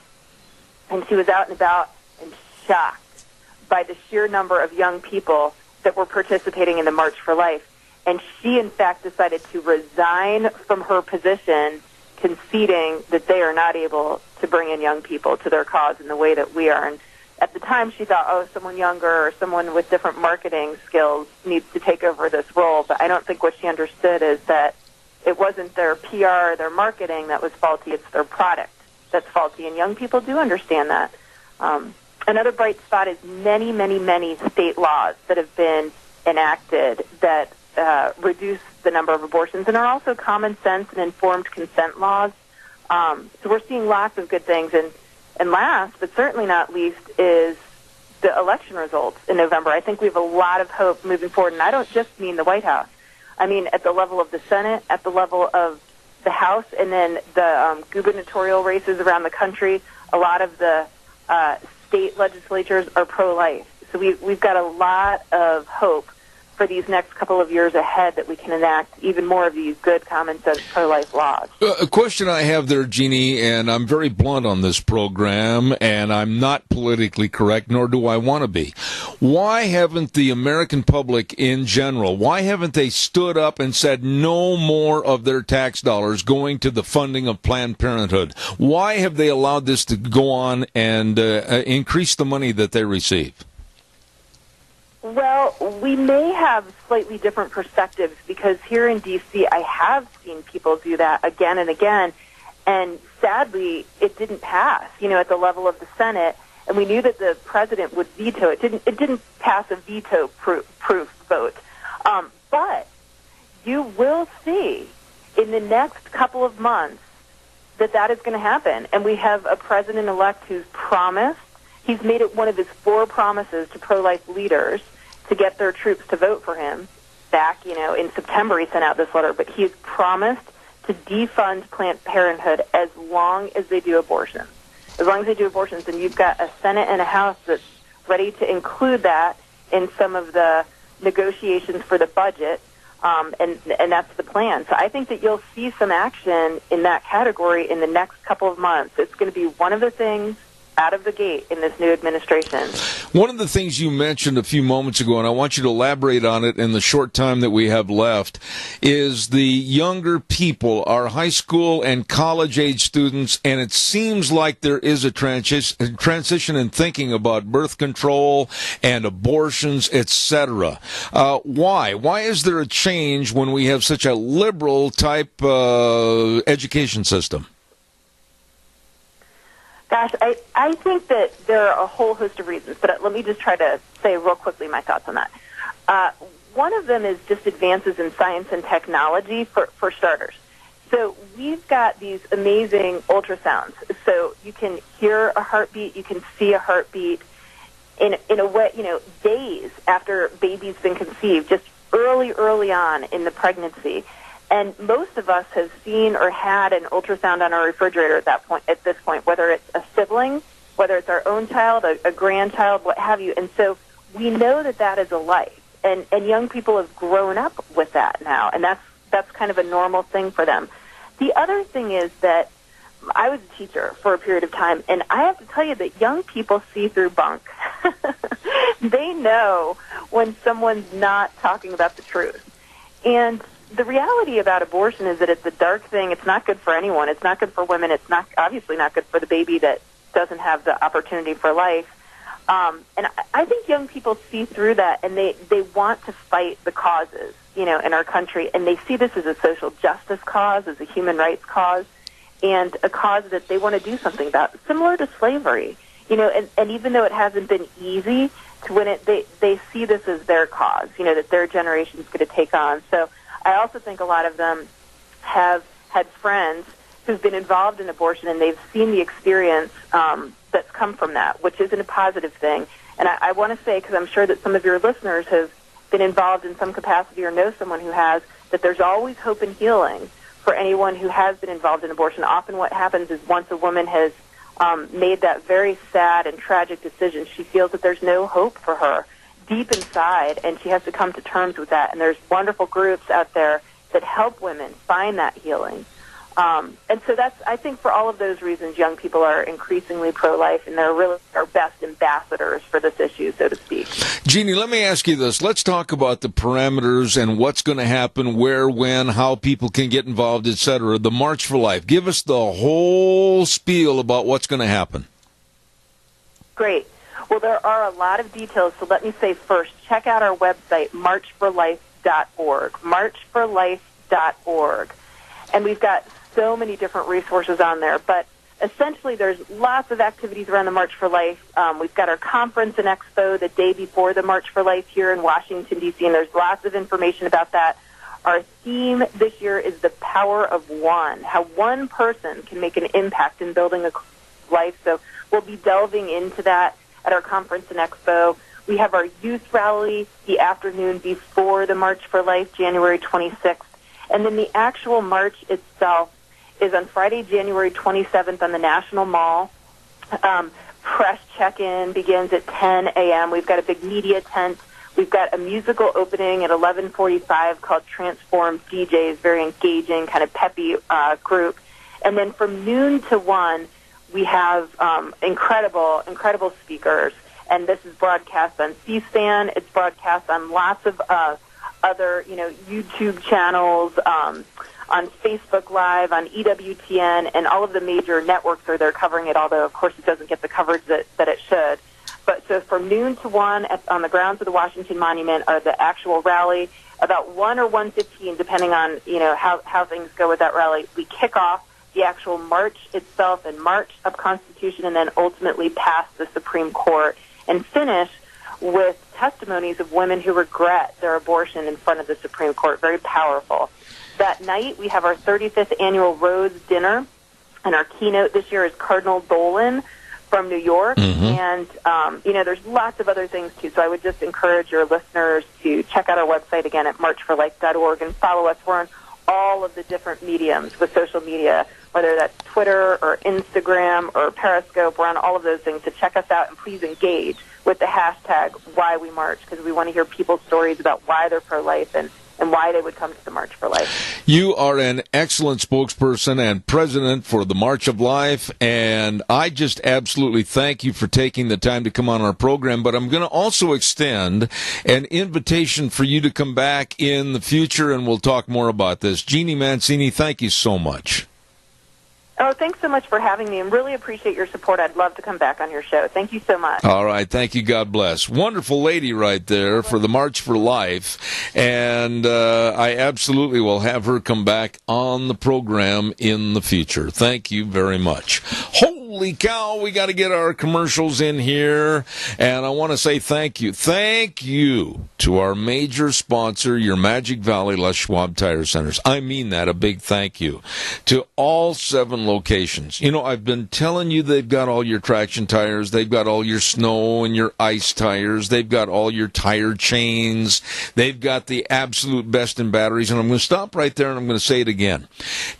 And she was out and about and shocked by the sheer number of young people that were participating in the March for Life. And she, in fact, decided to resign from her position, conceding that they are not able to bring in young people to their cause in the way that we are. And at the time, she thought, someone younger or someone with different marketing skills needs to take over this role. But I don't think what she understood is that it wasn't their PR or their marketing that was faulty. It's their product that's faulty. And young people do understand that. Another bright spot is many, many, many state laws that have been enacted that reduce the number of abortions and are also common sense and informed consent laws. So we're seeing lots of good things. And last, but certainly not least, is the election results in November. I think we have a lot of hope moving forward, and I don't just mean the White House. I mean at the level of the Senate, at the level of the House, and then the gubernatorial races around the country. A lot of the state legislatures are pro-life. So we've got a lot of hope for these next couple of years ahead that we can enact even more of these good common sense pro-life laws. A question I have there, Jeannie, and I'm very blunt on this program, and I'm not politically correct, nor do I want to be. Why haven't the American public in general, why haven't they stood up and said no more of their tax dollars going to the funding of Planned Parenthood? Why have they allowed this to go on and increase the money that they receive? Well, we may have slightly different perspectives because here in D.C. I have seen people do that again and again, and sadly it didn't pass, at the level of the Senate, and we knew that the president would veto it. It didn't pass a veto-proof vote. But you will see in the next couple of months that is going to happen, and we have a president-elect who's promised. He's made it one of his 4 promises to pro-life leaders to get their troops to vote for him. Back, in September he sent out this letter, but he has promised to defund Planned Parenthood as long as they do abortions. As long as they do abortions, and you've got a Senate and a House that's ready to include that in some of the negotiations for the budget, and that's the plan. So I think that you'll see some action in that category in the next couple of months. It's going to be one of the things out of the gate in this new administration. One of the things you mentioned a few moments ago, and I want you to elaborate on it in the short time that we have left, is the younger people, our high school and college-age students, and it seems like there is a transition in thinking about birth control and abortions, etc. Why? Why is there a change when we have such a liberal-type education system? Gosh, I think that there are a whole host of reasons, but let me just try to say real quickly my thoughts on that. One of them is just advances in science and technology, for starters. So we've got these amazing ultrasounds. So you can hear a heartbeat, you can see a heartbeat in a way, days after baby's been conceived, just early on in the pregnancy. And most of us have seen or had an ultrasound on our refrigerator at this point, whether it's a sibling, whether it's our own child, a grandchild, what have you. And so we know that is a life. And young people have grown up with that now, and that's kind of a normal thing for them. The other thing is that I was a teacher for a period of time, and I have to tell you that young people see through bunk. They know when someone's not talking about the truth. And the reality about abortion is that it's a dark thing. It's not good for anyone. It's not good for women. It's not obviously not good for the baby that doesn't have the opportunity for life. And I think young people see through that, and they want to fight the causes, in our country. And they see this as a social justice cause, as a human rights cause, and a cause that they want to do something about, similar to slavery. And even though it hasn't been easy to win it, they see this as their cause, that their generation is going to take on. So I also think a lot of them have had friends who've been involved in abortion, and they've seen the experience that's come from that, which isn't a positive thing. And I want to say, because I'm sure that some of your listeners have been involved in some capacity or know someone who has, that there's always hope and healing for anyone who has been involved in abortion. Often what happens is once a woman has made that very sad and tragic decision, she feels that there's no hope for her deep inside, and she has to come to terms with that. And there's wonderful groups out there that help women find that healing. And so I think for all of those reasons, young people are increasingly pro-life, and they're really our best ambassadors for this issue, so to speak. Jeannie, let me ask you this. Let's talk about the parameters and what's going to happen, where, when, how people can get involved, etc. The March for Life. Give us the whole spiel about what's going to happen. Great. Well, there are a lot of details, so let me say first, check out our website, marchforlife.org, marchforlife.org. And we've got so many different resources on there, but essentially there's lots of activities around the March for Life. We've got our conference and expo the day before the March for Life here in Washington, D.C., and there's lots of information about that. Our theme this year is the power of one, how one person can make an impact in building a life. So we'll be delving into that at our conference and expo. We have our youth rally the afternoon before the March for Life, January 26th. And then the actual march itself is on Friday, January 27th on the National Mall. Press check-in begins at 10 a.m. We've got a big media tent. We've got a musical opening at 11:45 called Transform DJs, very engaging, kind of peppy group. And then from noon to 1, we have incredible speakers. And this is broadcast on C-SPAN. It's broadcast on lots of other, YouTube channels, on Facebook Live, on EWTN, and all of the major networks are there covering it, although, of course, it doesn't get the coverage that it should. But so from noon to 1 on the grounds of the Washington Monument are the actual rally. About 1 or 1:15, depending on, how things go with that rally, we kick off the actual march itself and march of Constitution, and then ultimately pass the Supreme Court and finish with testimonies of women who regret their abortion in front of the Supreme Court. Very powerful. That night, we have our 35th annual Rose Dinner, and our keynote this year is Cardinal Dolan from New York. Mm-hmm. And, there's lots of other things, too. So I would just encourage your listeners to check out our website again at marchforlife.org and follow us. We're on all of the different mediums with social media, whether that's Twitter or Instagram or Periscope. We're on all of those things. So check us out, and please engage with the hashtag #WhyWeMarch, because we want to hear people's stories about why they're pro-life and why they would come to the March for Life. You are an excellent spokesperson and president for the March of Life, and I just absolutely thank you for taking the time to come on our program. But I'm going to also extend an invitation for you to come back in the future, and we'll talk more about this. Jeannie Mancini, thank you so much. Oh, thanks so much for having me, and really appreciate your support. I'd love to come back on your show. Thank you so much. All right. Thank you. God bless. Wonderful lady right there for the March for Life, and I absolutely will have her come back on the program in the future. Thank you very much. Holy cow, we got to get our commercials in here, and I want to say thank you. Thank you to our major sponsor, your Magic Valley Les Schwab Tire Centers. I mean that, a big thank you to all 7 locations. I've been telling you they've got all your traction tires, they've got all your snow and your ice tires, they've got all your tire chains, they've got the absolute best in batteries, and I'm going to stop right there and I'm going to say it again.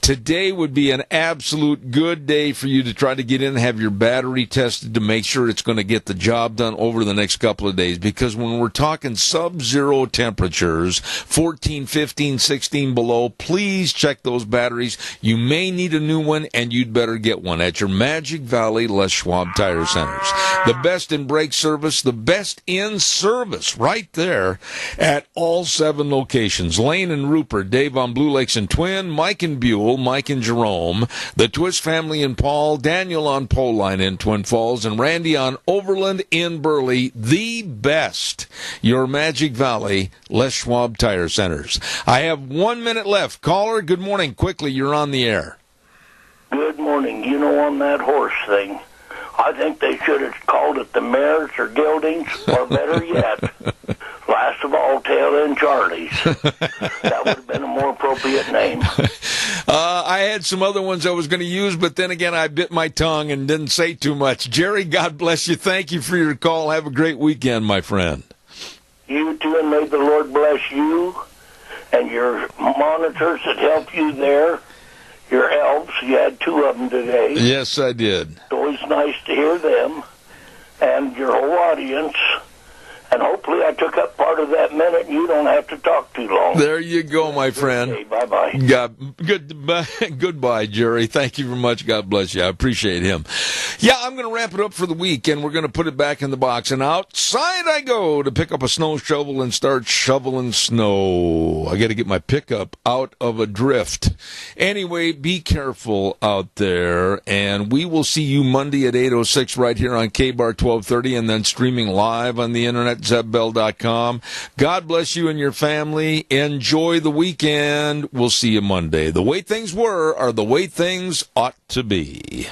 Today would be an absolute good day for you to try to get in, have your battery tested to make sure it's going to get the job done over the next couple of days. Because when we're talking sub-zero temperatures, 14, 15, 16 below, please check those batteries. You may need a new one, and you'd better get one at your Magic Valley Les Schwab Tire Centers. The best in brake service, the best in service right there at all 7 locations. Lane and Rupert, Dave on Blue Lakes and Twin, Mike and Buell, Mike and Jerome, the Twist family in Paul, Daniel on Poline in Twin Falls, and Randy on Overland in Burley. The best, your Magic Valley Les Schwab Tire Centers. I have 1 minute left. Caller, good morning. Quickly, you're on the air. Good morning. You know, on that horse thing, I think they should have called it the Mares or Geldings, or better yet, last of all, Tail End Charlies. That would have been a more appropriate name. I had some other ones I was going to use, but then again, I bit my tongue and didn't say too much. Jerry, God bless you. Thank you for your call. Have a great weekend, my friend. You too, and may the Lord bless you and your monitors that help you there. Your elves, you had 2 of them today. Yes, I did. It's always nice to hear them and your whole audience. And hopefully I took up part of that minute and you don't have to talk too long. There you go, my friend. Okay, bye-bye. Goodbye, Jerry. Thank you very much. God bless you. I appreciate him. Yeah, I'm going to wrap it up for the week, and we're going to put it back in the box. And outside I go to pick up a snow shovel and start shoveling snow. I got to get my pickup out of a drift. Anyway, be careful out there, and we will see you Monday at 8:06 right here on K-Bar 1230, and then streaming live on the internet, ZebBell.com. God bless you and your family. Enjoy the weekend. We'll see you Monday. The way things were are the way things ought to be.